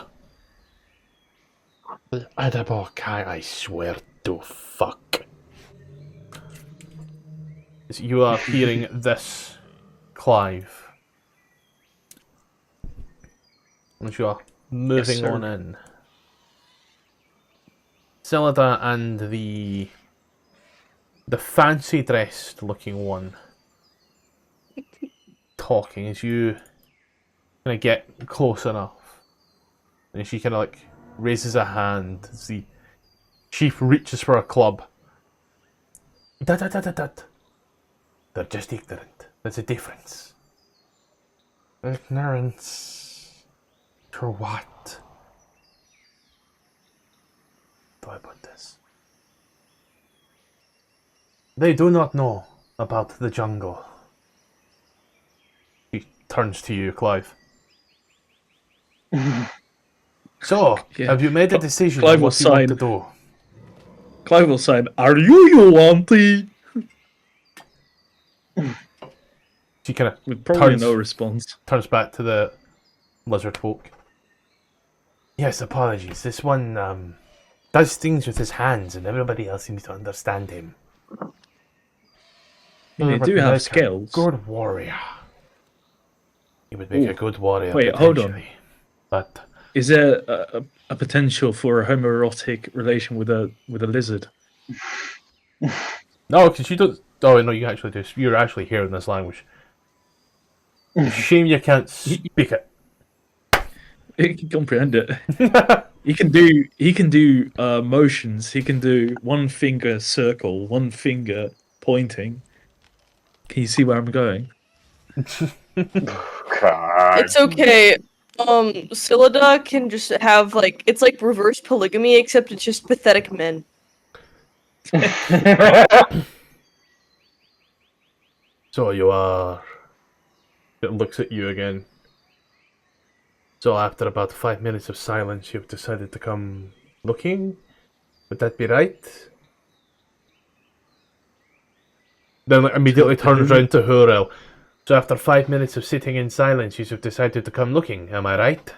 Edible kind, I swear to fuck. As you are hearing this, Clive. As you are moving sir. on in. Cyllida and the fancy dressed looking one talking as you kind of get close enough, and she kind of like raises a hand as the chief reaches for a club. Dut. They're just ignorant. There's a difference. Ignorance for what? How do I put this? They do not know about the jungle. He turns to you, Clive. So, Yeah. have you made a decision Clive on will what you want sign. to do? Clive will sign, "Are you auntie?" She kind of With probably turns, no response. turns back to the LIzardfolk. Yes, apologies. This one does things with his hands, and everybody else seems to understand him. They do have skills. Good warrior. He would make a good warrior. Wait, hold on. potentially. But Is there a potential for a homoerotic relation with a lizard? no, because you don't. Oh no, you actually do. You're actually hearing this language. It's a shame you can't speak it. He can comprehend it. He can do motions. He can do one finger circle, one finger pointing. Can you see where I'm going? God. It's okay. Cyllida can just have, like, it's like reverse polygamy, except it's just pathetic men. So you are. It looks at you again. So after about 5 minutes of silence, you've decided to come looking? Would that be right? Then immediately turns round to Xourel. So after 5 minutes of sitting in silence, you've decided to come looking, am I right?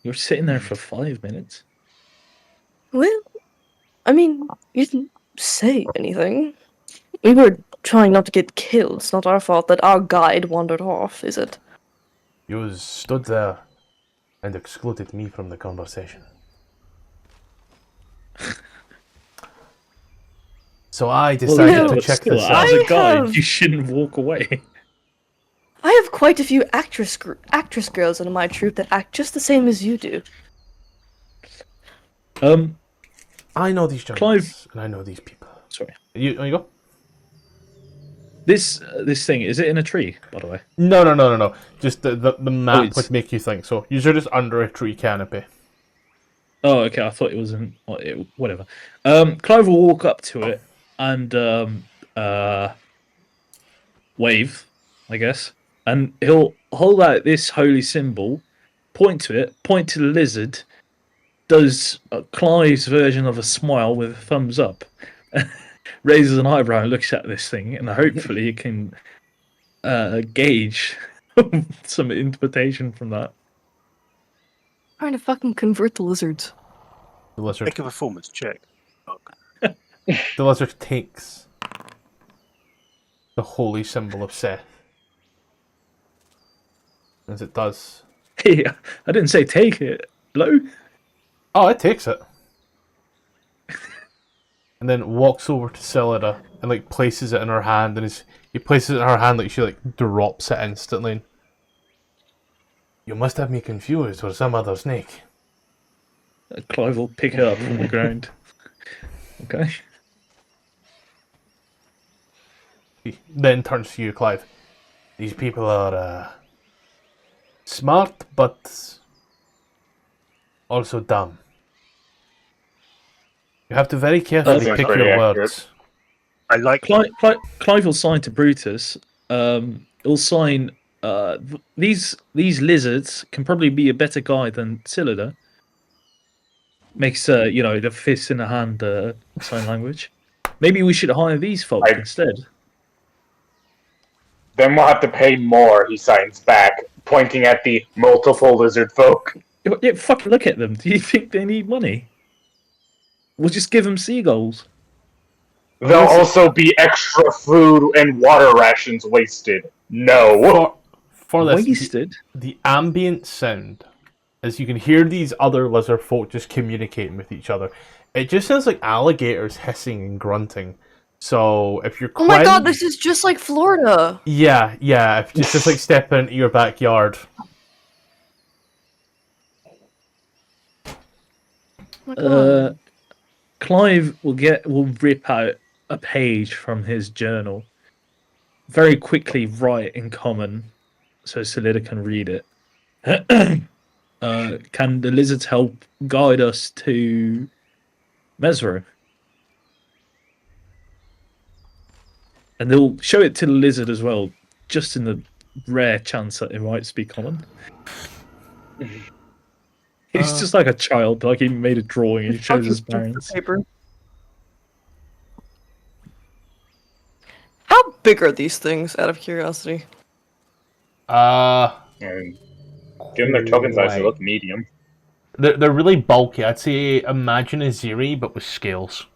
You're sitting there for 5 minutes. Well, I mean, you didn't say anything. We were trying not to get killed. It's not our fault that our guide wandered off, is it? You stood there and excluded me from the conversation. So I decided to check this As out. a guide, have- you shouldn't walk away. I have quite a few actress girls in my troupe that act just the same as you do. I know these jungles, Clive- and I know these people. Sorry. You go. This thing, is it in a tree, by the way? No. Just the map it's- would make you think so. You're just under a tree canopy. Oh, okay. I thought it was in whatever. Clive will walk up to it and wave, I guess, and he'll hold out this holy symbol, point to it, point to the lizard, does Clive's version of a smile with a thumbs up, raises an eyebrow and looks at this thing, and hopefully you can gauge some interpretation from that. Trying to fucking convert the lizards. The lizard. Make a performance check. The lizard takes the holy symbol of Seth, as it does. Hey, I didn't say take it. Hello? Oh, it takes it. And then walks over to Celida and like places it in her hand, and he places it in her hand like she like drops it instantly. You must have me confused with some other snake. Clive will pick it up from the ground. Okay. He then turns to you, Clive. These people are smart, but also dumb. You have to very carefully That seems pick pretty your accurate. words. I like Clive will sign to Brutus. He'll sign. These lizards can probably be a better guy than Cylinder. Makes the fist in the hand sign language. Maybe we should hire these folk instead. Then we'll have to pay more, he signs back, pointing at the multiple lizard folk. Yeah, fucking look at them. Do you think they need money? We'll just give them seagulls. There'll also be extra food and water rations wasted. No. For this, Wasted. the ambient sound, as you can hear these other lizard folk just communicating with each other, it just sounds like alligators hissing and grunting. So if you're Oh my god, this is just like Florida. yeah, if it's just like stepping into your backyard. Oh my god. Clive will rip out a page from his journal, very quickly write in common, so Solida can read it. Can the lizards help guide us to Mesro? And they'll show it to the lizard as well, just in the rare chance that it might speak common. He's just like a child, like he made a drawing and he shows his parents. Paper. How big are these things, out of curiosity? Given their token size, they look medium. They're really bulky. I'd say imagine Aziri, but with scales.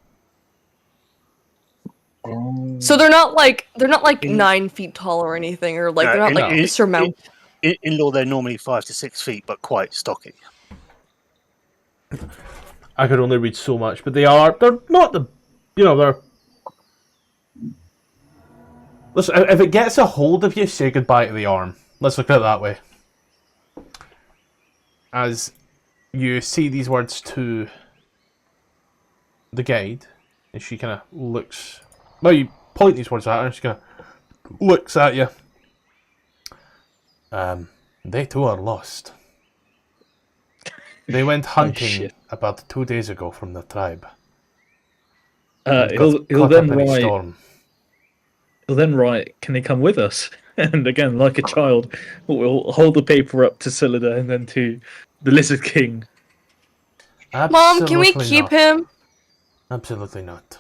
So they're not like 9 feet tall or anything, or like they're not like surmount. In law, they're normally 5 to 6 feet, but quite stocky. I could only read so much, but they're not the, they're... Listen, if it gets a hold of you, say goodbye to the arm. Let's look at it that way. As you say these words to the guide, and she kind of looks... Well, you point these words at her, and she kind of looks at you. They too are lost. They went hunting about 2 days ago from the tribe. He'll then write. He'll then write, "Can they come with us?" And again, like a child, we'll hold the paper up to Cylinder and then to the Lizard King. Mom, can we keep him? Absolutely not.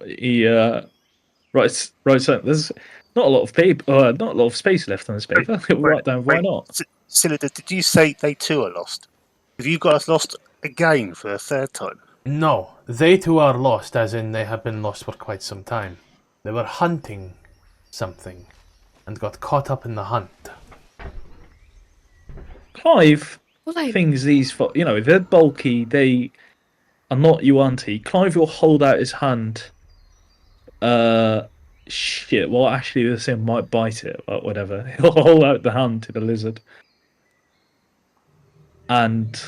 He writes. There's not a lot of paper, not a lot of space left on this paper. He'll write down why not. Cylinder, did you say they too are lost? Have you got us lost again for a third time? No, they too are lost, as in they have been lost for quite some time. They were hunting something and got caught up in the hunt. Clive thinks these, they're bulky. They are not Yuanti. Clive will hold out his hand, Shit. Well, actually, this thing might bite it, but whatever. He'll hold out the hand to the lizard, and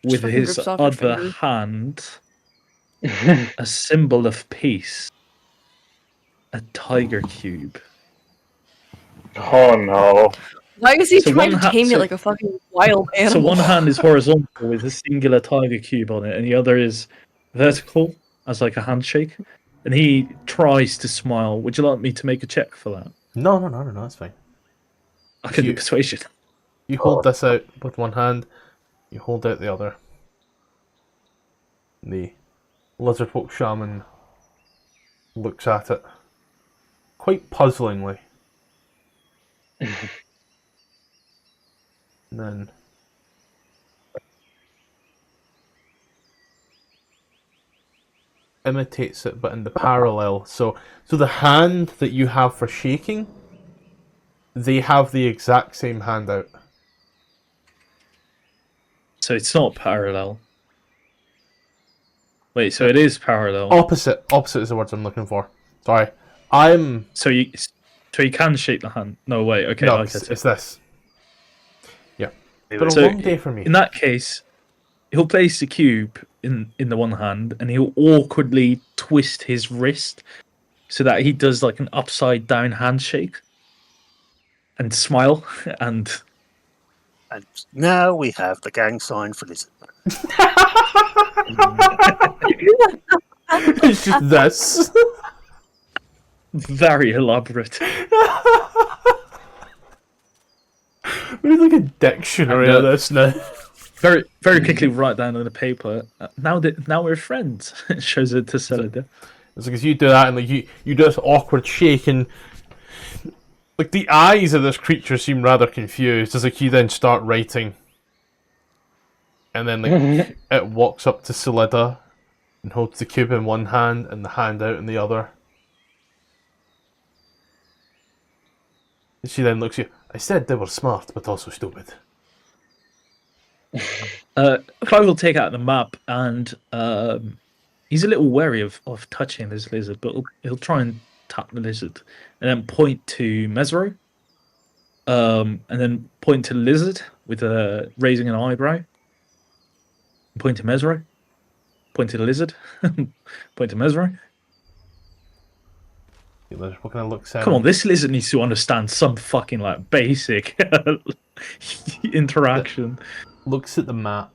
with fucking his rips off your other fingers. hand, a symbol of peace, a tiger cube. Oh no. Why is he So trying to one ha- tame it so- like a fucking wild So animal? one hand is horizontal with a singular tiger cube on it, and the other is vertical as like a handshake. And he tries to smile. Would you like me to make a check for that? No, that's fine. I can do You- persuasion. You hold this out with one hand, you hold out the other. The LIzardfolk shaman looks at it quite puzzlingly. And then imitates it, but in the parallel. So the hand that you have for shaking, they have the exact same hand out. So it's not parallel. Wait, so it is parallel. Opposite is the words I'm looking for. Sorry, I'm. So you can shake the hand. No, wait. Okay, No, I it's get it. this. Yeah, It been a was- So long day for me. in that case, he'll place the cube in the one hand, and he'll awkwardly twist his wrist so that he does like an upside down handshake and smile and And now we have the gang sign for this. It's just this. very elaborate. We need like a dictionary And, of this now. Very quickly write down on the paper. Now we're friends. It shows it to S.S.D. It's like as you do that and like you do this awkward shake and like the eyes of this creature seem rather confused as like you then start writing. And then like it walks up to S.S.D. and holds the cube in one hand and the hand out in the other. And she then looks at you. I said they were smart but also stupid. Clive will take out the map and he's a little wary of touching this lizard, but he'll try and tap the lizard and then point to Mesro. And then point to the lizard with raising an eyebrow. Point to Mesro. Point to the lizard. Point to Mesro. What kind of looks at Come on, this lizard needs to understand some fucking like basic interaction. looks at the map.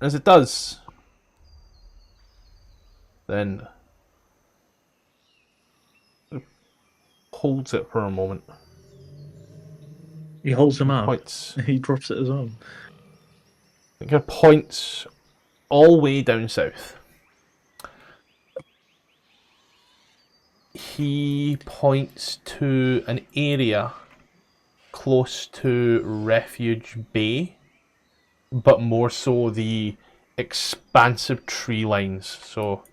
As it does, then it holds it for a moment. He holds him up. Points. He drops it as well. It kind of points all the way down south. He points to an area close to Refuge Bay, but more so the expansive tree lines. So,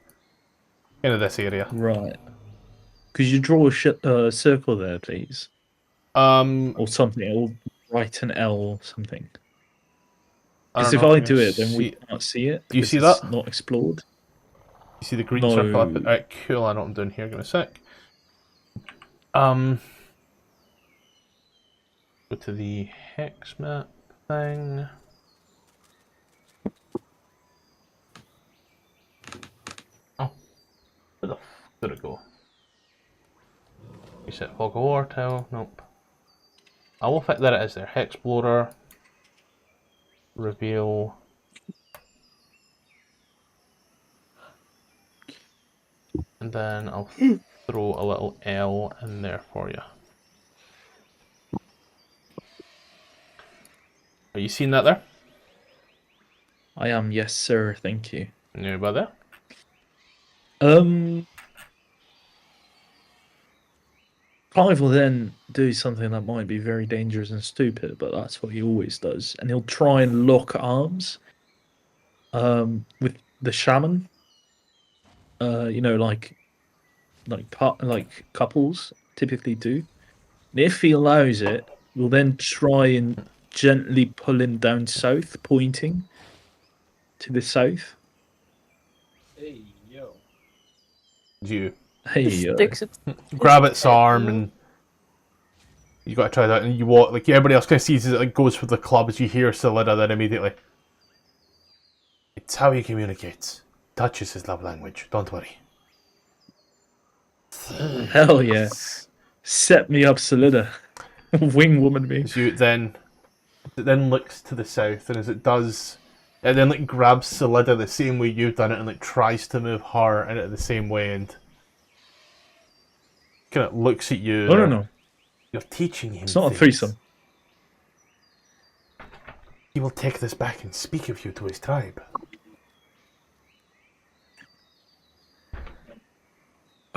kind of this area. Right. Could you draw a circle there, please? Or something. Or write an L or something. Because if I do it, then we can't see it. Do you see because that? it's not explored. You see the green No. circle up? Alright, cool. I know what I'm doing here. Give me a sec. Go to the hex map thing. Oh, where the f did it go? Reset fog of war tile. Nope. I will fit. There it is. There. Hexplorer. Reveal. And then I'll throw a little L in there for you. Are you seeing that there? I am, yes, sir. Thank you. No, about there. Clive will then do something that might be very dangerous and stupid, but that's what he always does. And he'll try and lock arms with the shaman. Like couples typically do. And if he allows it, we'll then try and gently pull him down south, pointing. to the south. Hey, yo. You Hey, Sticks it. grab its arm and you got to try that, and you walk like everybody else kind of sees as it like goes for the club as you hear Solida then immediately. It's how he communicates. Touch is his love language. Don't worry. hell yeah. Set me up, Solida. Wing woman me. As you then, it then looks to the south, and as it does, it then like grabs Solida the same way you've done it, and like tries to move her in it the same way, and kind of looks at you. No. You're teaching him. It's not a things. threesome. He will take this back and speak of you to his tribe.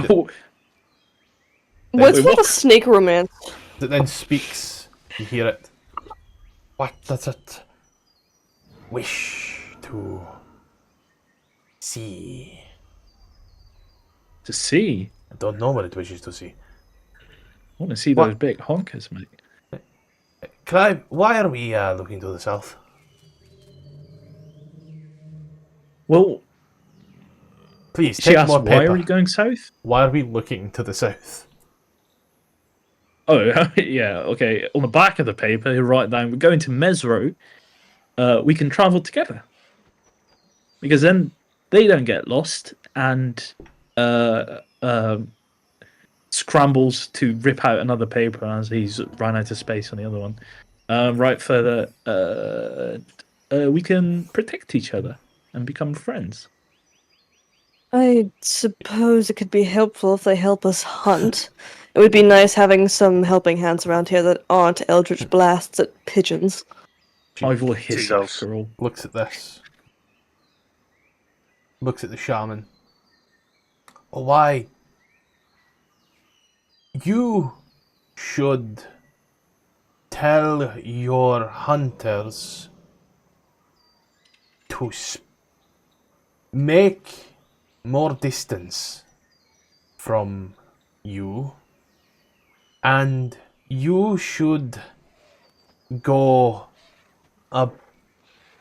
Oh, What's Wait, with what? the snake romance? It then speaks. You hear it. What does it wish to see? to see. I don't know what it wishes to see. I want to see What? those big honkers, mate. Clive, why are we looking to the south? Well, Please, she take asked, more why paper. are we going south? Why are we looking to the south? Oh, yeah, okay. On the back of the paper, you write down, we're going to Mesro. We can travel together. Because then they don't get lost and scrambles to rip out another paper as he's run out of space on the other one. Right further, we can protect each other and become friends. I suppose it could be helpful if they help us hunt. It would be nice having some helping hands around here that aren't eldritch blasts at pigeons. I will hiss at Seagulls. Xourel. Looks at this. Looks at the shaman. Oh, why? You should tell your hunters to make more distance from you, and you should go up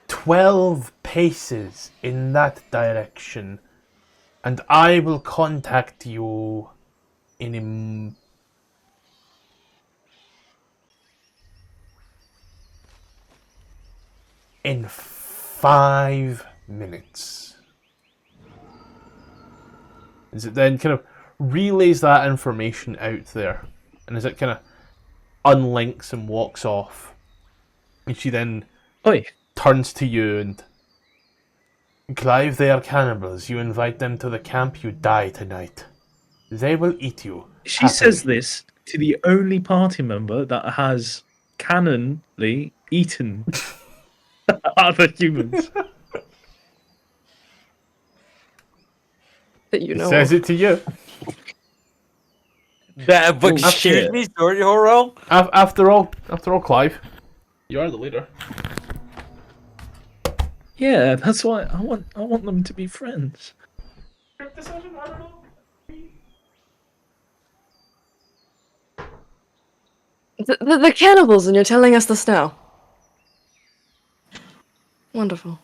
12 paces in that direction, and I will contact you in in 5 minutes. As it then kind of relays that information out there, and as it kind of unlinks and walks off, and she then Oi, turns to you and Clive, they are cannibals. You invite them to the camp, you die tonight. They will eat you. she says happily. this to the only party member that has canonly eaten other humans. That you know. Says it to you. But Oh, excuse shit. me, sorry, Xourel. After all, Clive, you are the leader. Yeah, that's why I want them to be friends. The cannibals, and you're telling us this now. Wonderful.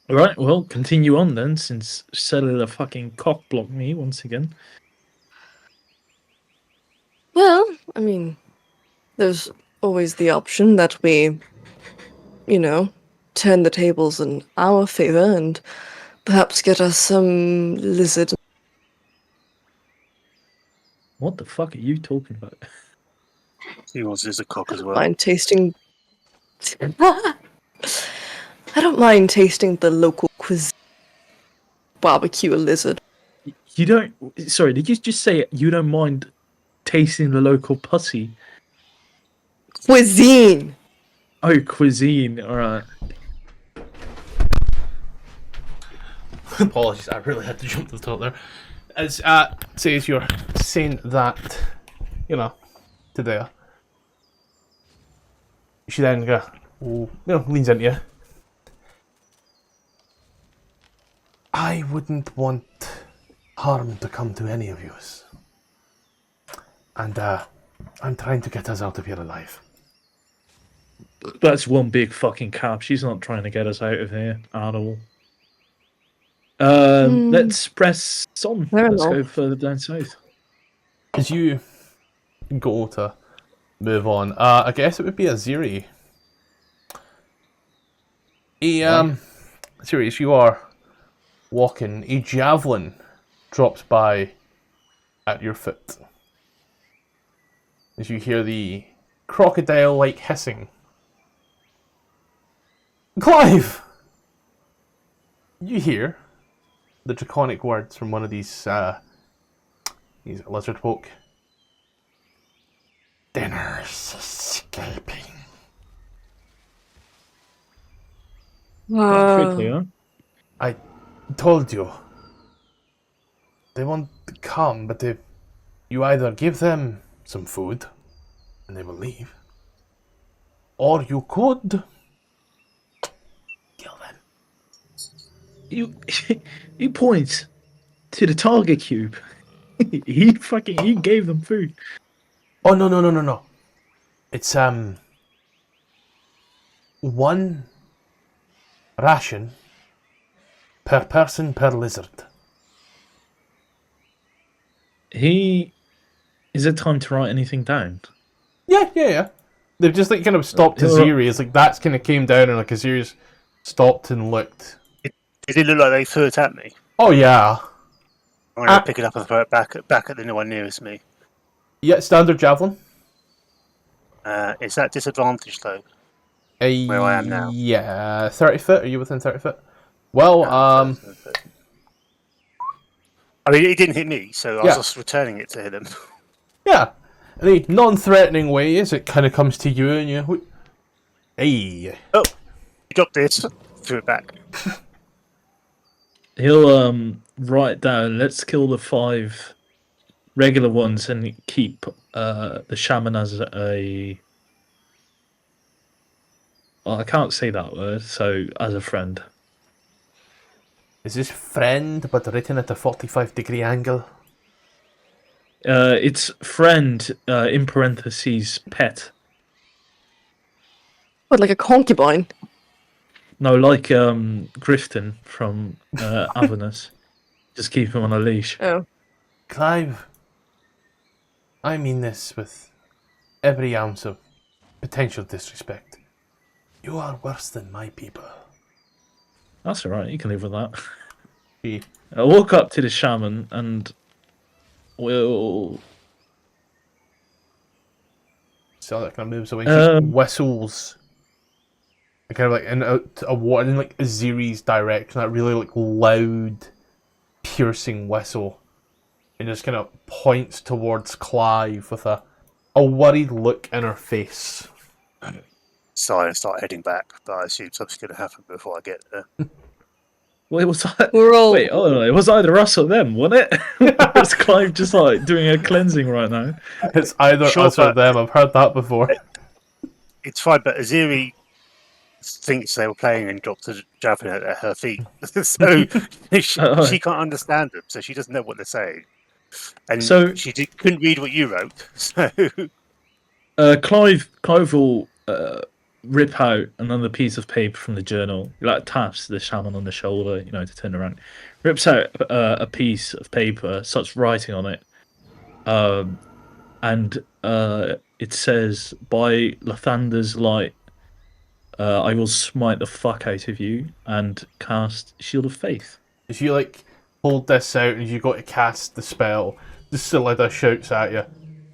Alright, well, continue on then, since Cellular fucking cock-blocked me once again. Well, I mean, there's always the option that we, turn the tables in our favor and perhaps get us some lizard. What the fuck are you talking about? He wants his cock as well. Mind tasting. I don't mind tasting the local cuisine. Barbecue a lizard. You don't... Sorry, did you just say you don't mind tasting the local pussy? Cuisine! Oh, cuisine, alright. Apologies, I really had to jump to the top there. As says you're saying that, to there. She then leans into you. I wouldn't want harm to come to any of yous. And I'm trying to get us out of here alive. That's one big fucking cap. She's not trying to get us out of here at all. Let's press on. I don't Let's know. go further down south. As you go to move on, I guess it would be Aziri. Aziri, as you are walking, a javelin drops by at your foot. As you hear the crocodile-like hissing. Clive! You hear the draconic words from one of these lizard folk. Dinner's escaping. Quickly, huh? I told you. They won't come, but if you either give them some food and they will leave, or you could kill them. He points to the target cube. he gave them food. Oh no. It's one ration per person per lizard. Is it time to write anything down? Yeah. They've just like kind of stopped Aziri. It's like that's kind of came down and like Aziri's stopped and looked. Did it look like they threw it at me? Oh yeah. I'm going to pick it up and throw it back at the one nearest me. Yeah, standard javelin. Is that disadvantage though? Where I am now. Yeah, 30 foot. Are you within 30 foot? Well, I mean, it didn't hit me, so I was just returning it to hit him. Yeah. In a non-threatening way, as it kind of comes to you and you. Hey. Oh, you got this. Threw it back. He'll write down. Let's kill the 5 regular ones and keep the shaman as a. Well, I can't say that word, so as a friend. Is this friend, but written at a 45-degree angle? It's friend in parentheses pet. What, like a concubine? No, like Grifton from Avernus. Just keep him on a leash. Oh. Clive, I mean this with every ounce of potential disrespect. You are worse than my people. That's alright, you can live with that. She I'll walk up to the shaman and we'll... so that kind of moves away. She whistles. Kind of like in a water in like Aziri's direction, that really like loud, piercing whistle, and just kind of points towards Clive with a worried look in her face. So I start heading back, but I assume something's going to happen before I get there. Well, it was We're all... Wait, oh, it was either us or them, wasn't it? It's Clive just like doing a cleansing right now. It's either us or them. I've heard that before. It's fine, but Aziri thinks they were playing and dropped the javelin at her feet, so she can't understand them, so she doesn't know what they're saying, and so she couldn't read what you wrote. So Clive will rip out another piece of paper from the journal. He like taps the shaman on the shoulder, to turn around. Rips out a piece of paper, starts writing on it, and it says, "By Lathander's light, I will smite the fuck out of you and cast Shield of Faith." As you like hold this out and you go to cast the spell, the Solida shouts at you,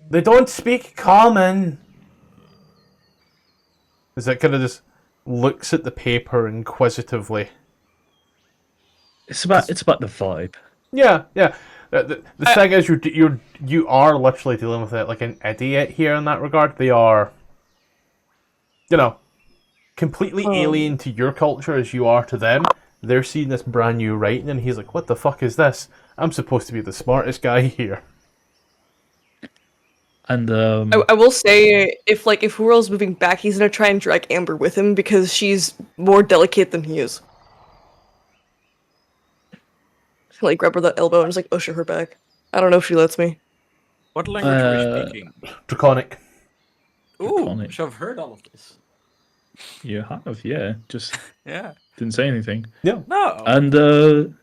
"They don't speak common!" As it kind of just looks at the paper inquisitively. It's about the vibe. Yeah. The thing is, you are literally dealing with it like an idiot here in that regard. They are, completely alien to your culture as you are to them. They're seeing this brand new writing, and he's like, "What the fuck is this? I'm supposed to be the smartest guy here." And I will say, if Xourel's moving back, he's gonna try and drag Amber with him because she's more delicate than he is. Like grab her the elbow and just like usher her back. I don't know if she lets me. What language are we speaking? Draconic. Ooh, Draconic. so I've heard all of this. You have, yeah. Just Yeah. didn't say anything. No. No. And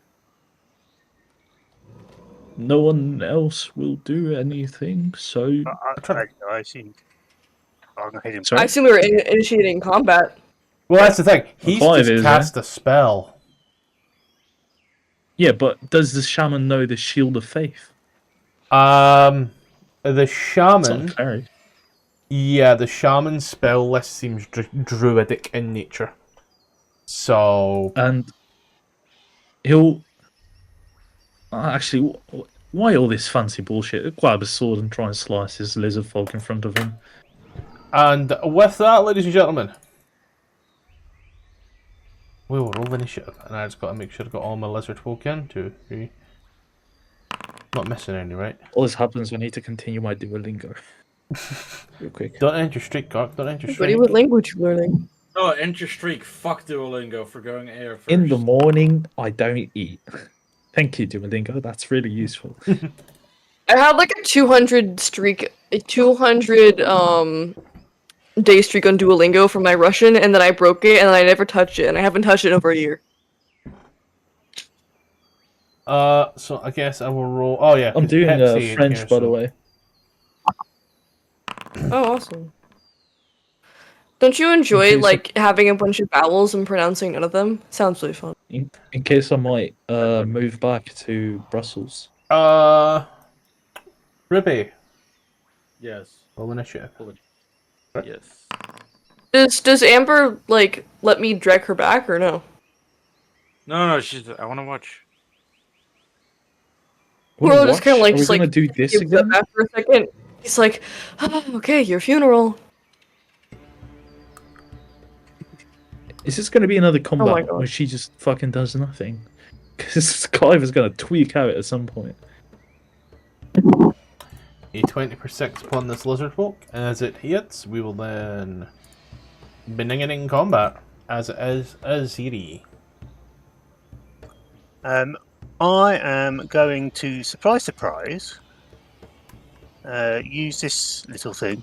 no one else will do anything, so... I think I'm heading. I Sorry? assume we were initiating combat. Well, that's the thing. Well, He's Clive just is, cast a spell. Yeah, but does the shaman know the Shield of Faith? The It's not shaman. a cleric. Yeah, the shaman spell list seems druidic in nature. So. And he'll... Actually, why all this fancy bullshit? Grab a sword and try and slice his lizard folk in front of him. And with that, ladies and gentlemen, we will roll initiative. And I just got to make sure I got all my lizard folk in. 2, 3. Not missing any, right? All this happens when I need to continue my Duolingo. Real quick. Don't enter street, Cork. Don't enter Buddy, street. what language you learning? Oh, enter streak. Fuck Duolingo for going air first. In the morning, I don't eat. Thank you, Duolingo. That's really useful. I had like a 200 streak, a 200 day streak on Duolingo for my Russian, and then I broke it, and I never touched it, and I haven't touched it in over a year. So I guess I will roll. Oh yeah, I'm 'cause doing Pepsi ain't French, here, by so- the way. Oh, awesome. Don't you enjoy case of- like having a bunch of vowels and pronouncing none of them? Sounds really fun. In case I might move back to Brussels. Ruby, Yes. roll initiative. Yes. Does Amber like let me drag her back or no? No, she's. I want to watch. Wanna Well, just kinda watch? like Are we just, gonna like, do this Give again? that back for a second. He's like, oh, okay, your funeral. Is this gonna be another combat God. where she just fucking does nothing? Because Clive is gonna tweak out at some point. A 20 per 6 upon this lizard folk. As it hits, we will then beginning combat. As it is Aziri. I am going to surprise, use this little thing.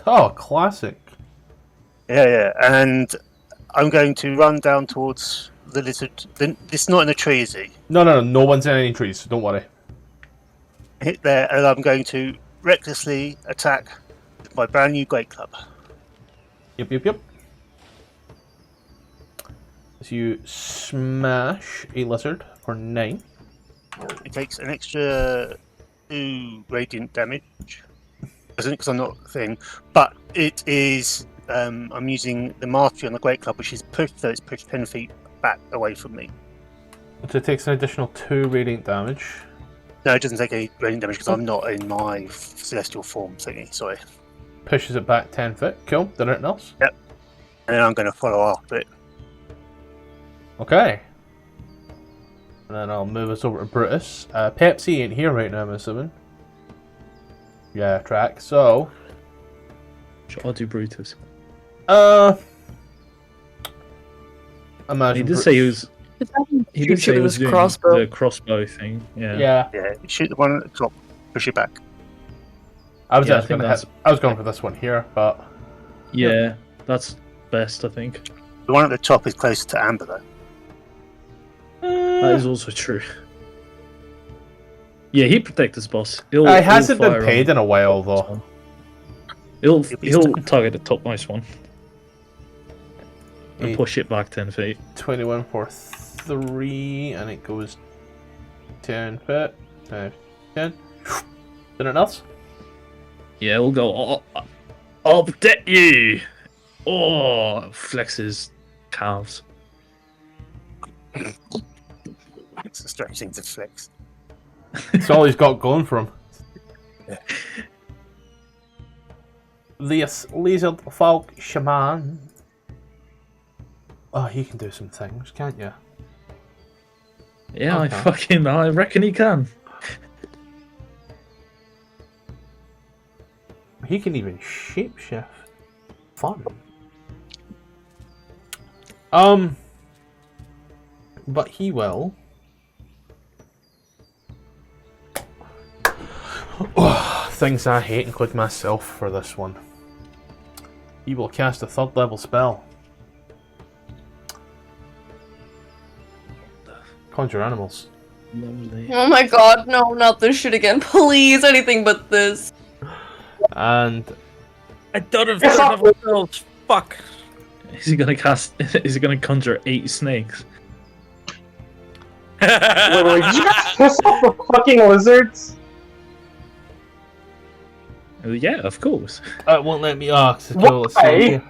Oh, classic. Yeah, and I'm going to run down towards the lizard. It's not in a tree, is it? No one's in any trees, so don't worry. Hit there, and I'm going to recklessly attack with my brand new great club. Yep. So you smash a lizard for 9. It takes an extra 2 radiant damage. Because I'm not a thing, but it is. I'm using the mastery on the great club, which is pushed, so it's pushed 10 feet back away from me. So it takes an additional 2 radiant damage. No, it doesn't take any radiant damage because I'm not in my celestial form thingy. Sorry. Pushes it back 10 foot. Cool. Did anything else? Yep. And then I'm going to follow after it. Okay. And then I'll move us over to Brutus. Pepsi ain't here right now, I'm assuming. Yeah, track. So. I'll do Brutus. Imagine. He did say he was. He did say he was his doing crossbow. the crossbow thing. Yeah. Yeah. Shoot the one at the top, push it back. I was Yeah, I actually think gonna that's- I was going for this one here, but Yeah, that's best, I think. The one at the top is closer to Amber, though. That is also true. Yeah, he protects his boss. He'll hasn't been fire paid on in a while the top though. one. He'll He's target the topmost one and Eight. push it back 10 feet. 21 for 3, and it goes 10 foot. 10. Anything else? Yeah, we'll go. I'll protect you. Oh, flexes calves. It's a strange thing to flex. It's all he's got going for him. This LIzardfolk shaman. Oh, he can do some things, can't you? Yeah, Okay. I reckon he can. He can even shapeshift. Fun. But he will. Things I hate, including myself, for this one. he will cast a 3rd level spell. Conjure animals. Lovely. Oh my god, no, not this shit again. Please, anything but this. And I don't have 3rd level spells. Fuck. Is he gonna cast? Is he gonna conjure 8 snakes? Wait, did you guys piss off the fucking lizards? Yeah, of course. it won't let me ask. Why?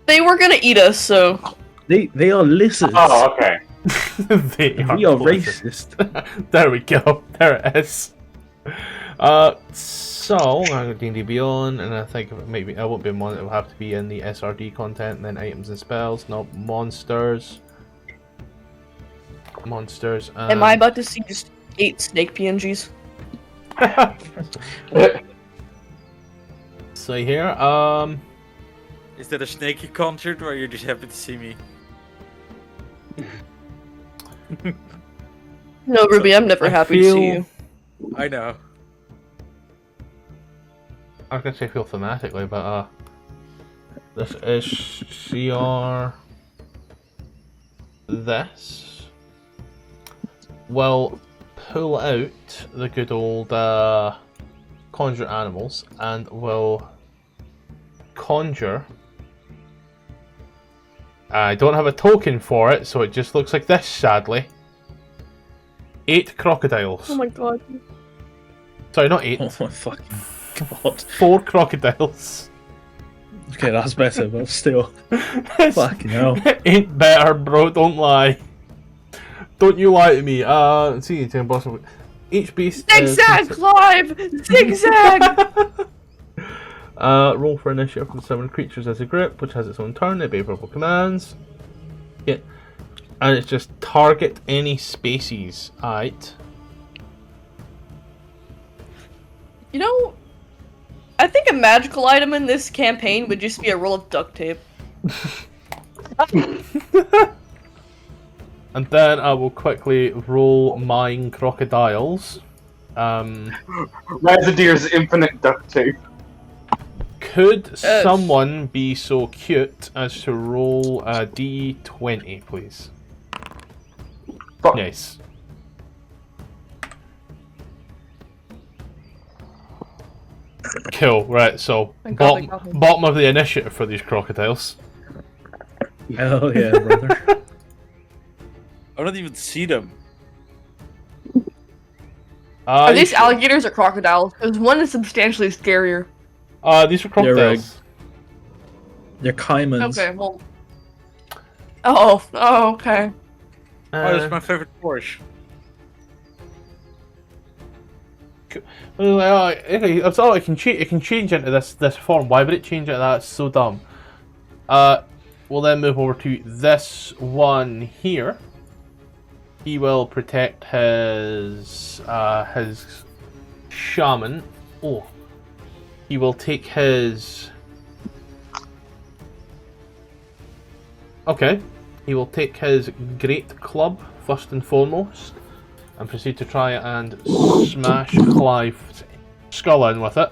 They were gonna eat us, so. They are lizards. Oh, okay. we We are racist. There we go. There it is. So I'm going to D&D Beyond, and I think maybe I won't be in one. It will have to be in the SRD content, and then items and spells, not monsters. Monsters. Am I about to see just 8 snake PNGs? So here, Is that a snake you conjured, or you're just happy to see me? No, Ruby, I'm never happy to see you. I know. I was going to say feel thematically, but this is CR. This will pull out the good old conjure animals and will conjure. I don't have a token for it, so it just looks like this, sadly. 8 crocodiles. Oh my god. Sorry, not 8. Oh my fucking god. 4 crocodiles. Okay, that's better, but still. Fucking hell. Ain't better, bro, don't lie. Don't you lie to me. Let's see, it's impossible. Each beast. Zigzag, Clive! Zigzag! Roll for initiative from 7 creatures as a group, which has its own turn. They obey verbal commands. Yeah. And it's just target any species. Alright. You know, I think a magical item in this campaign would just be a roll of duct tape. And then I will quickly roll mine crocodiles. Razadier's infinite duct tape. Could someone be so cute as to roll a d20, please? Fuck. Nice. Cool, right, so Thank God they got me. bottom of the initiative for these crocodiles. Hell yeah, brother. I don't even see them. Are these alligators or crocodiles? Because one is substantially scarier. These are crocodiles. They're caimans. Okay, well. Oh, okay. Oh, that's my favorite Porsche. Okay, that's all it can change. It can change into this form. Why would it change into that? It's so dumb. We'll then move over to this one here. He will protect his shaman. Oh, he will take his. Okay, he will take his great club first and foremost, and proceed to try and smash Clive's skull in with it.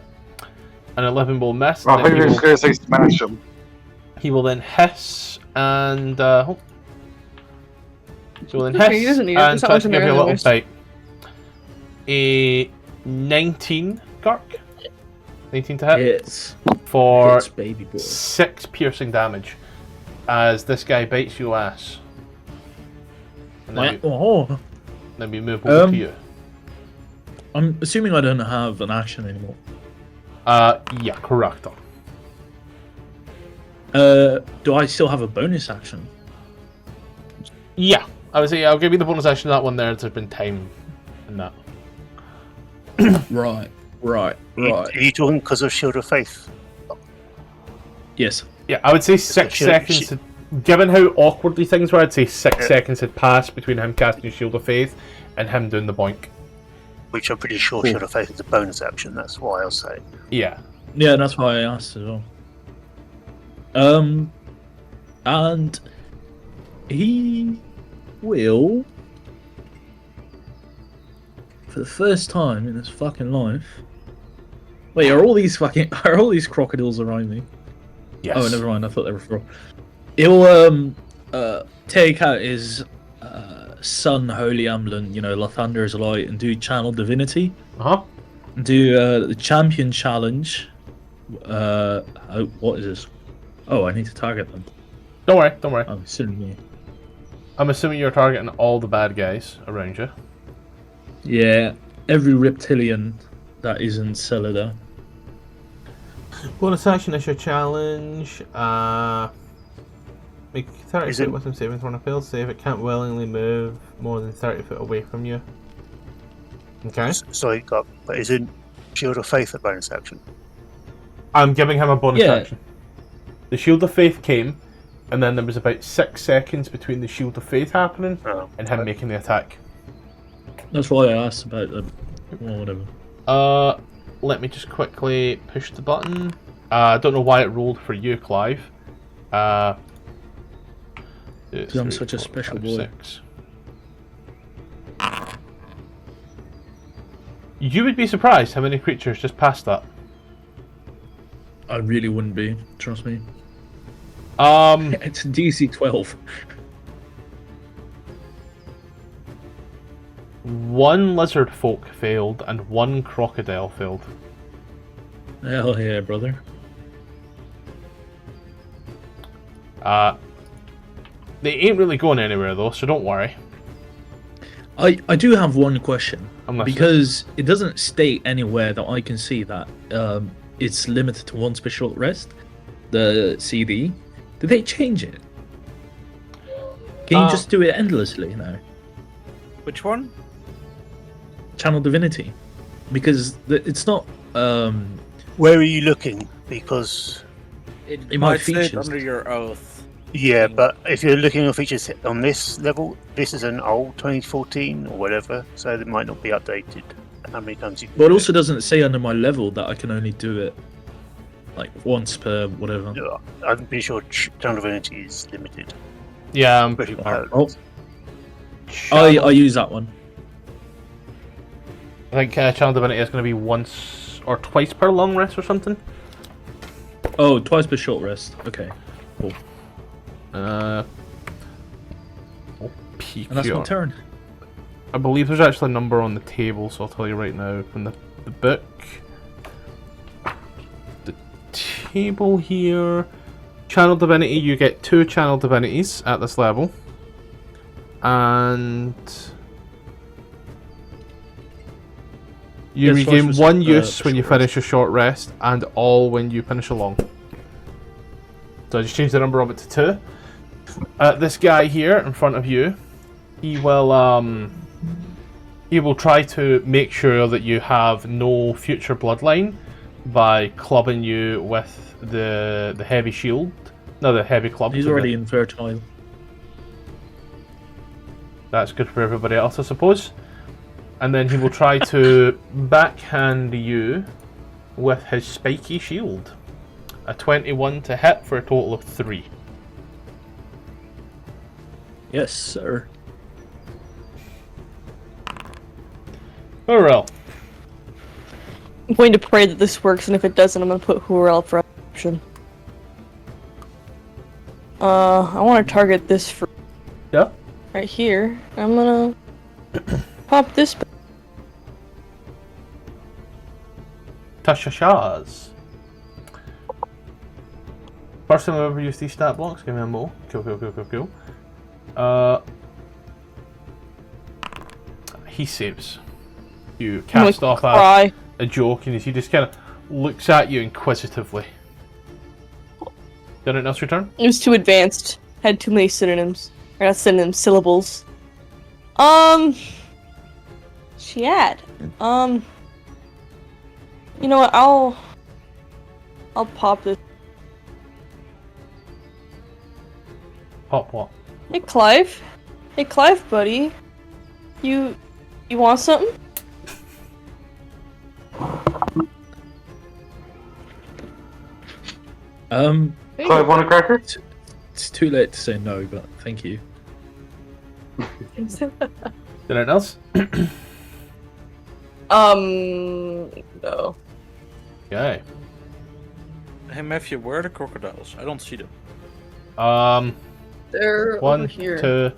An 11 will miss. Oh, I And thought then you were just gonna say smash him. he will then hiss and so then Okay, he hiss doesn't need it. and It's not try much to of give an you a area little anyways. bite. A 19 Gark. 19 to hit It's for baby boy. 6 piercing damage as this guy bites your ass. And Oh, then we move over to you. I'm assuming I don't have an action anymore. Yeah, correct. Do I still have a bonus action? Yeah, I would say I'll give you the bonus action to that one there. There's been time in that. Right. Are you talking because of Shield of Faith? Yes. Yeah, I would say 6 Sure, seconds. Given how awkwardly things were, I'd say 6 seconds had passed between him casting Shield of Faith and him doing the boink. Which I'm pretty sure Shield of Faith is a bonus action, that's why I'll say. Yeah. Yeah, that's why I asked as well. And he will, for the first time in his fucking life, Wait, are all these crocodiles around me? Yes. Oh, never mind. I thought they were for. He'll take out his Sun Holy Emblem, Lathander's Light, and do Channel Divinity. Uh-huh. Do the Champion Challenge. What is this? Oh, I need to target them. Don't worry. I'm assuming me. I'm assuming you're targeting all the bad guys around you. Yeah, every reptilian that isn't Celida. Bonus action is your challenge. Make 30 foot with some savings on a failed save. It can't willingly move more than 30 foot away from you. Okay. Sorry, but isn't Shield of Faith a bonus action? I'm giving him a bonus action. The Shield of Faith came, and then there was about 6 seconds between the Shield of Faith happening and him making the attack. That's why I asked about the whatever. Let me just quickly push the button. I don't know why it rolled for you, Clive. Because I'm such a special boy. 6. You would be surprised how many creatures just passed that. I really wouldn't be. Trust me. It's DC 12. 1 LIzardfolk failed and 1 crocodile failed. Hell yeah, brother. They ain't really going anywhere though, so don't worry. I do have one question. Unless because it doesn't state anywhere that I can see that it's limited to 1 special rest, the CD. Did they change it? Can you just do it endlessly now? Which one? Channel Divinity. Because it's not... Where are you looking? Because... It my might say it features. under your oath. Yeah, but if you're looking at features on this level, this is an old 2014 or whatever, so they might not be updated. How many times you can But it do also doesn't say under my level that I can only do it like once per whatever. it. I'm pretty sure Channel Divinity is limited. Yeah, Especially with Oh, paladins. I use that one. I think Channel Divinity is going to be once or twice per long rest or something. Oh, twice per short rest. Okay, cool. PQ. And that's my turn. I believe there's actually a number on the table, so I'll tell you right now from the book. The table here. Channel Divinity, you get 2 Channel Divinities at this level. And you regain 1 use when you finish a short rest, and all when you finish a long. So I just changed the number of it to 2. This guy here in front of you, he will try to make sure that you have no future bloodline by clubbing you with the heavy shield. No, the heavy club. He's already infertile. That's good for everybody else, I suppose. And then he will try to backhand you with his spiky shield. A 21 to hit for a total of 3. Yes, sir. Xourel. I'm going to pray that this works, and if it doesn't, I'm going to put Xourel for option. I want to target this for Yeah. right here. I'm gonna pop this back. Tashashaz. First time I've ever used these stat blocks. Give me a mo. Cool. He saves. You cast off a joke, and he just kind of looks at you inquisitively. Did anything else your turn? It was too advanced. Had too many synonyms. Or not synonyms, syllables. She had. You know what? I'll pop this. Pop what? Hey Clive. Hey Clive, buddy. You want something? Clive, want a cracker? It's too late to say no, but thank you. Anything else? No. Okay. Hey Matthew, where are the crocodiles? I don't see them. They're over One, here. 2,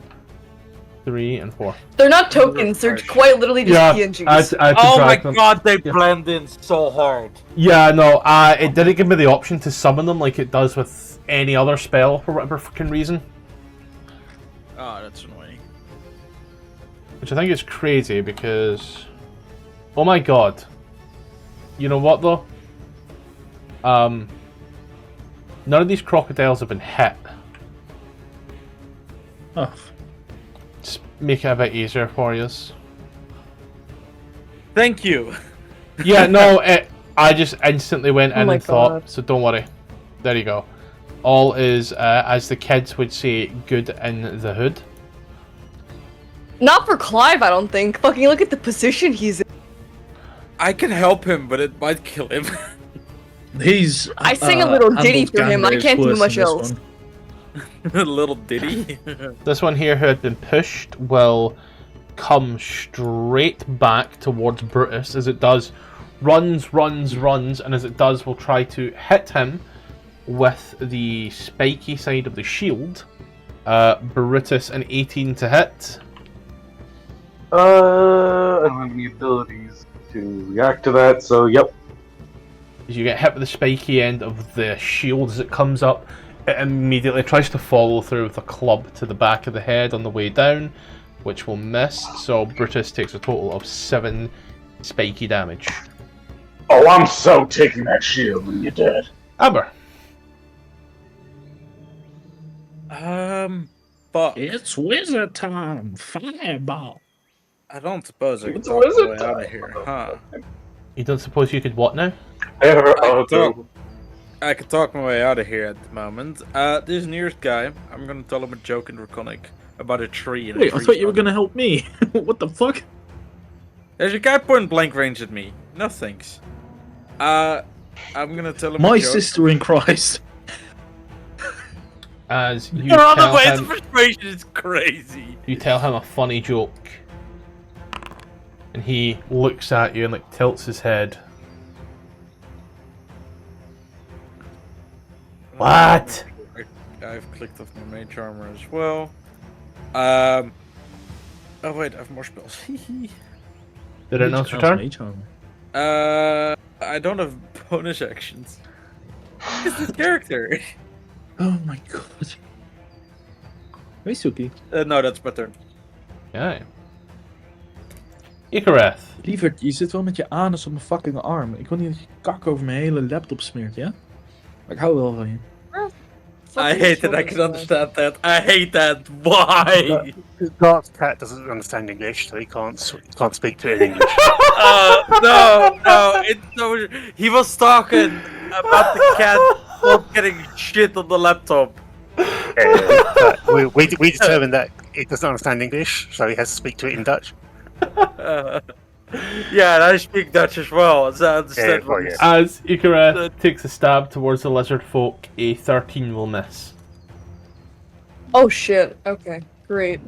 3, and 4. They're not tokens. They're Refresh. quite literally just PNGs. I had to Oh my drag them. god, they Yeah. blend in so hard. Yeah, no, it didn't give me the option to summon them like it does with any other spell for whatever fucking reason. Oh, that's annoying. Which I think is crazy because... Oh my god. You know what though? None of these crocodiles have been hit. Oh, Just make it a bit easier for you. Thank you. Yeah, no, I just instantly went Oh in my and thought, God. so don't worry. There you go. All is, as the kids would say, good in the hood. Not for Clive, I don't think. Fucking look at the position he's in. I can help him, but it might kill him. he's. I sing a little ditty for him. I Gandalf's can't do worse much than this else. one. A little ditty. This one here, who had been pushed, will come straight back towards Brutus as it does. Runs, and as it does, will try to hit him with the spiky side of the shield. Brutus, an 18 to hit. I don't have any abilities to react to that, so yep. As you get hit with the spiky end of the shield as it comes up, it immediately tries to follow through with a club to the back of the head on the way down, which will miss. So Brutus takes a total of 7 spiky damage. Oh, I'm so taking that shield when you're dead. Amber. But It's wizard time. Fireball. I don't suppose I can It's talk my wizard way out time. of here, huh? You don't suppose you could what now? I could talk my way out of here at the moment. This nearest guy, I'm gonna tell him a joke in Draconic about a tree. And Wait, a I tree thought you were farm. gonna help me. What the fuck? There's a guy point blank range at me. No thanks. I'm gonna tell him My a joke. sister in Christ. As you Your other tell way of him, frustration is crazy. you tell him a funny joke, and he looks at you and like tilts his head. What? I've clicked off my mage armor as well. Oh wait, I have more spells. Did it announce your turn? I don't have bonus actions. It's this character. Oh my god. Wees No, that's my turn. Ja. Icareth. Lieverd, je zit wel met je anus op mijn fucking arm. Ik wil niet dat je kak over mijn hele laptop smeert, ja? Maar ik hou wel van je. I hate that I can understand that. I hate that. Why? Dark Cat doesn't understand English, so he can't speak to it in English. No. It's so. He was talking about the cat not getting shit on the laptop. But we determined that it doesn't understand English, so he has to speak to it in Dutch. Yeah, and I speak Dutch as well, so I understand Yeah, what well, he's yeah. As Icareth takes a stab towards the lizard folk, a 13 will miss. Oh shit. Okay, great.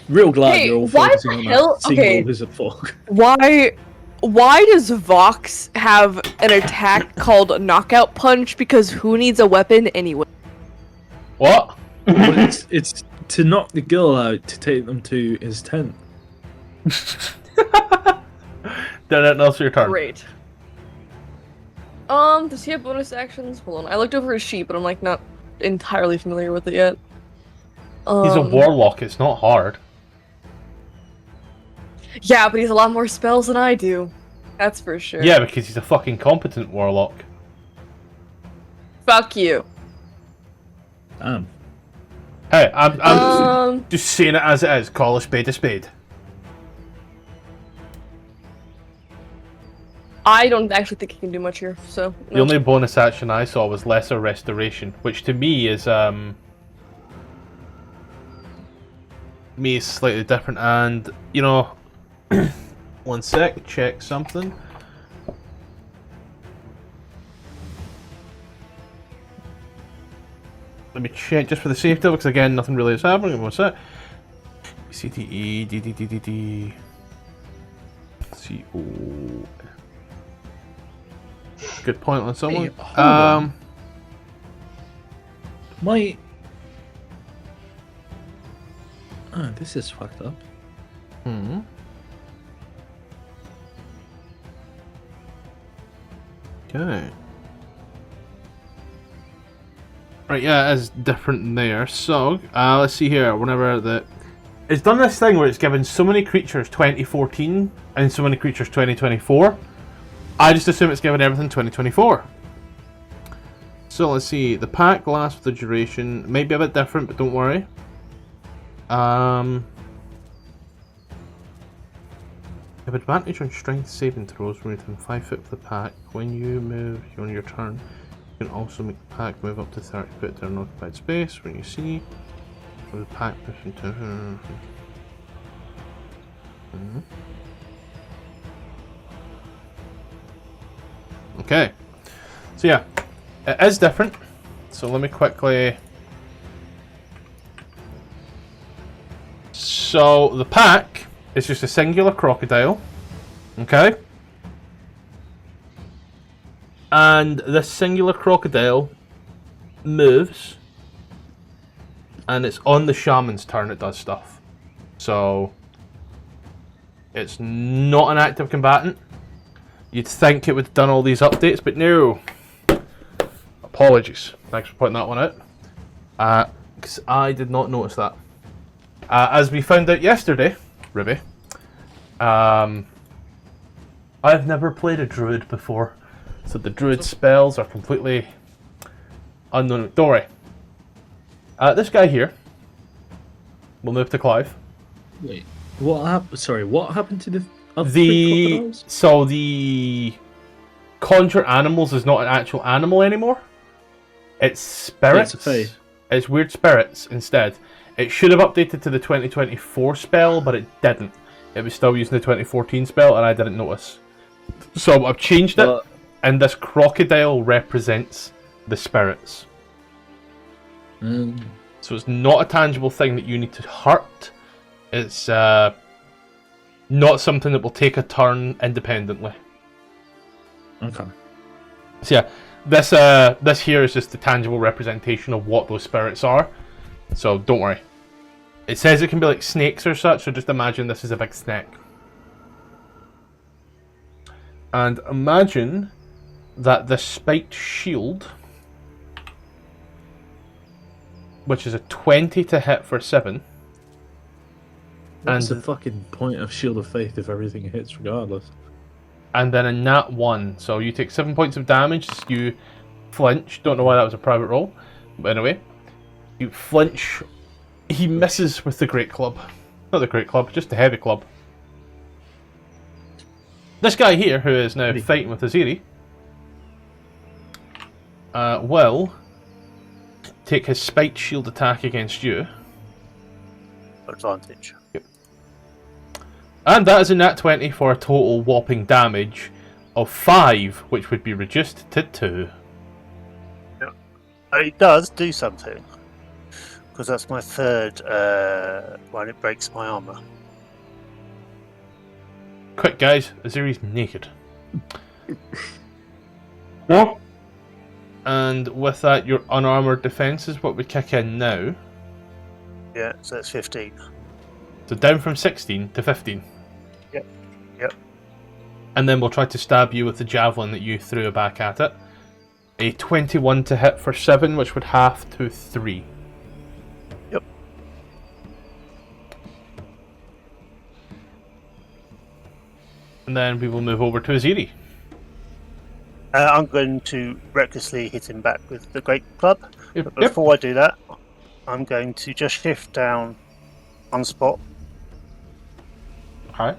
Real glad Hey, you're all why focusing the on hell- that single okay. lizard folk. Why does Vox have an attack called Knockout Punch? Because who needs a weapon anyway? What? Well, it's to knock the girl out to take them to his tent. Then it knows your turn. Great. Does he have bonus actions? Hold on. I looked over his sheet, but I'm like not entirely familiar with it yet. He's a warlock, it's not hard. Yeah, but he's a lot more spells than I do. That's for sure. Yeah, because he's a fucking competent warlock. Fuck you. Hey, I'm Um, just saying it as it is. Call a spade a spade. I don't actually think he can do much here, so. The only bonus action I saw was Lesser Restoration, which to me is slightly different. And you know, one sec, check something. Let me check just for the safety, because again, nothing really is happening. What's that? CTE DDDDD CO. Good point on someone. Hold on. My... Oh, this is fucked up. Hmm. Okay. Right, yeah, it's different there. So, let's see here. Whenever it's done this thing where it's given so many creatures 2014 and so many creatures 2024. I just assume it's given everything 2024. So let's see. The pack lasts for the duration. May be a bit different, but don't worry. Have advantage on strength saving throws when within 5 foot of the pack. When you move on your turn, you can also make the pack move up to 30 foot to unoccupied space when you see the pack moves into. Okay, so yeah, it is different. So let me quickly. So the pack is just a singular crocodile, okay? And this singular crocodile moves, and it's on the shaman's turn it does stuff. So it's not an active combatant. You'd think it would have done all these updates, but no. Apologies. Thanks for pointing that one out. Because I did not notice that. As we found out yesterday, Ruby, I've never played a druid before, so the druid spells are completely unknown. Don't worry. This guy here, we'll move to Clive. Wait, what happened? Sorry, what happened to the other three crocodiles? So the conjure animals is not an actual animal anymore. It's spirits. It's a fae. It's weird spirits instead. It should have updated to the 2024 spell, but it didn't. It was still using the 2014 spell, and I didn't notice. So I've changed it, and this crocodile represents the spirits. So it's not a tangible thing that you need to hurt. It's not something that will take a turn independently. Okay. So yeah, this here is just the tangible representation of what those spirits are. So don't worry. It says it can be like snakes or such, so just imagine this is a big snake. And imagine that the spiked shield, which is a 20 to hit for 7. What's the fucking point of Shield of Faith if everything hits regardless? And then a nat 1. So you take 7 points of damage, you flinch. Don't know why that was a private roll. But anyway, you flinch. He misses with the great club. Not the great club, just the heavy club. This guy here, who is now fighting with Aziri, will take his spiked shield attack against you. Advantage. Yep. And that is a nat 20 for a total whopping damage of 5, which would be reduced to 2. Yep. It does do something. Because that's my third one, it breaks my armor. Quick guys, Aziri's naked. What? And with that, your unarmored defense is what would kick in now. Yeah, so it's 15. So down from 16 to 15. Yep. Yep. And then we'll try to stab you with the javelin that you threw back at it. A 21 to hit for 7, which would half to 3. Yep. And then we will move over to Aziri. I'm going to recklessly hit him back with the great club. Yep. But before I do that, I'm going to just shift down on spot. Alright.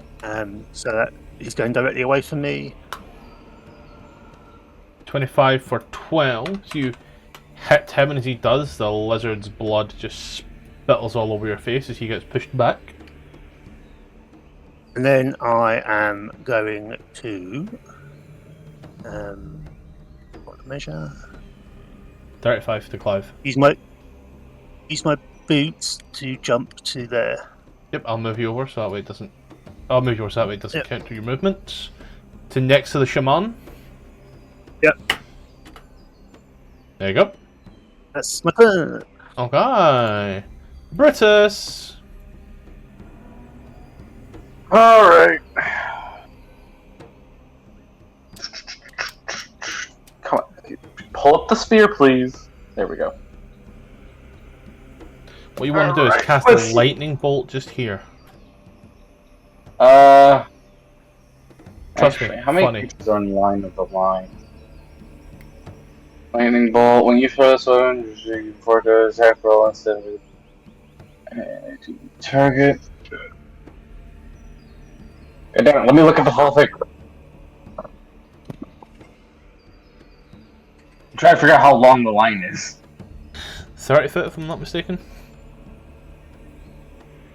So that he's going directly away from me. 25 for 12. So you hit him, and as he does, the lizard's blood just spittles all over your face as he gets pushed back. And then I am going to what measure? 35 to Clive. Use my boots to jump to there. Yep, I'll move you over so that way it doesn't. I'll move you over so that way it doesn't Yep. counter your movements. To next to the shaman. There you go. That's my turn. Okay. Brutus. Alright. Come on. Pull up the spear, please. There we go. What you want to do is Alright, cast let's a see. lightning bolt just here. Trust Trust me, How many funny. creatures are in line of the line? Lightning bolt. When you throw this one, you report to attack roll instead of to target. God damn it, let me look at the whole thing. I'm trying to figure out how long the line is. 30 foot, if I'm not mistaken.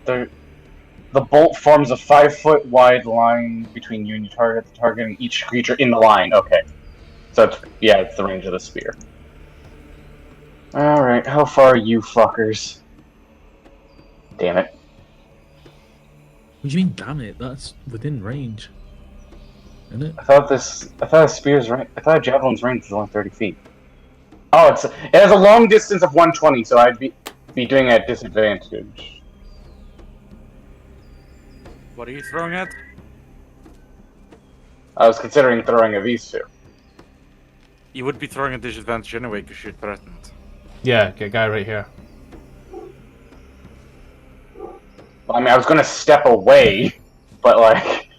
The bolt forms a 5-foot wide line between you and your target, the target and each creature in the line. Okay. So, it's the range of the spear. Alright, how far are you fuckers? Damn it. What do you mean, damn it? That's within range. Isn't it? I thought a spear's range. I thought a javelin's range was only 30 feet. Oh, it has a long distance of 120, so I'd be doing it at disadvantage. What are you throwing at? I was considering throwing at these two. You would be throwing a disadvantage anyway because you're threatened. Yeah, get a guy right here. Well, I mean, I was gonna step away, but like,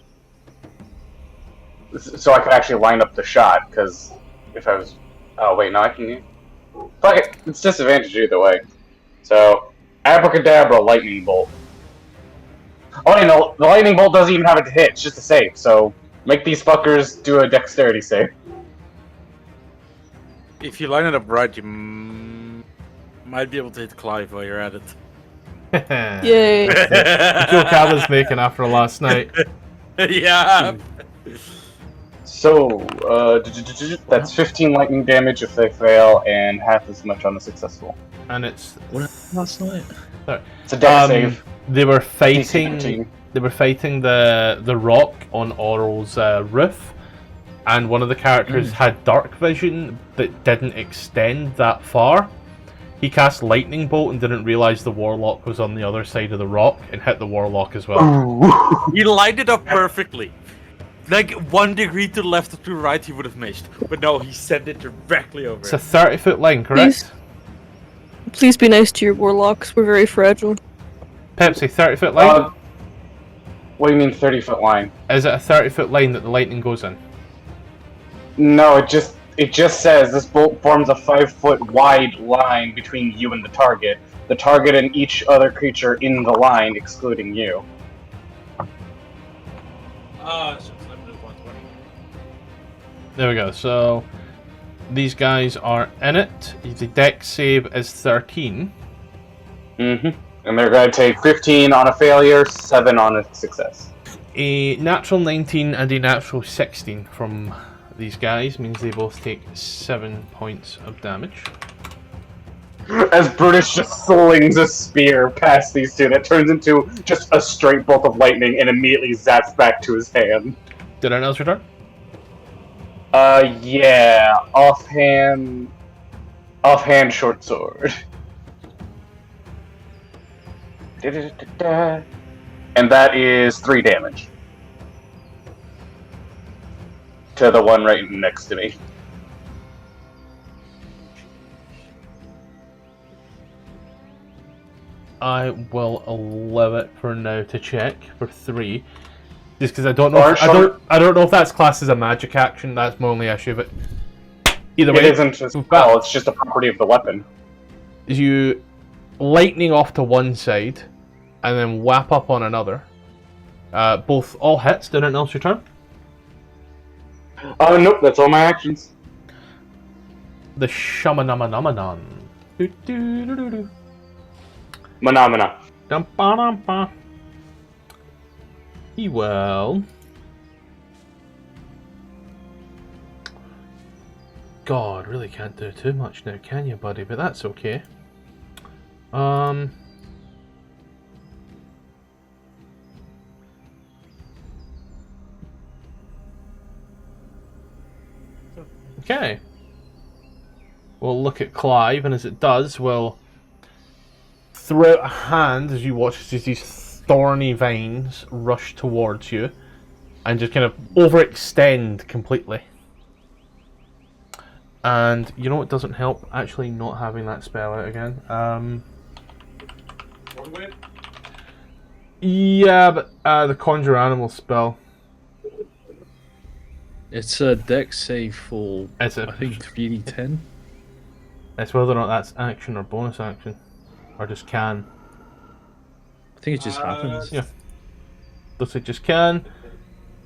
so I could actually line up the shot. Because if I was, oh wait, no, I can. Fuck it, it's disadvantage either way. So, abracadabra, lightning bolt. Oh, you know, the lightning bolt doesn't even have it to hit; it's just a save. So, make these fuckers do a dexterity save. If you line it up right, you might be able to hit Clive while you're at it. Yay. The joke I was making after last night. Yeah. So, that's 15 lightning damage if they fail, and half as much on the successful. And it's... What happened last night? It's a dex save. They were DC fighting... 13. They were fighting the rock on Oral's roof, and one of the characters had dark vision that didn't extend that far. He cast lightning bolt and didn't realize the warlock was on the other side of the rock and hit the warlock as well. He lined it up perfectly. Like 1 degree to the left or to the right, he would have missed. But no, he sent it directly over. It's a 30-foot line, correct? Please be nice to your warlocks. We're very fragile. Pepsi, 30-foot line? What do you mean 30-foot line? Is it a 30-foot line that the lightning goes in? No, it just says this bolt forms a 5-foot wide line between you and the target and each other creature in the line, excluding you. So it's limited to 120. There we go. So these guys are in it. The dex save is 13. Mm-hmm. And they're going to take 15 on a failure, 7 on a success. A natural 19 and a natural 16 from these guys means they both take 7 points of damage. As Brutus just slings a spear past these two that turns into just a straight bolt of lightning and immediately zaps back to his hand. Did anyone else return? Yeah. Offhand short sword. And that is 3 damage. To the one right next to me. I will allow it for now to check for 3, just because I don't know. I don't know if that's classed as a magic action. That's my only issue. But either way, It isn't a spell. It's just a property of the weapon. You lightning off to one side, and then whap up on another. Both all hits. Did anyone else return? Nope. That's all my actions. The shamanamanaman. Do do do do do. Phenomena. Dum-ba-dum-ba. He will. God, really can't do too much now, can you, buddy? But that's okay. Okay. We'll look at Clive, and as it does, we'll throw out a hand as you watch as these thorny vines rush towards you and just kind of overextend completely. And you know what doesn't help? Actually not having that spell out again. Yeah, but the Conjure Animal spell. It's a dex save for, It's I think, 3d10. It's whether or not that's action or bonus action. Or just can. I think it just happens. Yeah. Looks like just can.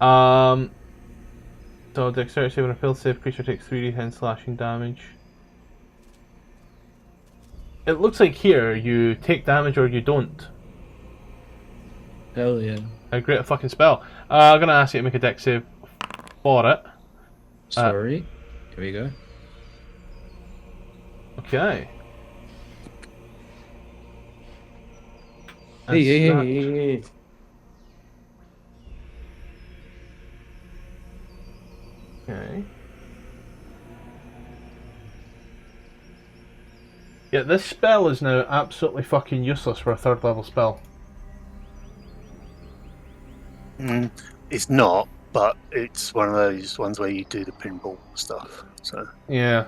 So dexterity save, when a failed save, creature takes 3d10 slashing damage. It looks like here you take damage or you don't. Hell yeah. A great fucking spell. I'm gonna ask you to make a dex save for it. Sorry. Here we go. Okay. Hey. Okay. Yeah, this spell is now absolutely fucking useless for a 3rd level spell. It's not, but it's one of those ones where you do the pinball stuff. So Yeah.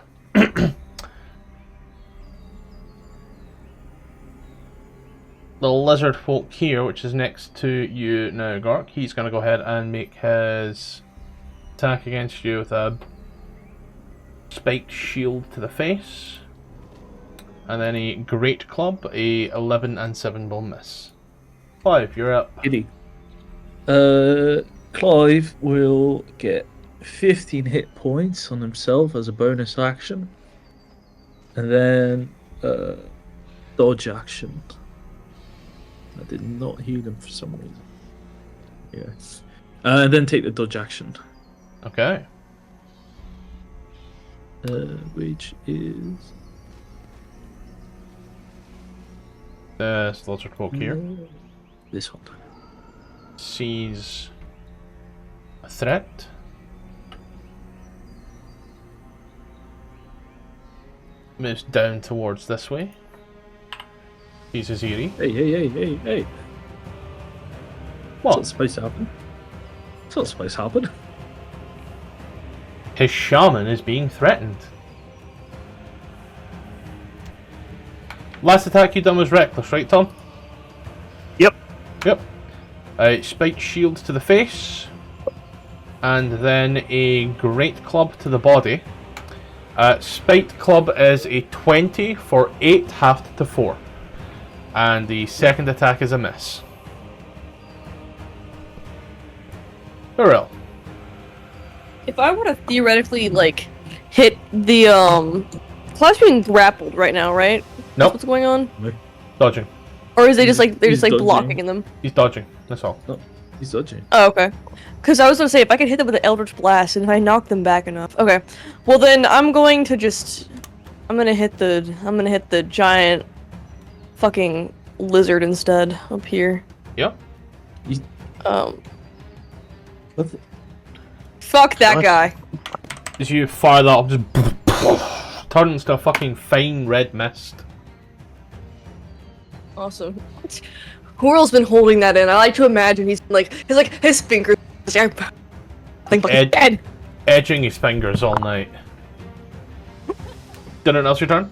The LIzardfolk here, which is next to you now, Gork, he's going to go ahead and make his attack against you with a spiked shield to the face. And then a great club, a 11 and 7 will miss. Clive, you're up. Giddy. Clive will get 15 hit points on himself as a bonus action. And then dodge action. I did not heal him for some reason. Yes. And then take the dodge action. Okay. Which is The LIzardfolk here this one. sees a threat. Moves down towards this way. Sees Aziri. Hey. What? What's supposed to happen? It's not supposed to happen. His shaman is being threatened. Last attack you done was reckless, right, Tom? Yep. Spiked shield to the face. And then a great club to the body. Spiked club is a 20 for 8 halved to 4. And the second attack is a miss. Xourel. If I were to theoretically like hit the Clive's being grappled right now, right? Nope. What's going on? Dodging. Or is they just like they're He's just like dodging. blocking them? He's dodging. That's all. He's dodging. Oh, okay. Because I was gonna say if I could hit them with an Eldritch Blast and if I knock them back enough. Okay. Well then I'm going to just I'm gonna hit the giant fucking lizard instead up here. Yep. What the- Fuck that What? guy. As you fire that up, just turns to a fucking fine red mist. Awesome. Xourel's been holding that in. I like to imagine his fingers think fucking dead. Edging his fingers all night. Did it else your turn?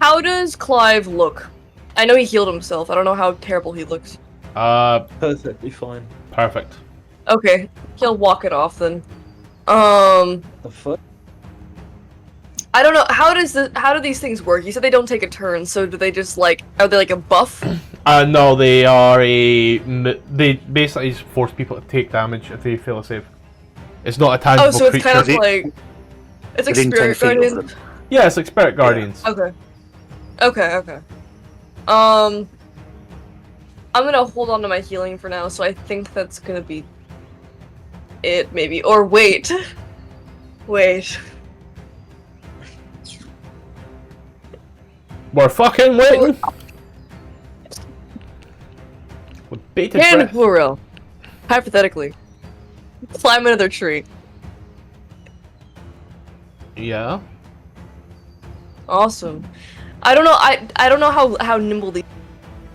How does Clive look? I know he healed himself. I don't know how terrible he looks. Perfectly fine. Perfect. Okay, he'll walk it off then. The fuck? I don't know. How do these things work? You said they don't take a turn, so do they just like are they like a buff? No, they are they basically just force people to take damage if they fail a save. It's not a tangible Oh, so it's creature. kind of like it's like within 10 Spirit feet of Guardian. them. Yeah, it's like Spirit Guardians. Okay. I'm gonna hold on to my healing for now, so I think that's gonna be it, maybe. Or wait. Wait. We're fucking waiting! With bated Can breath. Xourel, hypothetically, climb another tree. Yeah. Awesome. I don't know. I don't know how nimble they,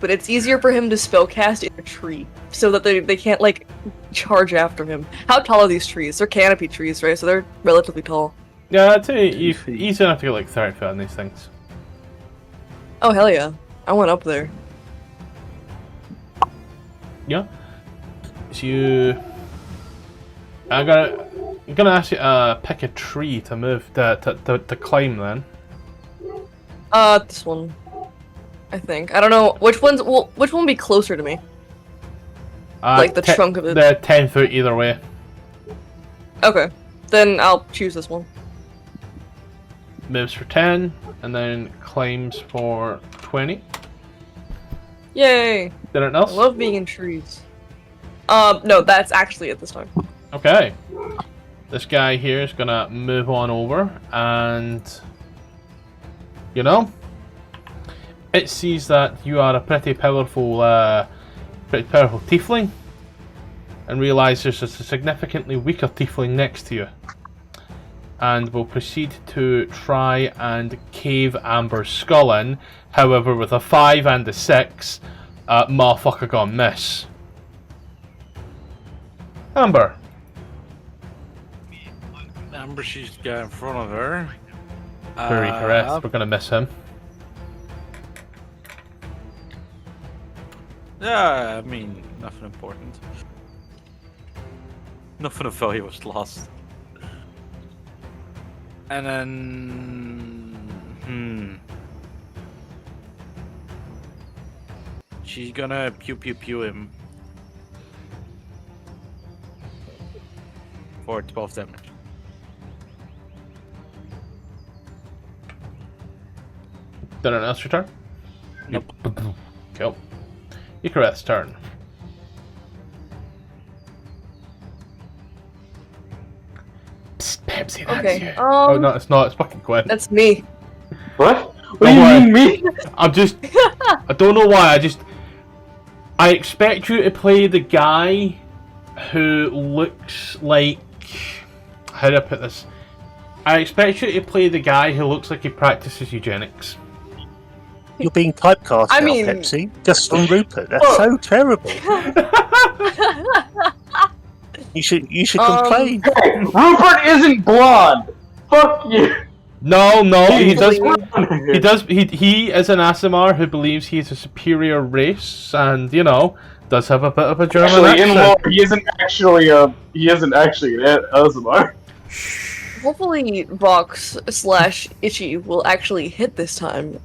but it's easier for him to spellcast in a tree so that they can't like charge after him. How tall are these trees? They're canopy trees, right? So they're relatively tall. Yeah, I'd say easy enough to get like 30 foot on these things. Oh hell yeah! I went up there. Yeah. So you... I'm gonna ask you pick a tree to move to climb then. This one. I think. I don't know which one's. Well, which one would be closer to me? Like the trunk of it. They're 10 foot either way. Okay, then I'll choose this one. Moves for 10, and then climbs for 20. Yay! Anything I else? love being in trees. No, that's actually it this time. Okay. This guy here is gonna move on over, and you know, it sees that you are a pretty powerful tiefling, and realizes there's a significantly weaker tiefling next to you, and will proceed to try and cave Amber's skull in. However, with a 5 and a 6, motherfucker gonna miss. Amber. Amber, she's got in front of her. Very correct. We're gonna miss him. Yeah, I mean, nothing important. Nothing of value was lost. And then... She's gonna pew pew pew him. For 12 damage. Did anyone else return? Nope. Cool. Icareth's turn. Psst, Pepsi, that's Okay. you. Oh no, it's not. It's fucking Gwen. That's me. What? What Don't do you worry. mean me? I'm just... I don't know why, I expect you to play the guy who looks like... How do I put this? I expect you to play the guy who looks like he practices eugenics. You're being typecast I now, mean- Pepsi. Just from Rupert. That's so terrible. You should complain. Hey, Rupert isn't blonde. Fuck you. No, he does... Totally. He is an Asimar who believes he's a superior race, and, you know, does have a bit of a German Actually, in accent. law, he isn't actually an Azimar. Hopefully, Vox/Itchy will actually hit this time.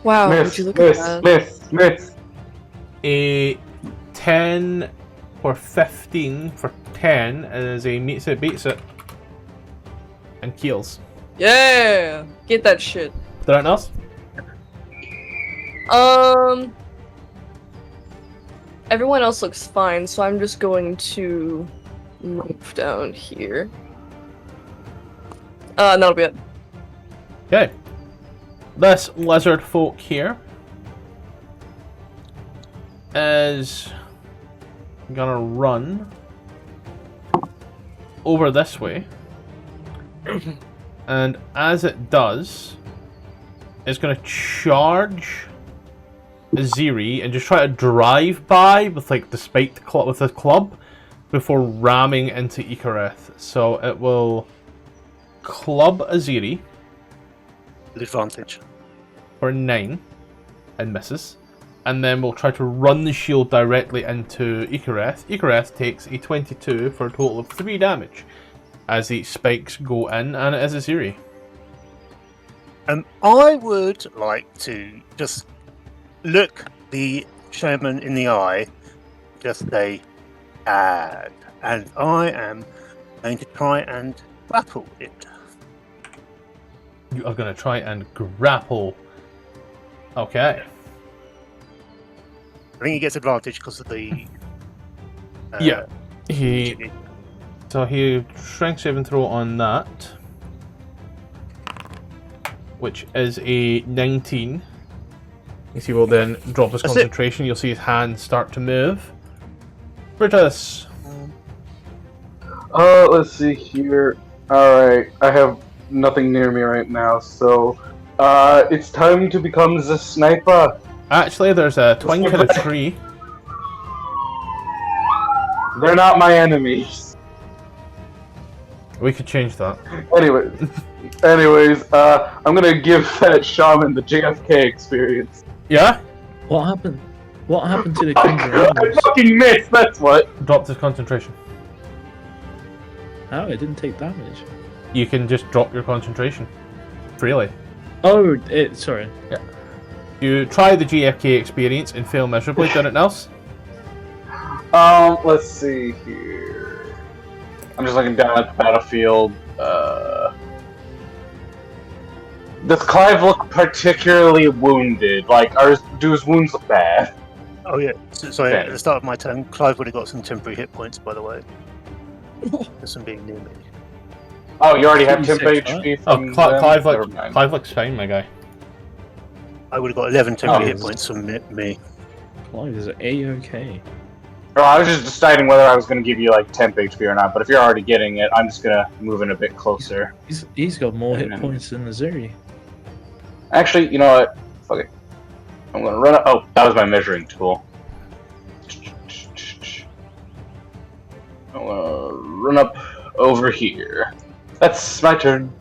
Wow, would you look at that? Miss. A 10 or 15 for 10 is a meets it, beats it, and kills. Yeah, get that shit. Is there anything else? Everyone else looks fine, so I'm just going to move down here. That'll be it. Okay. This lizard folk here is gonna run over this way, and as it does, it's gonna charge Aziri and just try to drive by with like the spiked with the club before ramming into Icareth. So it will club Aziri Advantage. for 9 and misses, and then we'll try to run the shield directly into Icareth. Icareth takes a 22 for a total of 3 damage as the spikes go in, and it is Aziri. I would like to just look the shaman in the eye, just say, "Add," and I am going to try and grapple it. You are going to try and grapple. Okay. I think he gets advantage because of the. Yeah. So he strength saving throw on that, which is a 19. He will then drop his That's it. concentration. You'll see his hands start to move. Brutus. Let's see here. Alright, I have nothing near me right now, so it's time to become the sniper. Actually, there's a twink in a tree. They're not my enemies. We could change that. Anyways, I'm gonna give that shaman the JFK experience. Yeah? What happened? What happened to the I King's fucking missed, that's what. Dropped his concentration. Oh, it didn't take damage. You can just drop your concentration. Freely. Oh, sorry. Yeah. You try the GFK experience and fail miserably. Done it, Nels? Let's see here. I'm just looking down at the battlefield. Does Clive look particularly wounded? Like, do his wounds look bad? Oh yeah. So at the start of my turn, Clive would have got some temporary hit points, by the way. Just from being near me. Oh, you already have temp HP from Clive looks fine, my guy. I would have got 11 temporary hit points from me. Clive is A-okay. Oh, I was just deciding whether I was going to give you like temp HP or not, but if you're already getting it, I'm just going to move in a bit closer. He's got more hit points than Aziri. Actually, you know what? Fuck it. I'm going to run up. Oh, that was my measuring tool. I'm going to run up over here. That's my turn.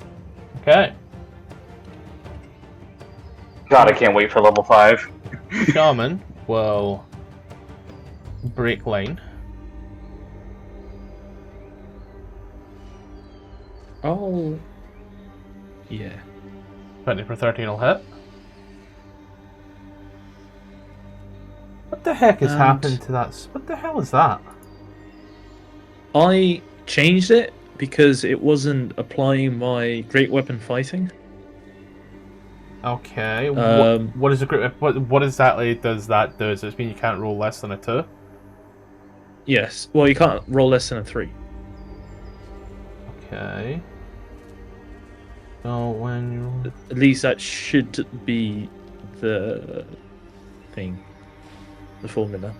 Okay. God, I can't wait for level 5. Shaman will break line. Oh. Yeah. 20 for 13 will hit. What the heck has happened to that? What the hell is that? I changed it because it wasn't applying my great weapon fighting. Okay. What is a great? What exactly does that do? Does it mean you can't roll less than a 2? Yes. Well, you can't roll less than a 3. Okay. So when you At least that should be the thing, the formula.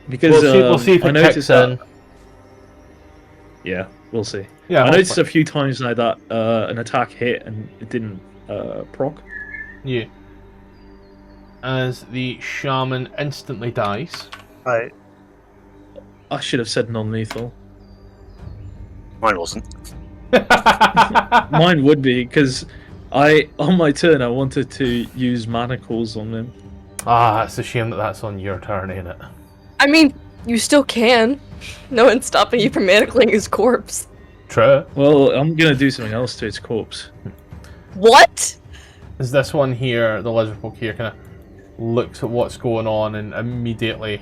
Because we'll see if I it noticed kicks that. in. Yeah, we'll see. Yeah, I noticed a few times now that an attack hit and it didn't proc. Yeah. As the shaman instantly dies. Right. I should have said non-lethal. Mine wasn't. Mine would be because on my turn I wanted to use manacles on them. Ah, it's a shame that that's on your turn, ain't it? I mean, you still can. No one's stopping you from manacling his corpse. True. Well, I'm gonna do something else to its corpse. What? Is this one here, the LIzardfolk here, kind of looks at what's going on and immediately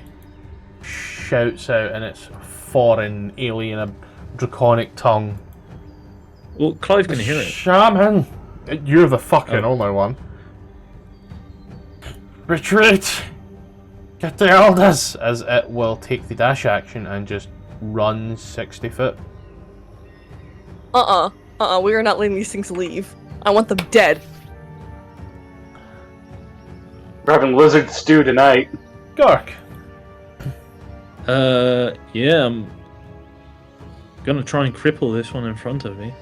shouts out in its foreign, alien, draconic tongue. Well, Clive can hear it. Shaman! You're the fucking only one. Retreat! Get the elders! As it will take the dash action and just run 60 foot. We are not letting these things leave. I want them dead. We're having lizard stew tonight. Gark! Yeah, I'm gonna try and cripple this one in front of me.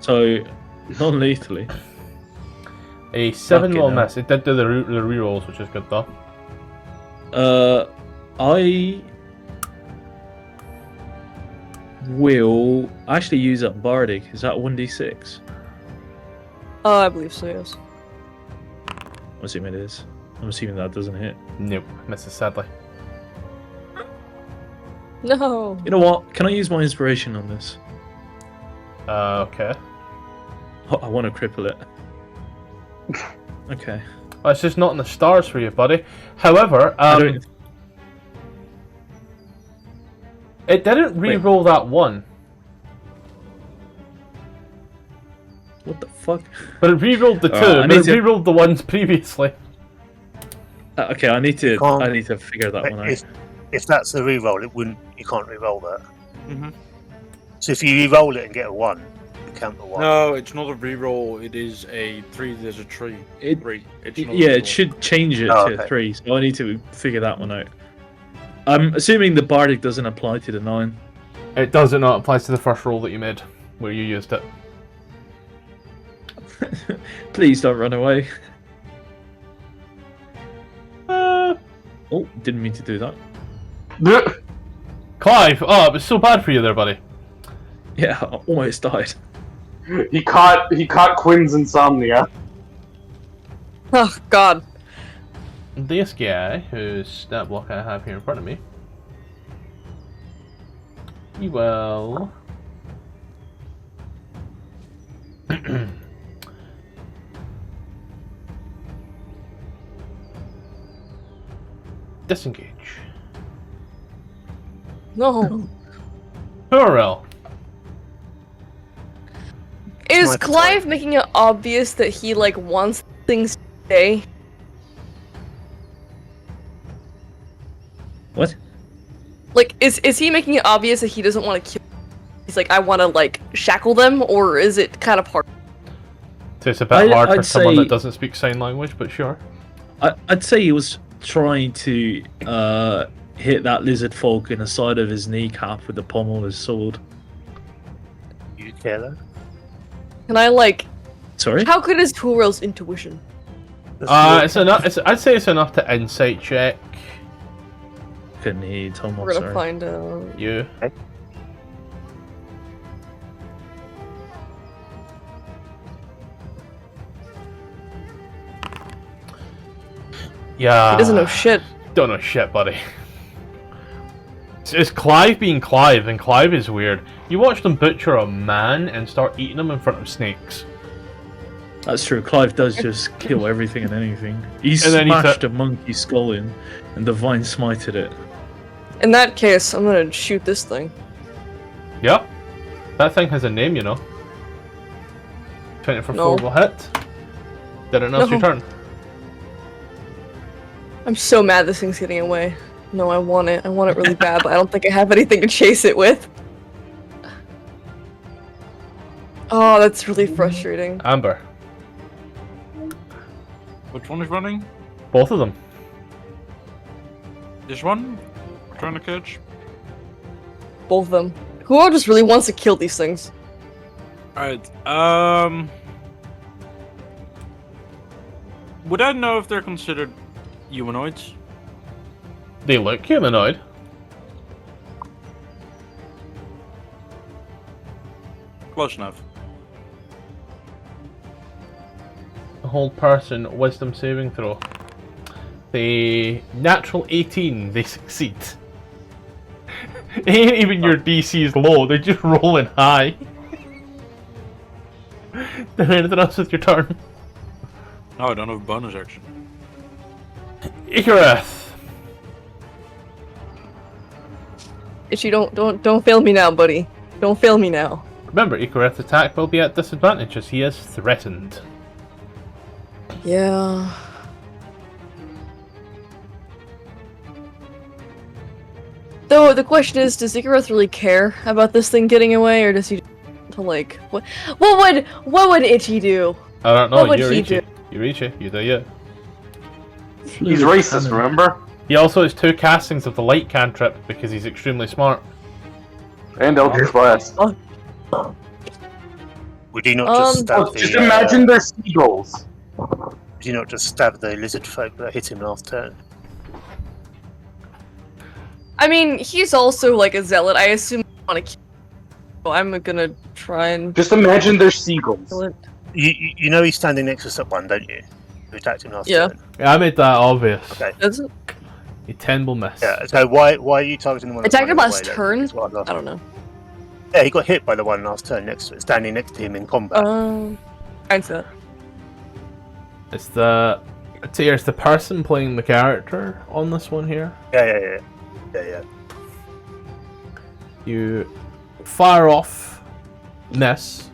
So, non-lethally. A 7 will Fucking hell. miss. It did do the rerolls, which is good though. I will actually use up Bardic. Is that 1d6? I believe so, yes. I'm assuming it is. I'm assuming that doesn't hit. Nope, misses sadly. No. You know what? Can I use my inspiration on this? Okay. Oh, I want to cripple it. Okay. Well, it's just not in the stars for you, buddy. However, it didn't re-roll that one. What the fuck? But it re-rolled the 2, but it re-rolled the ones previously. Okay, I need to figure that one out. If that's the re-roll, you can't re-roll that. Mm-hmm. So if you re-roll it and get a 1, you count the 1. No, it's not a reroll. It is a 3. There's a tree. 3. It's not Yeah, a it should change it to 3. So I need to figure that one out. I'm assuming the bardic doesn't apply to the 9. It does. It not applies to the first roll that you made, where you used it. Please don't run away. Uh, Oh, didn't mean to do that. Clive, oh, it was so bad for you there, buddy. Yeah, I almost died. He caught Quinn's insomnia. Oh God. This guy, whose stat block I have here in front of me, he will disengage. No. Xourel. Is My Clive making it obvious that he like wants things to stay? What? Like, is he making it obvious that he doesn't want to kill? He's like, I want to like shackle them, or is it kind of hard? So it's a bit hard for I'd someone say- that doesn't speak sign language, but sure. I'd say he was trying to hit that lizardfolk in the side of his kneecap with the pommel of his sword. You care though? Can I like? Sorry? How good is Xourel's intuition? It's enough. I'd say it's enough to insight check Couldn't hear you, Tom. We're gonna Sorry. find out. you. Yeah. He doesn't know shit. Don't know shit, buddy. It's Clive being Clive, and Clive is weird. You watched him butcher a man and start eating him in front of snakes. That's true. Clive does just kill everything and anything. He And then he smashed a monkey skull in, and Divine smited it. In that case, I'm gonna shoot this thing. Yep. That thing has a name, you know. 20 for No. 4 will hit. Did it now's your No. turn. I'm so mad this thing's getting away. No, I want it. I want it really bad, but I don't think I have anything to chase it with. Oh, that's really frustrating. Amber. Which one is running? Both of them. This one? Trying to catch? Both of them. Who just really wants to kill these things? Alright, would I know if they're considered humanoids? They look humanoid. Close enough. A whole person wisdom saving throw. The natural 18, they succeed. Ain't even your DC is low, they're just rolling high. Anything else with your turn? No, I don't have a bonus action. Icarus. Itchy, don't fail me now, buddy. Don't fail me now. Remember, Icarus' attack will be at disadvantage as he is threatened. Yeah. Though the question is, does Icarus really care about this thing getting away, or does he to like what would Itchy do? I don't know, What would you he reach do? it. You reach it, you do you. He's racist, remember? He also has 2 castings of the light cantrip because he's extremely smart. And Eldritch Blast. Would you not just stab Oh, the? just imagine they're seagulls. Would you not just stab the lizard folk that hit him last turn? I mean, he's also like a zealot. I assume I want to kill. So I'm gonna try and Just imagine they're seagulls. kill it. You know he's standing next to someone, don't you? Who attacked him last Yeah. turn. Yeah, I made that obvious. Okay. Doesn't A 10 will miss. Yeah. So why are you targeting the one? that's attacked him running last away, then? turn? That's what I'm I asking. don't know. Yeah, he got hit by the one last turn next to it, standing next to him in combat. I see that. It's the... I'd say it's the person playing the character on this one here. Yeah. You fire off, miss.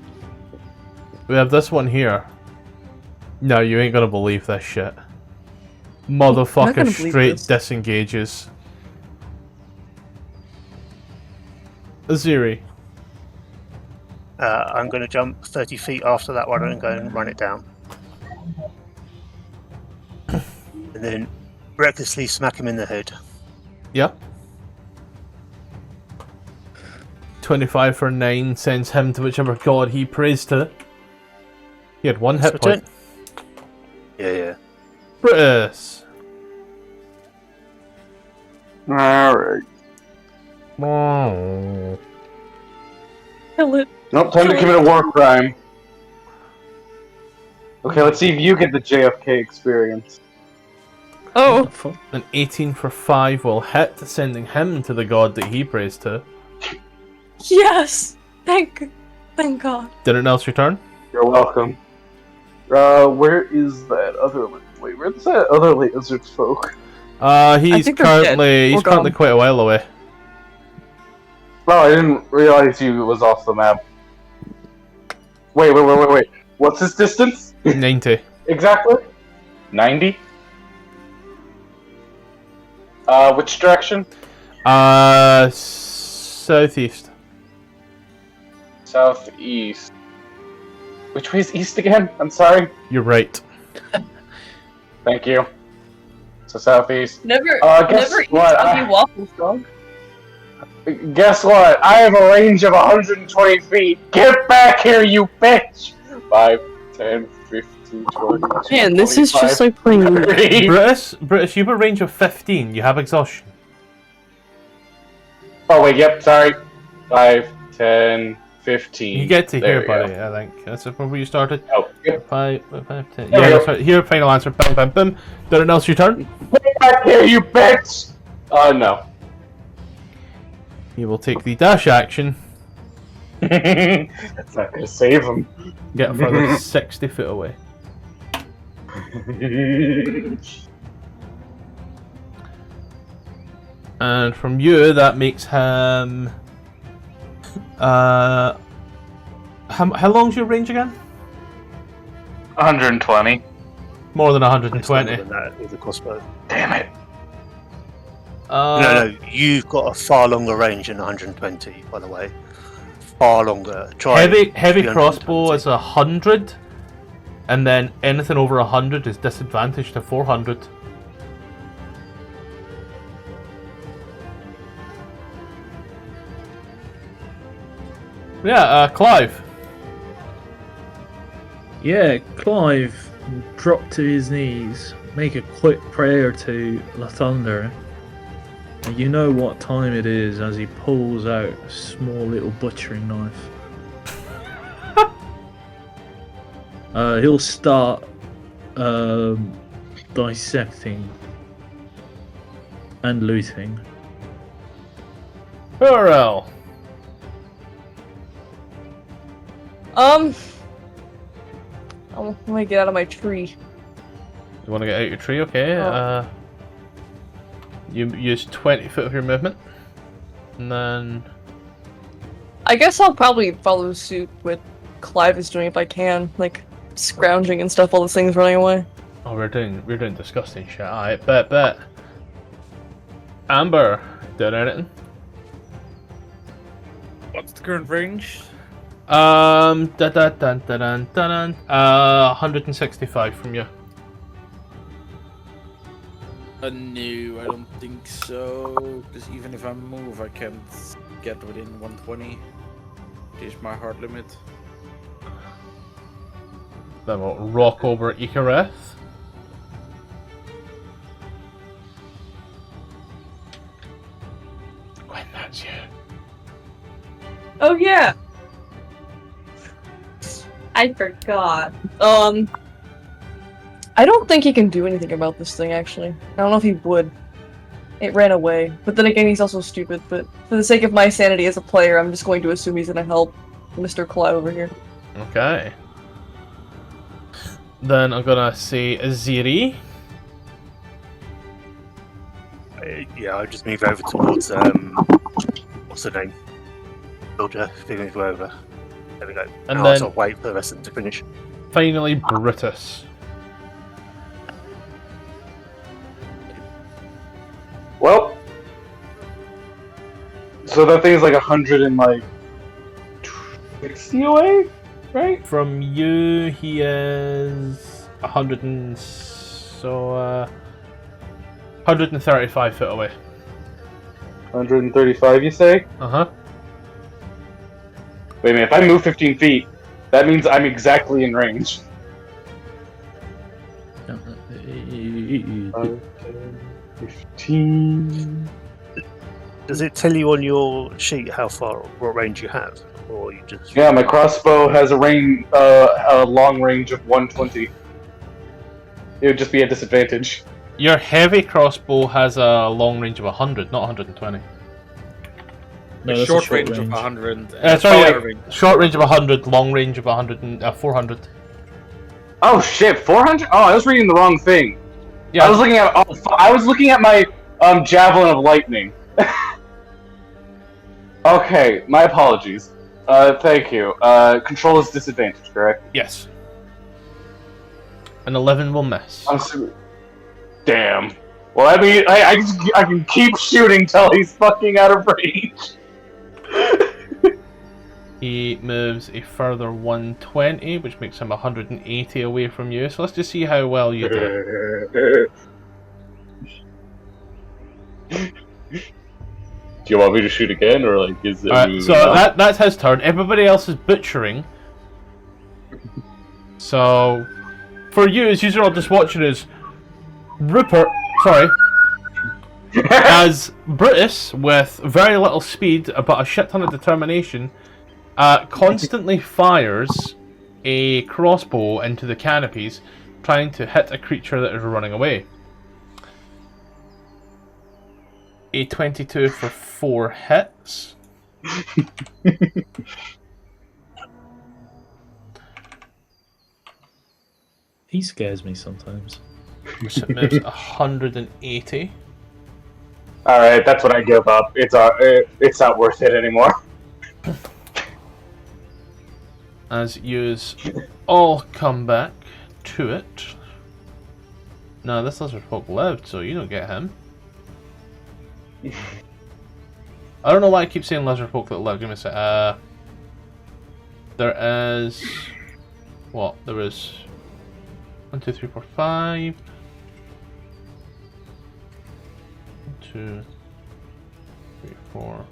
We have this one here. No, you ain't gonna believe this shit. not Motherfucker gonna believe straight this. disengages. Aziri. I'm going to jump 30 feet after that one and go and run it down. And then recklessly smack him in the head. Yeah. 25 for 9 sends him to whichever god he prays to. He had 1 hit That's point. Yeah. Brutus. Alright. Oh. Kill it. Nope, time to commit a war crime. Okay, let's see if you get the JFK experience. Oh, Fuck. An 18 for 5 will hit, sending him to the god that he prays to. yes! Thank God. Did it else your turn? You're welcome. Where is that other... Wait, where's that other LIzardfolk? He's think they're dead. currently Or currently gone. quite a while away. Oh, I didn't realize he was off the map. Wait. What's his distance? 90. Exactly? 90? Which direction? Southeast. Southeast. Which way is east again? I'm sorry. You're right. Thank you. So southeast. Never guess eat what? soggy waffles, dog. Guess what? I have a range of 120 feet. Get back here, you bitch! 5, 10, 15, 20. Man, this is just 25, like playing. 30. British, you have a range of 15. You have exhaustion. Oh, wait, yep, sorry. 5, 10, 15. You get to There here, we buddy. go. I think that's where you started. Oh, yep. 5, 10. There we Yeah, go. that's right. Here, final answer. Bam, bam, bam. Did it else your turn? Get back here, you bitch! No. You will take the dash action. That's not gonna save him. Get further 60 foot away. And from you, that makes him. How long's your range again? 120. More than It's 120. longer than that with the crossbow. Damn it. No, you've got a far longer range than 120, by the way. Far longer. Try Heavy 320. crossbow is 100, and then anything over 100 is disadvantaged to 400. Yeah, Clive. Yeah, Clive dropped to his knees, make a quick prayer to La Thunder. And you know what time it is as he pulls out a small little butchering knife. He'll start dissecting and looting. Xourel. Let me get out of my tree. You want to get out your tree? Okay. You use 20 foot of your movement, and then I guess I'll probably follow suit with Clive is doing if I can, like scrounging and stuff. All those things running away. oh, we're doing disgusting shit. Alright, bet. Amber, doing anything? What's the current range? 165 from you. No, I don't think so. Because even if I move, I can't get within 120. Which is my hard limit. Then we'll rock over Icareth. When that's you. Oh yeah. I forgot. I don't think he can do anything about this thing, actually. I don't know if he would. It ran away. But then again, he's also stupid, but for the sake of my sanity as a player, I'm just going to assume he's gonna help Mr. Clive over here. Okay. Then I'm gonna say Aziri. Yeah, I'll just move over towards, what's her name? Soldier, if we move over. There we go. And I'll then- sort of wait for the rest of them to finish. Finally, Brutus. Well. So that thing is like 160 away? Right? From you, he is 135 foot away. 135, you say? Uh huh. Wait a minute, if I move 15 feet, that means I'm exactly in range. 15... Does it tell you on your sheet what range you have? Or you just... Yeah, my crossbow has a long range of 120. It would just be a disadvantage. Your heavy crossbow has a long range of 100, not 120. No, A that's short a short range of range. 100. Sorry, short range of 100, long range of 400. Oh shit, 400? Oh, I was reading the wrong thing. Yeah. I was looking at my javelin of lightning. Okay, my apologies. Thank you. Control is disadvantage, correct? Yes. An 11 will miss. Damn. Well, I mean, I can keep shooting till he's fucking out of range. He moves a further 120, which makes him 180 away from you. So let's just see how well you do. Do you want me to shoot again, or like is it? Alright, so that's his turn. Everybody else is butchering. So for you, as you're all just watching, as as Brutus, with very little speed but a shit ton of determination, constantly fires a crossbow into the canopies, trying to hit a creature that is running away. A 22 for 4 hits. He scares me sometimes. So it moves 180. Alright, that's what I give up. It's not worth it anymore. As yous all come back to it. No, this LIzardfolk lived, so you don't get him. I don't know why I keep saying LIzardfolk that lived. Give me a sec. There is... What? There is... 1, 2, 3, 4, 5... 2, 3, 4...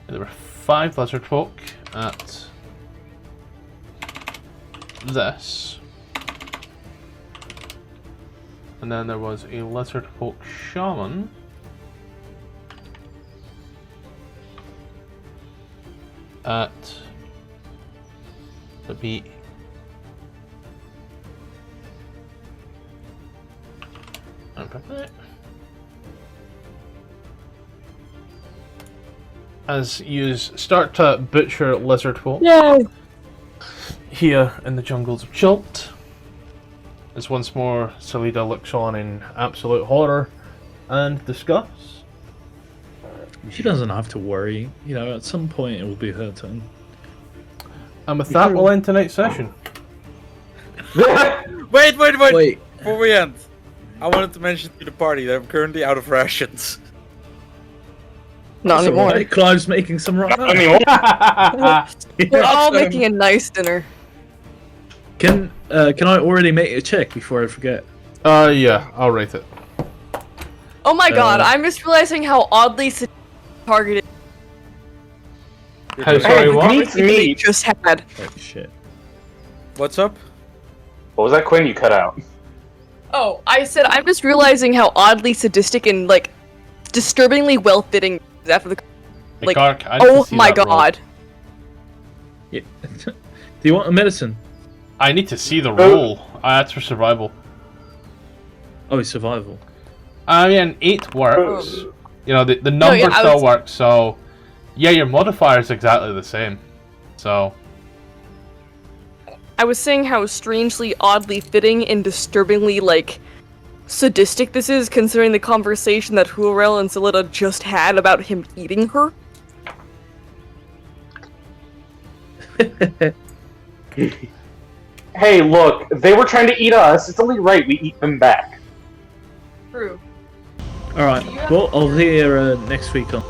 There were 5 LIzardfolk at this. And then there was a LIzardfolk shaman at the beat. As you start to butcher LIzardfolk here in the jungles of Chult, as once more Salida looks on in absolute horror and disgust. She doesn't have to worry. You know, at some point it will be her turn. And with that, we'll end tonight's session. Wait! Before we end, I wanted to mention to the party that I'm currently out of rations. Not That's anymore. alright, Clive's making some right now. We're all making a nice dinner. Can I already make a check before I forget? Yeah, I'll rate it. Oh my god, I'm just realizing how oddly targeted How sorry, what? we just had. Oh shit. What's up? What was that, Quinn? You cut out. Oh, I said I'm just realizing how oddly sadistic and like disturbingly well-fitting after the like. Ark, I need to Oh see my that roll. god. Yeah. Do you want a medicine? I need to see the roll. That's for survival. Oh, it's survival. I mean, 8 works. You know, the number yeah, still works, so... Yeah, your modifier is exactly the same. So... I was saying how strangely, oddly fitting and disturbingly, like, sadistic this is, considering the conversation that Xourel and Salida just had about him eating her. Hey, look, they were trying to eat us. It's only right we eat them back. True. Alright, well, I'll hear next week on